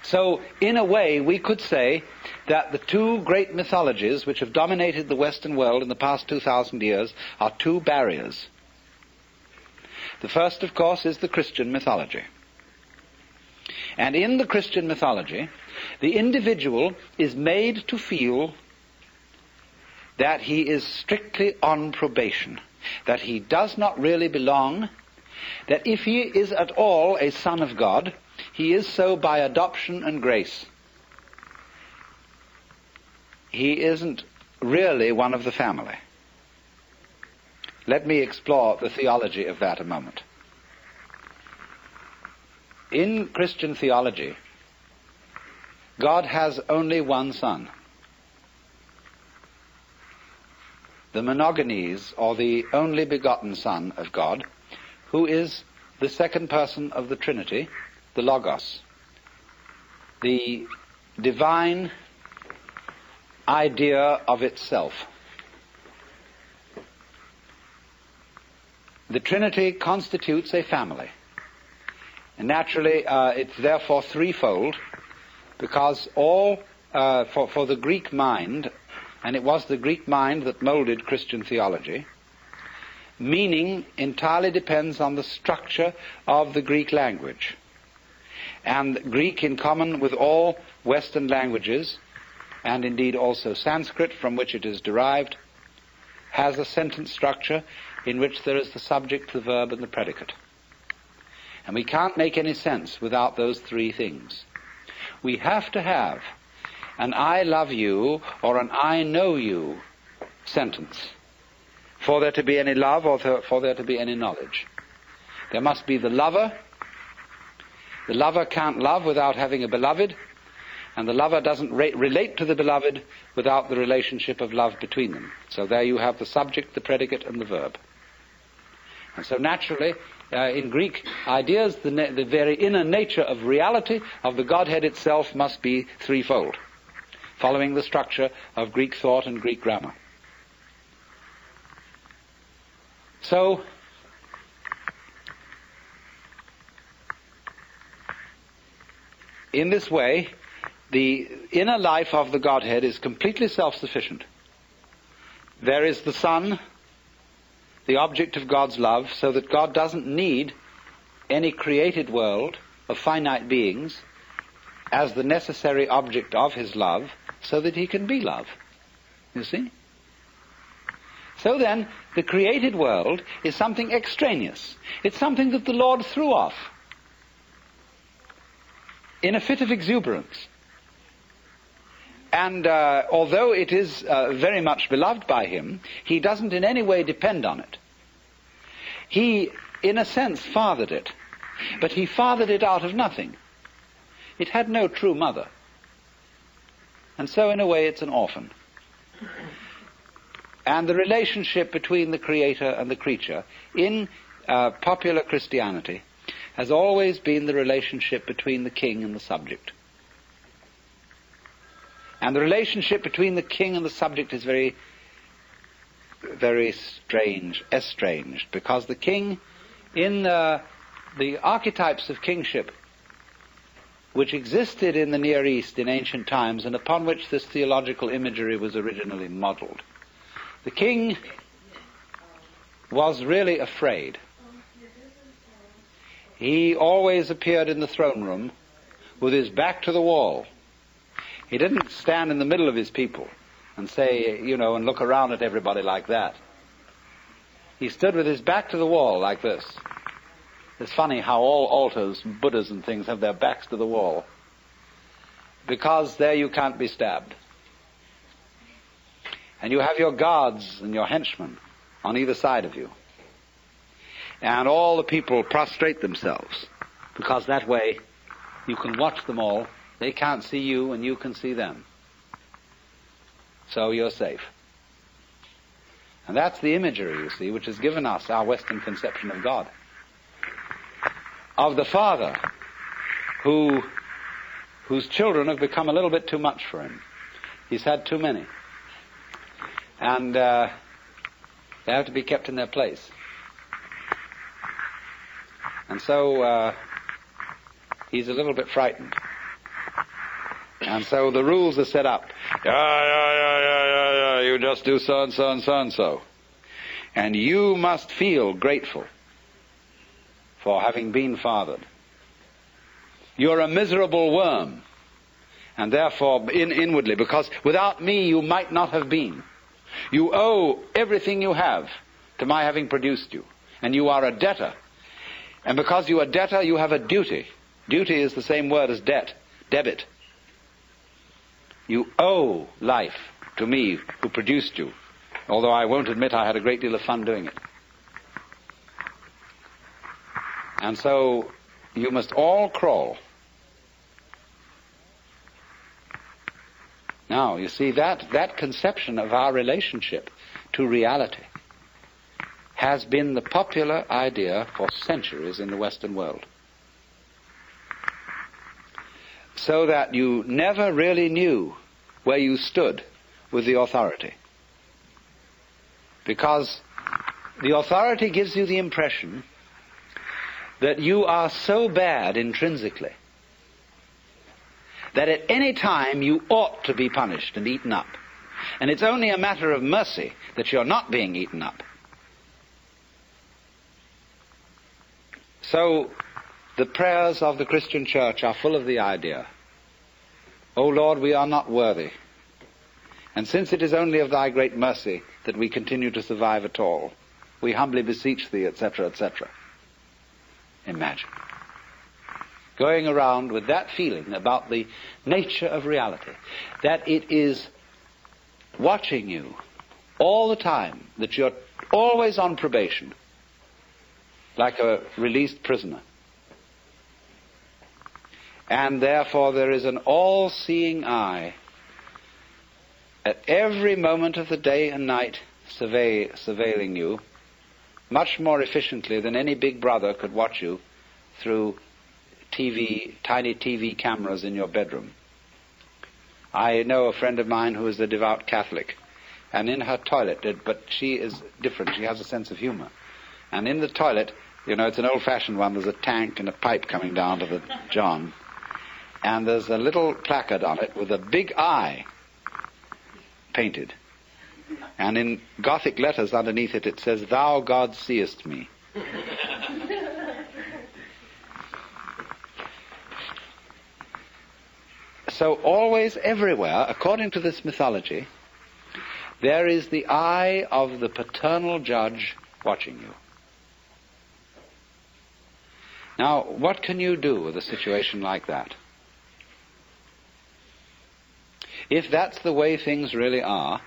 So, in a way, we could say that the two great mythologies which have dominated the Western world in the past 2,000 years are two barriers. The first, of course, is the Christian mythology. And in the Christian mythology, the individual is made to feel that he is strictly on probation, that he does not really belong, that if he is at all a son of God, he is so by adoption and grace. He isn't really one of the family. Let me explore the theology of that a moment. In Christian theology, God has only one Son. The monogenes, or the only begotten Son of God, who is the second person of the Trinity, the Logos, the divine idea of itself. The Trinity constitutes a family. And naturally, it's therefore threefold, because all, for the Greek mind, and it was the Greek mind that molded Christian theology, meaning entirely depends on the structure of the Greek language. And Greek, in common with all Western languages, and indeed also Sanskrit, from which it is derived, has a sentence structure in which there is the subject, the verb, and the predicate. And we can't make any sense without those three things. We have to have an I love you or an I know you sentence for there to be any love or for there to be any knowledge. There must be the lover. The lover can't love without having a beloved, and the lover doesn't relate to the beloved without the relationship of love between them. So there you have the subject, the predicate, and the verb. And so naturally, in Greek ideas, the very inner nature of reality, of the Godhead itself, must be threefold, following the structure of Greek thought and Greek grammar. So, in this way, the inner life of the Godhead is completely self-sufficient. There is the Son, the object of God's love, so that God doesn't need any created world of finite beings as the necessary object of his love, so that he can be love. You see? So then, the created world is something extraneous. It's something that the Lord threw off in a fit of exuberance. And although it is very much beloved by him, he doesn't in any way depend on it. He, in a sense, fathered it, but he fathered it out of nothing. It had no true mother. And so, in a way, it's an orphan. And the relationship between the Creator and the creature in popular Christianity has always been the relationship between the king and the subject. And the relationship between the king and the subject is very, very estranged, because the king, in the archetypes of kingship, which existed in the Near East in ancient times and upon which this theological imagery was originally modeled. The king was really afraid. He always appeared in the throne room with his back to the wall. He didn't stand in the middle of his people and say, and look around at everybody like that. He stood with his back to the wall like this. It's funny how all altars, Buddhas and things, have their backs to the wall. Because there you can't be stabbed. And you have your guards and your henchmen on either side of you. And all the people prostrate themselves, because that way you can watch them all. They can't see you and you can see them. So you're safe. And that's the imagery, you see, which has given us our Western conception of God. Of the father whose children have become a little bit too much for him. He's had too many. And they have to be kept in their place. And so he's a little bit frightened. And so the rules are set up. You just do so and so and so and so. And you must feel grateful for having been fathered. You're a miserable worm. And therefore, inwardly, because without me you might not have been. You owe everything you have to my having produced you. And you are a debtor. And because you are a debtor, you have a duty. Duty is the same word as debt, debit. You owe life to me who produced you, although I won't admit I had a great deal of fun doing it. And so you must all crawl. Now, you see, that conception of our relationship to reality has been the popular idea for centuries in the Western world. So that you never really knew where you stood with the authority. Because the authority gives you the impression that you are so bad intrinsically that at any time you ought to be punished and eaten up. And it's only a matter of mercy that you're not being eaten up. So the prayers of the Christian church are full of the idea, O Lord, we are not worthy. And since it is only of thy great mercy that we continue to survive at all, we humbly beseech thee, etc., etc. Imagine going around with that feeling about the nature of reality, that it is watching you all the time, that you're always on probation, like a released prisoner. And therefore there is an all-seeing eye at every moment of the day and night surveilling you, much more efficiently than any big brother could watch you through tiny TV cameras in your bedroom. I know a friend of mine who is a devout Catholic, and in her toilet, but she is different, she has a sense of humor. And in the toilet, it's an old-fashioned one, there's a tank and a pipe coming down to the john. And there's a little placard on it with a big eye painted. And in Gothic letters underneath it, it says, Thou, God, seest me. So always, everywhere, according to this mythology, there is the eye of the paternal judge watching you. Now, what can you do with a situation like that? If that's the way things really are,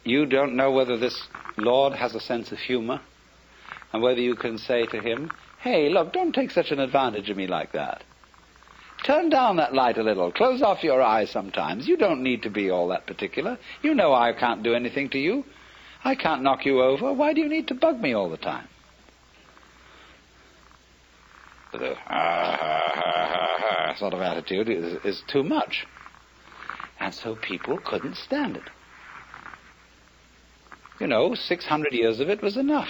you don't know whether this Lord has a sense of humor, and whether you can say to him, hey, look, don't take such an advantage of me like that. Turn down that light a little. Close off your eyes sometimes. You don't need to be all that particular. You know I can't do anything to you. I can't knock you over. Why do you need to bug me all the time? The sort of attitude is too much. And so people couldn't stand it. 600 years of it was enough.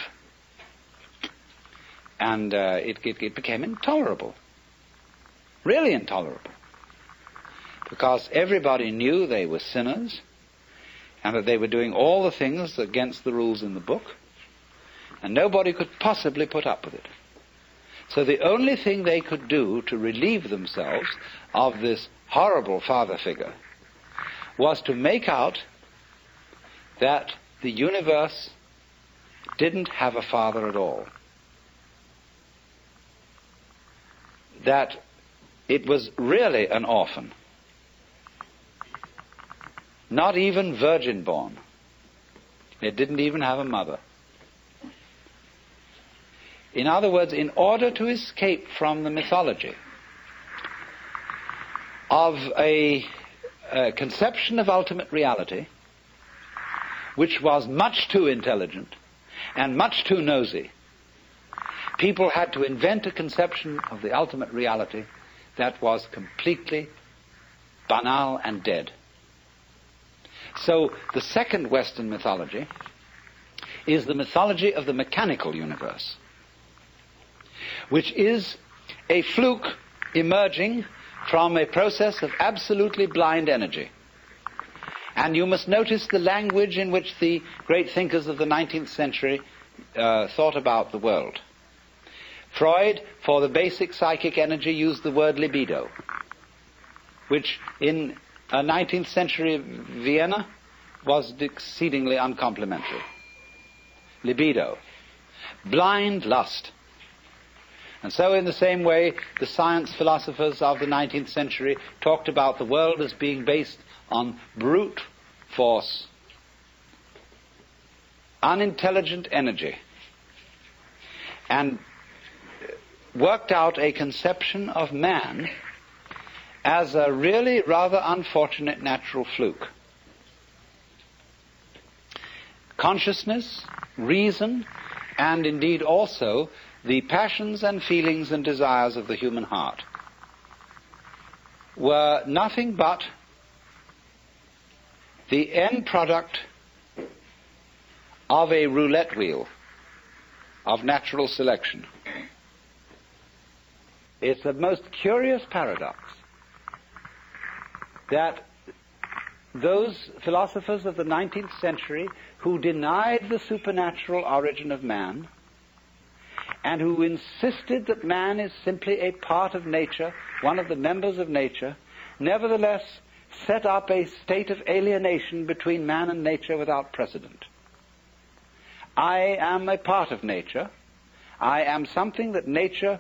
And it became intolerable. Really intolerable. Because everybody knew they were sinners and that they were doing all the things against the rules in the book, and nobody could possibly put up with it. So the only thing they could do to relieve themselves of this horrible father figure was to make out that the universe didn't have a father at all. That it was really an orphan. Not even virgin born. It didn't even have a mother. In other words, in order to escape from the mythology of a conception of ultimate reality, which was much too intelligent and much too nosy, people had to invent a conception of the ultimate reality that was completely banal and dead. So the second Western mythology is the mythology of the mechanical universe, which is a fluke emerging from a process of absolutely blind energy. And you must notice the language in which the great thinkers of the 19th century thought about the world. Freud, for the basic psychic energy, used the word libido, which in 19th century Vienna was exceedingly uncomplimentary. Libido. Blind lust. And so in the same way, the science philosophers of the 19th century talked about the world as being based on brute force, unintelligent energy, and worked out a conception of man as a really rather unfortunate natural fluke. Consciousness, reason, and indeed also the passions and feelings and desires of the human heart were nothing but the end product of a roulette wheel of natural selection. It's the most curious paradox that those philosophers of the 19th century who denied the supernatural origin of man and who insisted that man is simply a part of nature, one of the members of nature, nevertheless set up a state of alienation between man and nature without precedent. I am a part of nature. I am something that nature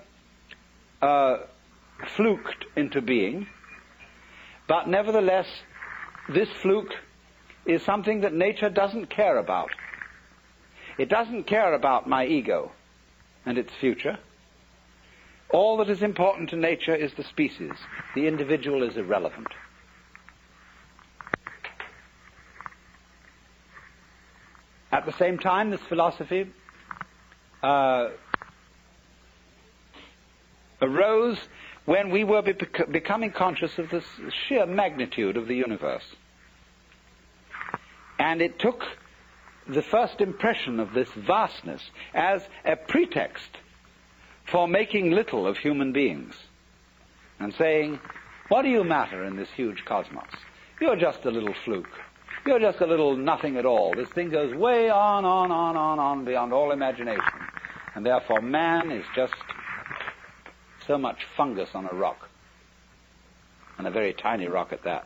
fluked into being, but nevertheless this fluke is something that nature doesn't care about. It doesn't care about my ego and its future. All that is important to nature is the species. The individual is irrelevant. At the same time, this philosophy arose when we were becoming conscious of the sheer magnitude of the universe. And it took the first impression of this vastness as a pretext for making little of human beings and saying, what do you matter in this huge cosmos? You're just a little fluke. You're just a little nothing at all. This thing goes way on beyond all imagination. And therefore man is just so much fungus on a rock, and a very tiny rock at that.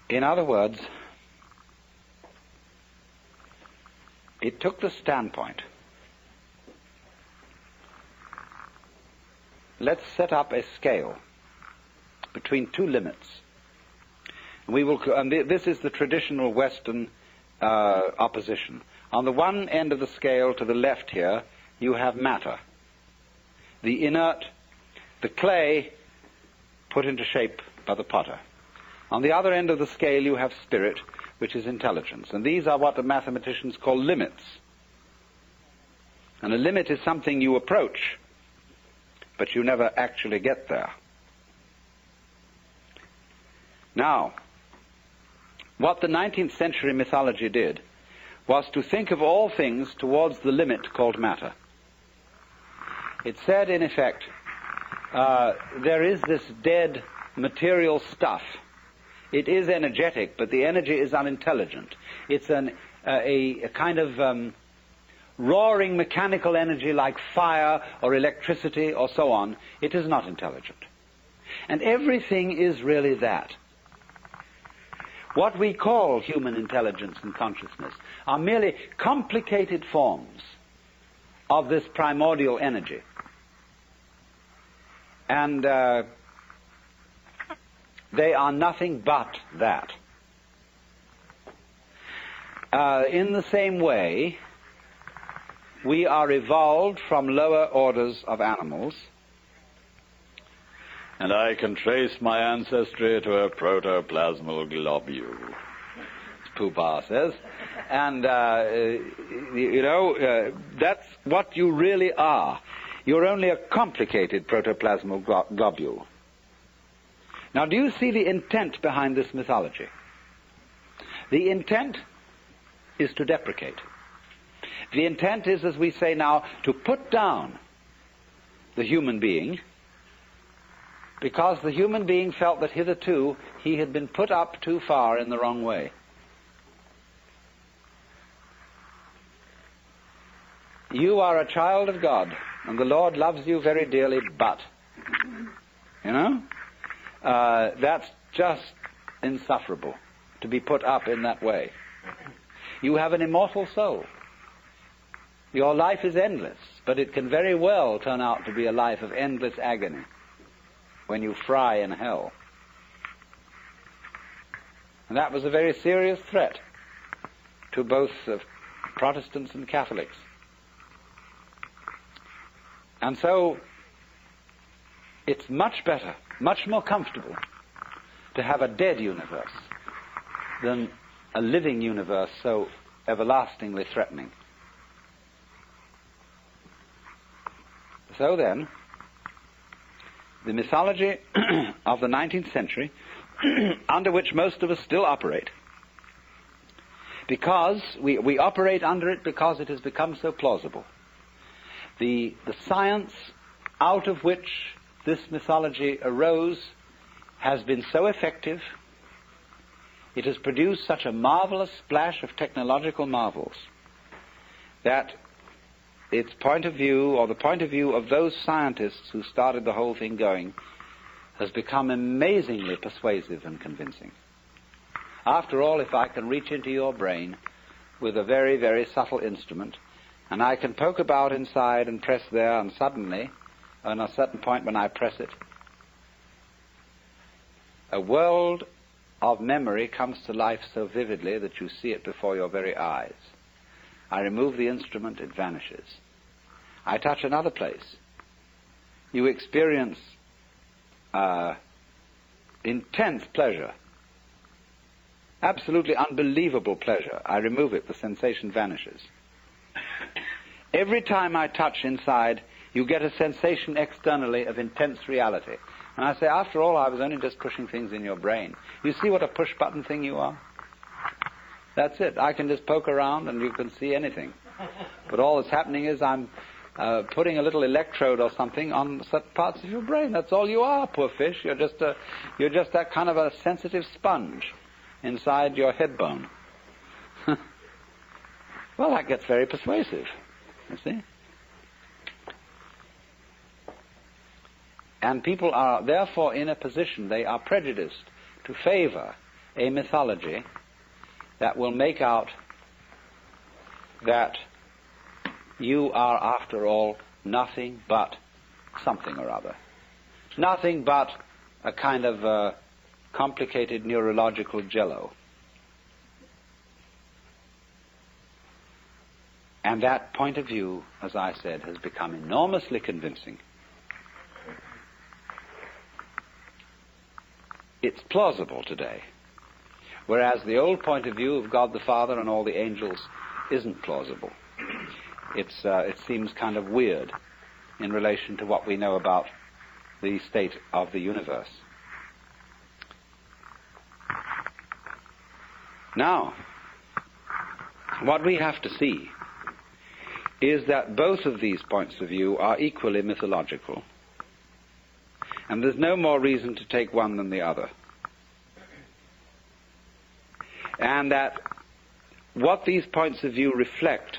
In other words, it took the standpoint, let's set up a scale between two limits. And this is the traditional Western opposition. On the one end of the scale to the left here, you have matter, the inert, the clay put into shape by the potter. On the other end of the scale you have spirit, which is intelligence. And these are what the mathematicians call limits. And a limit is something you approach, but you never actually get there. Now, what the 19th century mythology did was to think of all things towards the limit called matter. It said, in effect, there is this dead material stuff. It is energetic, but the energy is unintelligent. It's a kind of roaring mechanical energy like fire or electricity or so on. It is not intelligent. And everything is really that. What we call human intelligence and consciousness are merely complicated forms of this primordial energy. And they are nothing but that. In the same way, we are evolved from lower orders of animals. And I can trace my ancestry to a protoplasmal globule, Pooh-Bah says. And, that's what you really are. You're only a complicated protoplasmal globule. Now, do you see the intent behind this mythology? The intent is to deprecate. The intent is, as we say now, to put down the human being, because the human being felt that hitherto he had been put up too far in the wrong way. You are a child of God, and the Lord loves you very dearly, but, that's just insufferable, to be put up in that way. You have an immortal soul. Your life is endless, but it can very well turn out to be a life of endless agony when you fry in hell. And that was a very serious threat to both Protestants and Catholics. And so it's much better, much more comfortable to have a dead universe than a living universe so everlastingly threatening. So then, the mythology of the 19th century, under which most of us still operate, because we operate under it because it has become so plausible. The science out of which this mythology arose has been so effective, it has produced such a marvelous splash of technological marvels, that its point of view, or the point of view of those scientists who started the whole thing going, has become amazingly persuasive and convincing. After all, if I can reach into your brain with a very, very subtle instrument, and I can poke about inside and press there, and suddenly, on a certain point when I press it, a world of memory comes to life so vividly that you see it before your very eyes. I remove the instrument, it vanishes. I touch another place. You experience intense pleasure, absolutely unbelievable pleasure. I remove it, the sensation vanishes. Every time I touch inside, you get a sensation externally of intense reality. And I say, after all, I was only just pushing things in your brain. You see what a push-button thing you are? That's it. I can just poke around and you can see anything. But all that's happening is I'm putting a little electrode or something on certain parts of your brain. That's all you are, poor fish. You're just that kind of a sensitive sponge inside your head bone. Well, that gets very persuasive, you see. And people are therefore in a position, they are prejudiced to favor a mythology that will make out that you are, after all, nothing but something or other. Nothing but a kind of complicated neurological jello. And that point of view, as I said, has become enormously convincing. It's plausible today, whereas the old point of view of God the Father and all the angels isn't plausible. It seems kind of weird in relation to what we know about the state of the universe. Now, what we have to see is that both of these points of view are equally mythological. And there's no more reason to take one than the other. And that what these points of view reflect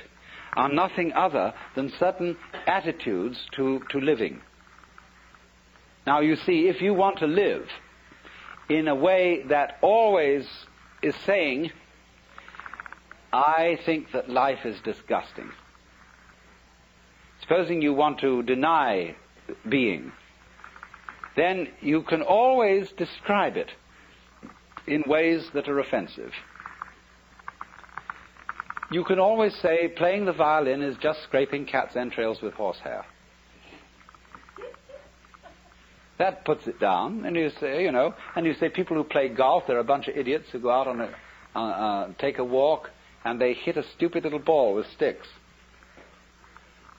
are nothing other than certain attitudes to living. Now you see, if you want to live in a way that always is saying, I think that life is disgusting. Supposing you want to deny being, then you can always describe it in ways that are offensive. You can always say playing the violin is just scraping cat's entrails with horsehair. That puts it down, and you say, and you say people who play golf, they're a bunch of idiots who go out on take a walk, and they hit a stupid little ball with sticks.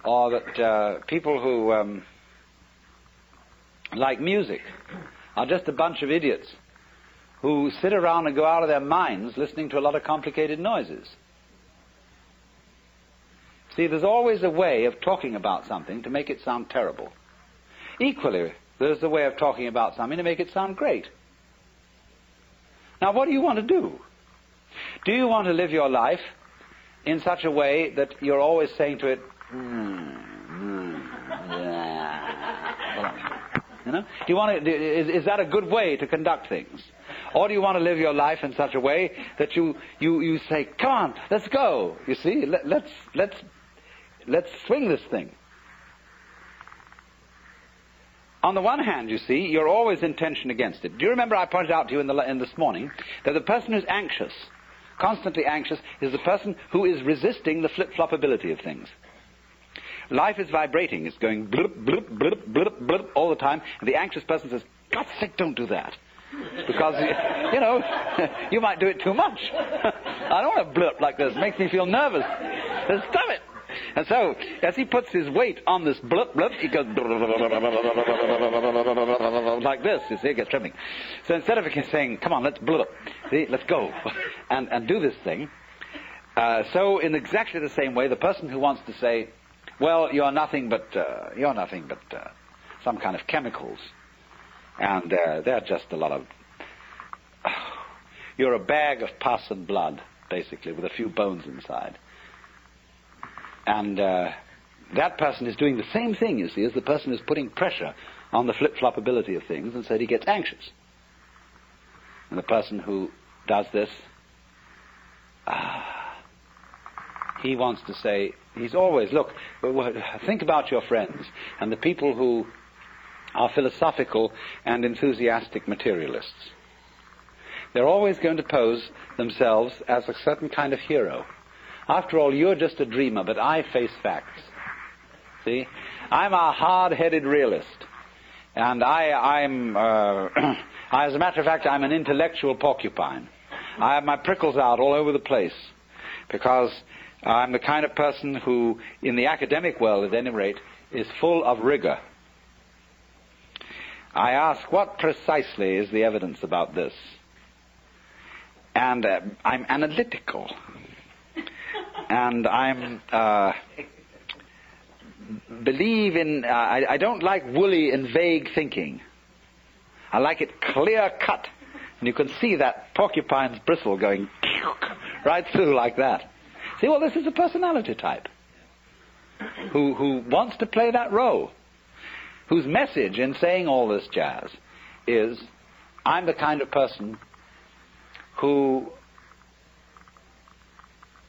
Or that people who like music are just a bunch of idiots who sit around and go out of their minds listening to a lot of complicated noises. See, there's always a way of talking about something to make it sound terrible. Equally, there's a way of talking about something to make it sound great. Now, what do you want to do? Do you want to live your life in such a way that you're always saying to it, do you want to? Is that a good way to conduct things? Or do you want to live your life in such a way that you say, come on, let's go. You see, let's swing this thing. On the one hand, you see, you're always in tension against it. Do you remember I pointed out to you in this morning that the person who's anxious, constantly anxious, is the person who is resisting the flip-flopability of things. Life is vibrating. It's going blip, blip, blip, blip, blip all the time. And the anxious person says, God's sake, don't do that. Because, you might do it too much. I don't want to blip like this. It makes me feel nervous. Stop it. And so, as he puts his weight on this blip, blip, he goes like this, you see, it gets trembling. So instead of saying, come on, let's blip, see, let's go, and do this thing, so in exactly the same way, the person who wants to say, well, you're nothing but some kind of chemicals, and they're just a lot of, you're a bag of pus and blood, basically, with a few bones inside. And that person is doing the same thing, you see, as the person who's putting pressure on the flip-flopability of things, and so he gets anxious. And the person who does this, he wants to say, he's always, look, think about your friends and the people who are philosophical and enthusiastic materialists. They're always going to pose themselves as a certain kind of hero. After all, you're just a dreamer, but I face facts. See? I'm a hard-headed realist. And I'm as a matter of fact, I'm an intellectual porcupine. I have my prickles out all over the place. Because I'm the kind of person who, in the academic world at any rate, is full of rigor. I ask, what precisely is the evidence about this? And I'm analytical. And I'm believe in I don't like woolly and vague thinking. I like it clear cut, and you can see that porcupine's bristle going right through like that. See, well, this is a personality type who wants to play that role, whose message in saying all this jazz is, I'm the kind of person who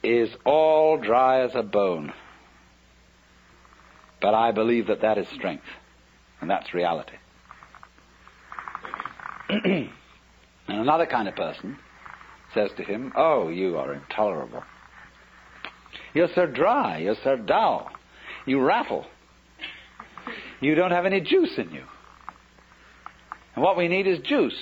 is all dry as a bone. But I believe that is strength. And that's reality. And another kind of person says to him, oh, you are intolerable. You're so dry, you're so dull. You rattle. You don't have any juice in you. And what we need is juice.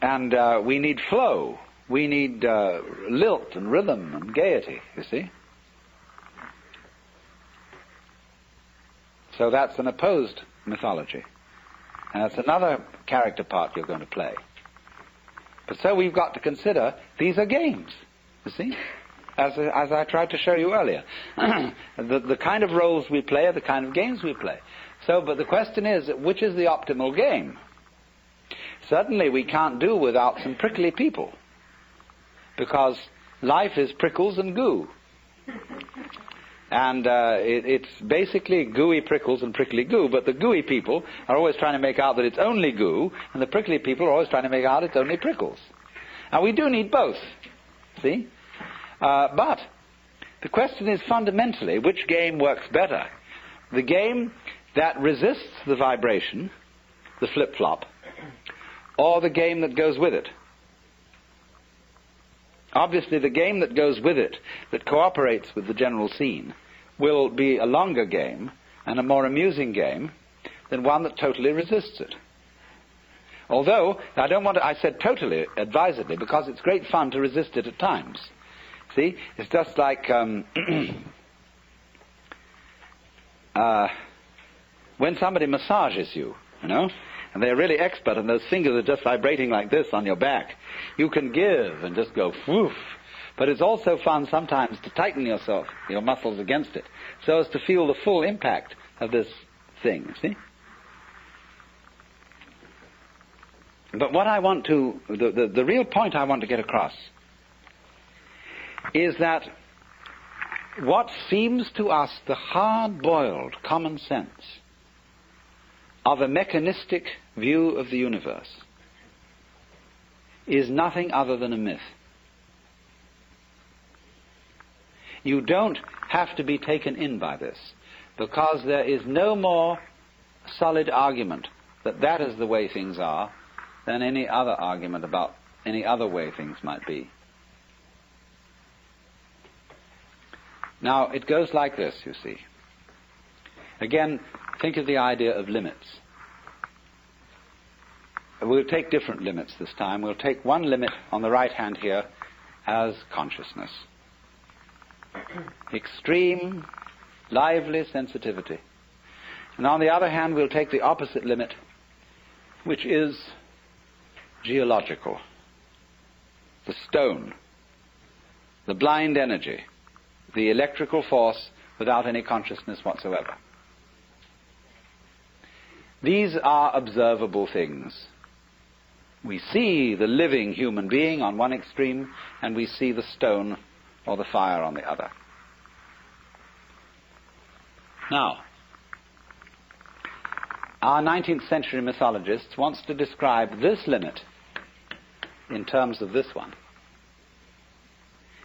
And we need flow. We need lilt and rhythm and gaiety, you see. So that's an opposed mythology. And that's another character part you're going to play. But so we've got to consider these are games. you see? As I tried to show you earlier. The kind of roles we play are the kind of games we play. So, but the question is, which is the optimal game? Certainly we can't do without some prickly people, because life is prickles and goo. And it's basically gooey prickles and prickly goo, but the gooey people are always trying to make out that it's only goo, and the prickly people are always trying to make out it's only prickles. Now we do need both, see? But the question is fundamentally, which game works better? The game that resists the vibration, the flip-flop, or the game that goes with it? Obviously, the game that goes with it, that cooperates with the general scene, will be a longer game and a more amusing game than one that totally resists it. Although, I said totally, advisedly, because it's great fun to resist it at times. See, it's just like when somebody massages you, and they're really expert, and those fingers are just vibrating like this on your back. You can give and just go whoof. But it's also fun sometimes to tighten your muscles against it, so as to feel the full impact of this thing, see? But what I want to, the real point I want to get across is that what seems to us the hard-boiled common sense of a mechanistic view of the universe is nothing other than a myth. You don't have to be taken in by this, because there is no more solid argument that that is the way things are than any other argument about any other way things might be. Now, it goes like this, you see. Again, think of the idea of limits. We'll take different limits this time. We'll take one limit on the right hand here as consciousness. Extreme, lively sensitivity. And on the other hand, we'll take the opposite limit, which is geological. The stone, the blind energy, the electrical force without any consciousness whatsoever. These are observable things. We see the living human being on one extreme, and we see the stone or the fire on the other. Now, our 19th century mythologist wants to describe this limit in terms of this one.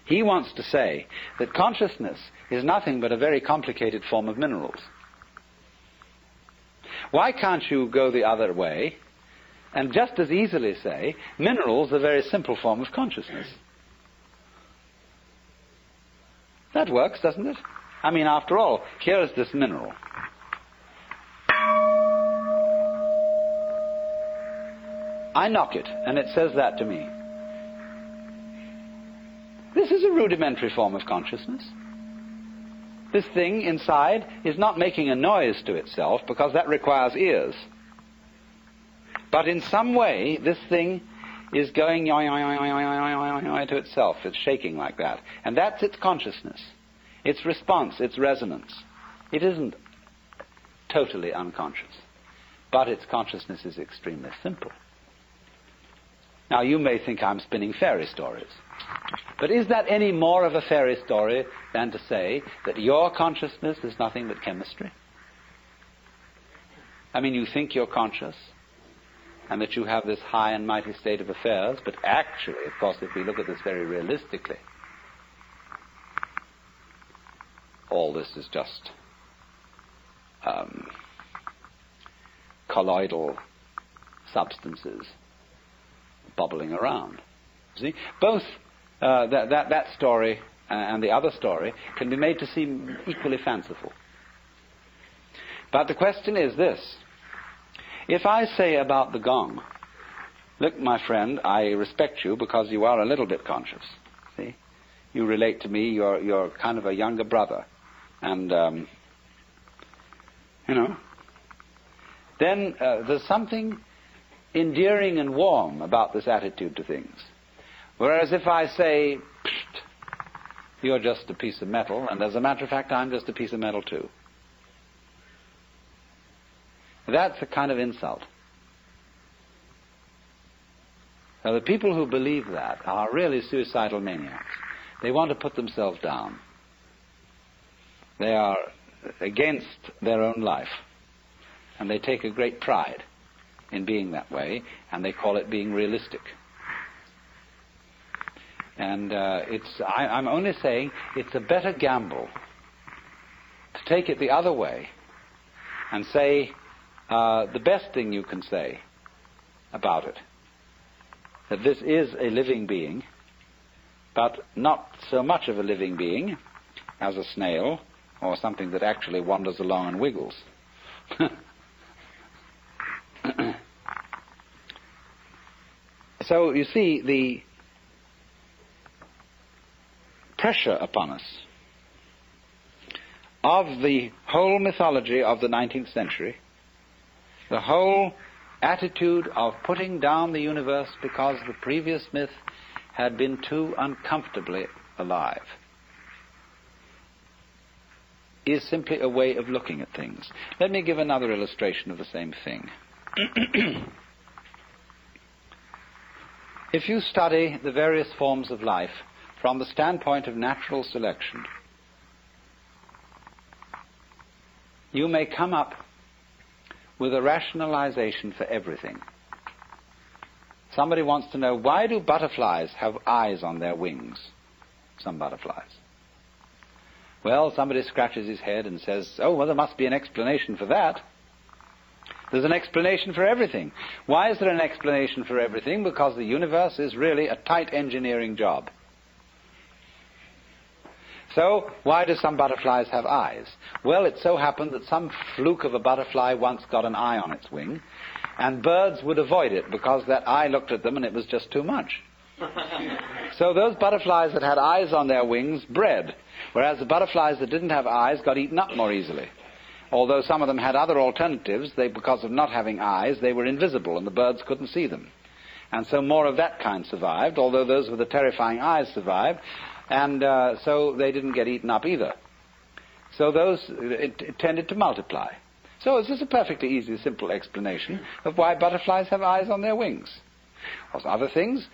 He wants to say that consciousness is nothing but a very complicated form of minerals. Why can't you go the other way and just as easily say minerals are a very simple form of consciousness? That works, doesn't it? I mean, after all, here is this mineral. I knock it, and it says that to me. This is a rudimentary form of consciousness. This thing inside is not making a noise to itself, because that requires ears. But in some way, this thing is going to itself. It's shaking like that. And that's its consciousness, its response, its resonance. It isn't totally unconscious, but its consciousness is extremely simple. Now, you may think I'm spinning fairy stories, but is that any more of a fairy story than to say that your consciousness is nothing but chemistry? I mean, you think you're conscious, and that you have this high and mighty state of affairs, but actually, of course, if we look at this very realistically, all this is just colloidal substances bubbling around. See, both that story and the other story can be made to seem equally fanciful. But the question is this: if I say about the gong, look, my friend, I respect you because you are a little bit conscious. See, you relate to me. You're kind of a younger brother, and then there's something endearing and warm about this attitude to things. Whereas if I say, You're just a piece of metal, and as a matter of fact, I'm just a piece of metal too. That's a kind of insult. Now, the people who believe that are really suicidal maniacs. They want to put themselves down. They are against their own life, and they take a great pride in being that way, and they call it being realistic. And I'm only saying it's a better gamble to take it the other way and say the best thing you can say about it, that this is a living being, but not so much of a living being as a snail or something that actually wanders along and wiggles. So you see, the pressure upon us of the whole mythology of the 19th century, the whole attitude of putting down the universe because the previous myth had been too uncomfortably alive, is simply a way of looking at things. Let me give another illustration of the same thing. If you study the various forms of life from the standpoint of natural selection, you may come up with a rationalization for everything. Somebody wants to know, why do butterflies have eyes on their wings? Some butterflies. Well, somebody scratches his head and says, oh, well, there must be an explanation for that. There's an explanation for everything. Why is there an explanation for everything? Because the universe is really a tight engineering job. So, why do some butterflies have eyes? Well, it so happened that some fluke of a butterfly once got an eye on its wing, and birds would avoid it because that eye looked at them and it was just too much. So those butterflies that had eyes on their wings bred, whereas the butterflies that didn't have eyes got eaten up more easily. Although some of them had other alternatives, because of not having eyes, they were invisible and the birds couldn't see them. And so more of that kind survived, although those with the terrifying eyes survived, and so they didn't get eaten up either. So those it tended to multiply. So it's just a perfectly easy, simple explanation of why butterflies have eyes on their wings. Also, other things,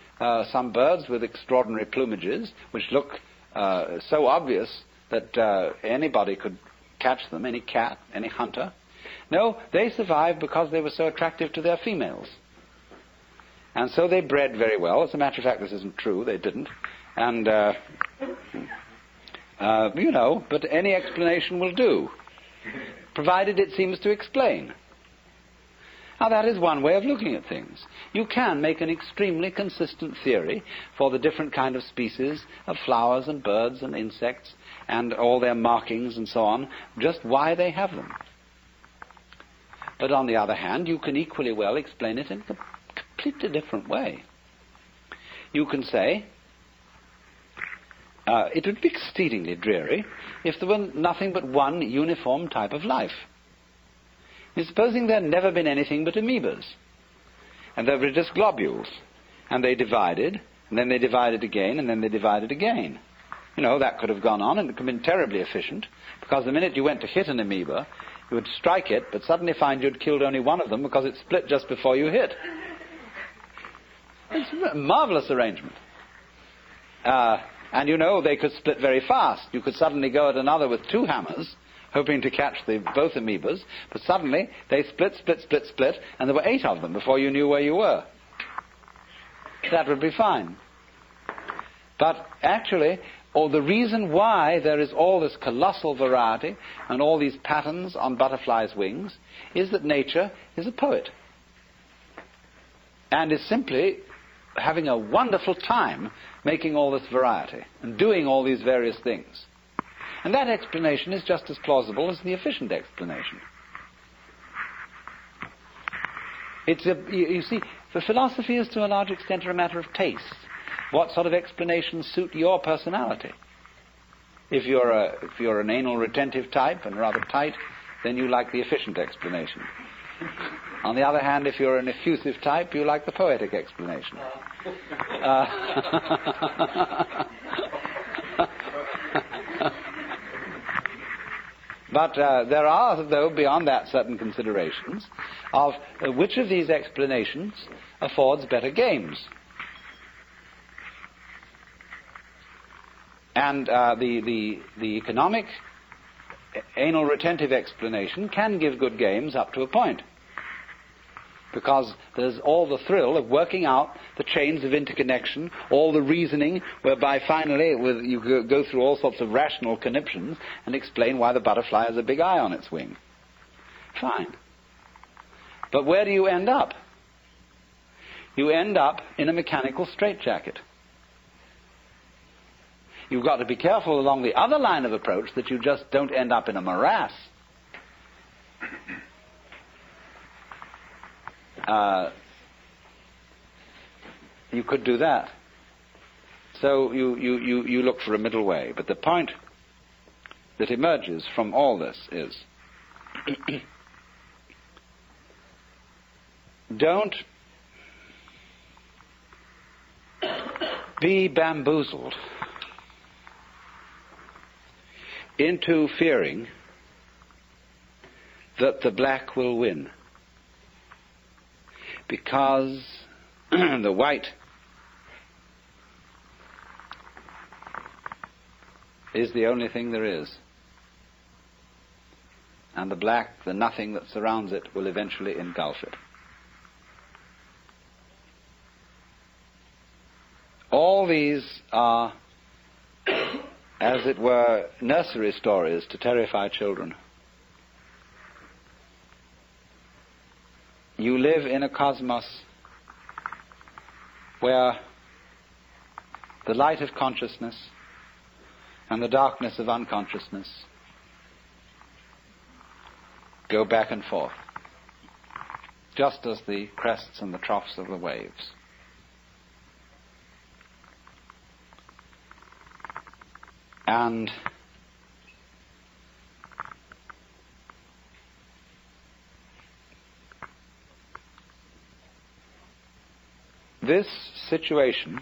some birds with extraordinary plumages, which look so obvious that anybody could catch them, any cat, any hunter. No, they survived because they were so attractive to their females. And so they bred very well. As a matter of fact, this isn't true, they didn't. And, but any explanation will do, provided it seems to explain. Now, that is one way of looking at things. You can make an extremely consistent theory for the different kind of species of flowers and birds and insects and all their markings and so on, just why they have them. But on the other hand, you can equally well explain it in a completely different way. You can say, it would be exceedingly dreary if there were nothing but one uniform type of life. Supposing there had never been anything but amoebas, and there were just globules, and they divided, and then they divided again, and then they divided again. That could have gone on, and it could have been terribly efficient, because the minute you went to hit an amoeba, you would strike it, but suddenly find you'd killed only one of them because it split just before you hit. It's a marvelous arrangement. And they could split very fast. You could suddenly go at another with two hammers, hoping to catch both amoebas, but suddenly they split, and there were 8 of them before you knew where you were. That would be fine. But actually, the reason why there is all this colossal variety and all these patterns on butterflies' wings is that nature is a poet and is simply having a wonderful time making all this variety and doing all these various things. And that explanation is just as plausible as the efficient explanation. You see, the philosophy is to a large extent a matter of taste. What sort of explanations suit your personality? If you're an anal retentive type and rather tight, then you like the efficient explanation. On the other hand, if you're an effusive type, you like the poetic explanation. But there are, though, beyond that, certain considerations of which of these explanations affords better games. And the economic anal retentive explanation can give good games up to a point, because there's all the thrill of working out the chains of interconnection, all the reasoning whereby finally you go through all sorts of rational conniptions and explain why the butterfly has a big eye on its wing. Fine. But where do you end up? You end up in a mechanical straitjacket. You've got to be careful along the other line of approach that you just don't end up in a morass. You could do that. So you look for a middle way. But the point that emerges from all this is don't be bamboozled into fearing that the black will win, because the white is the only thing there is, and the black, the nothing that surrounds it, will eventually engulf it. All these are, as it were, nursery stories to terrify children. You live in a cosmos where the light of consciousness and the darkness of unconsciousness go back and forth, just as the crests and the troughs of the waves. And this situation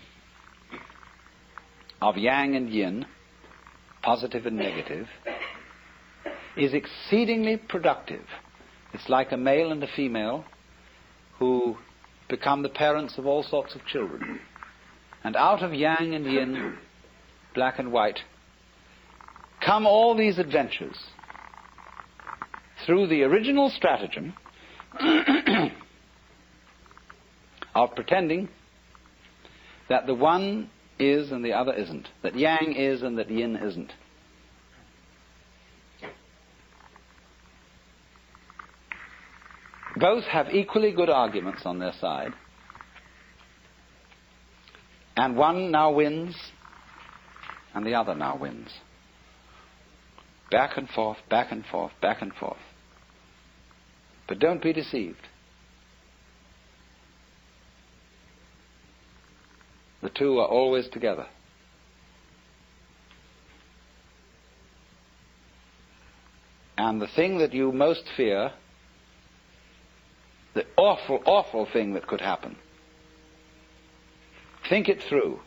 of yang and yin, positive and negative, is exceedingly productive. It's like a male and a female who become the parents of all sorts of children. And out of yang and yin, black and white, come all these adventures through the original stratagem of pretending that the one is and the other isn't, that yang is and that yin isn't. Both have equally good arguments on their side, and one now wins and the other now wins. Back and forth, back and forth, back and forth. But don't be deceived. The two are always together. And the thing that you most fear, the awful, awful thing that could happen, think it through.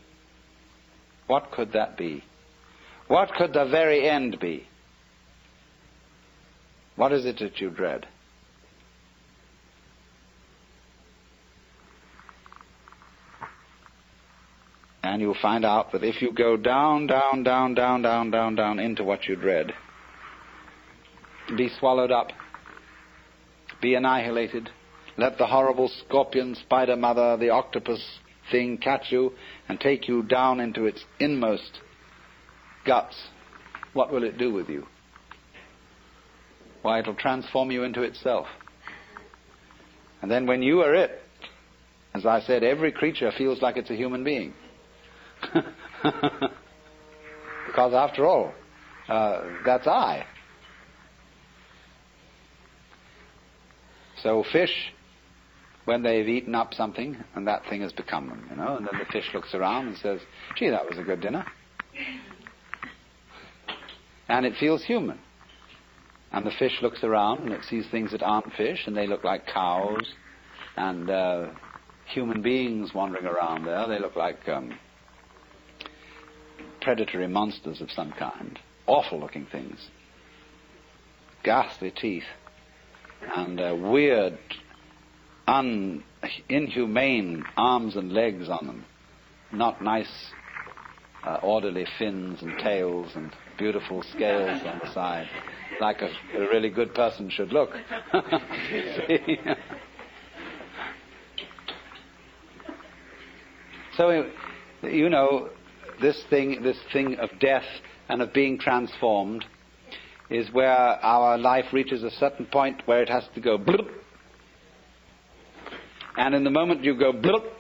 What could that be? What could the very end be? What is it that you dread? And you'll find out that if you go down, down, down, down, down, down, down into what you dread, be swallowed up, be annihilated, let the horrible scorpion, spider mother, the octopus thing catch you and take you down into its inmost guts, what will it do with you? Why, it'll transform you into itself. And then when you are it, as I said, every creature feels like it's a human being. Because after all, that's I. So fish, when they've eaten up something, and that thing has become them, and then the fish looks around and says, gee, that was a good dinner. And it feels human. And the fish looks around and it sees things that aren't fish, and they look like cows and human beings wandering around there. They look like predatory monsters of some kind. Awful looking things. ghastly teeth, and weird, inhumane arms and legs on them. Not nice, orderly fins and tails and beautiful scales on the side, like a really good person should look. See? So, you know, this thing of death and of being transformed is where our life reaches a certain point where it has to go bloop. And in the moment you go bloop,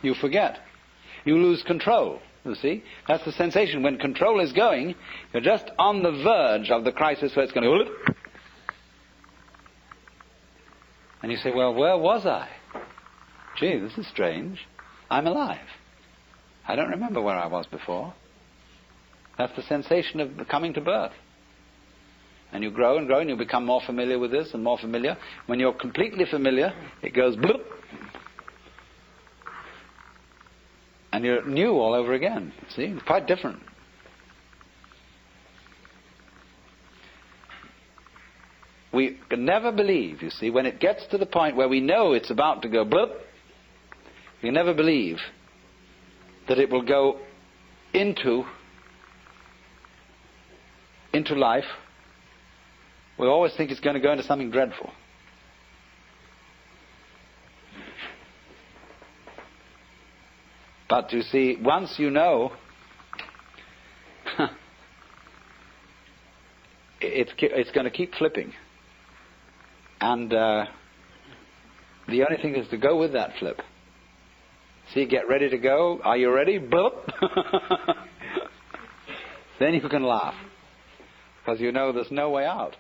you forget. You lose control, you see. That's the sensation. When control is going, you're just on the verge of the crisis where it's going to go bloop. And you say, well, where was I? Gee, this is strange. I'm alive. I don't remember where I was before. That's the sensation of coming to birth. And you grow and grow and you become more familiar with this and more familiar. When you're completely familiar, it goes bloop. And you're new all over again. See? It's quite different. We can never believe, you see, when it gets to the point where we know it's about to go bloop, we can never believe that it will go into life. We always think it's going to go into something dreadful. But you see, once you know, it's going to keep flipping. And the only thing is to go with that flip. See, get ready to go. Are you ready? Boop. Then you can laugh. Because you know there's no way out.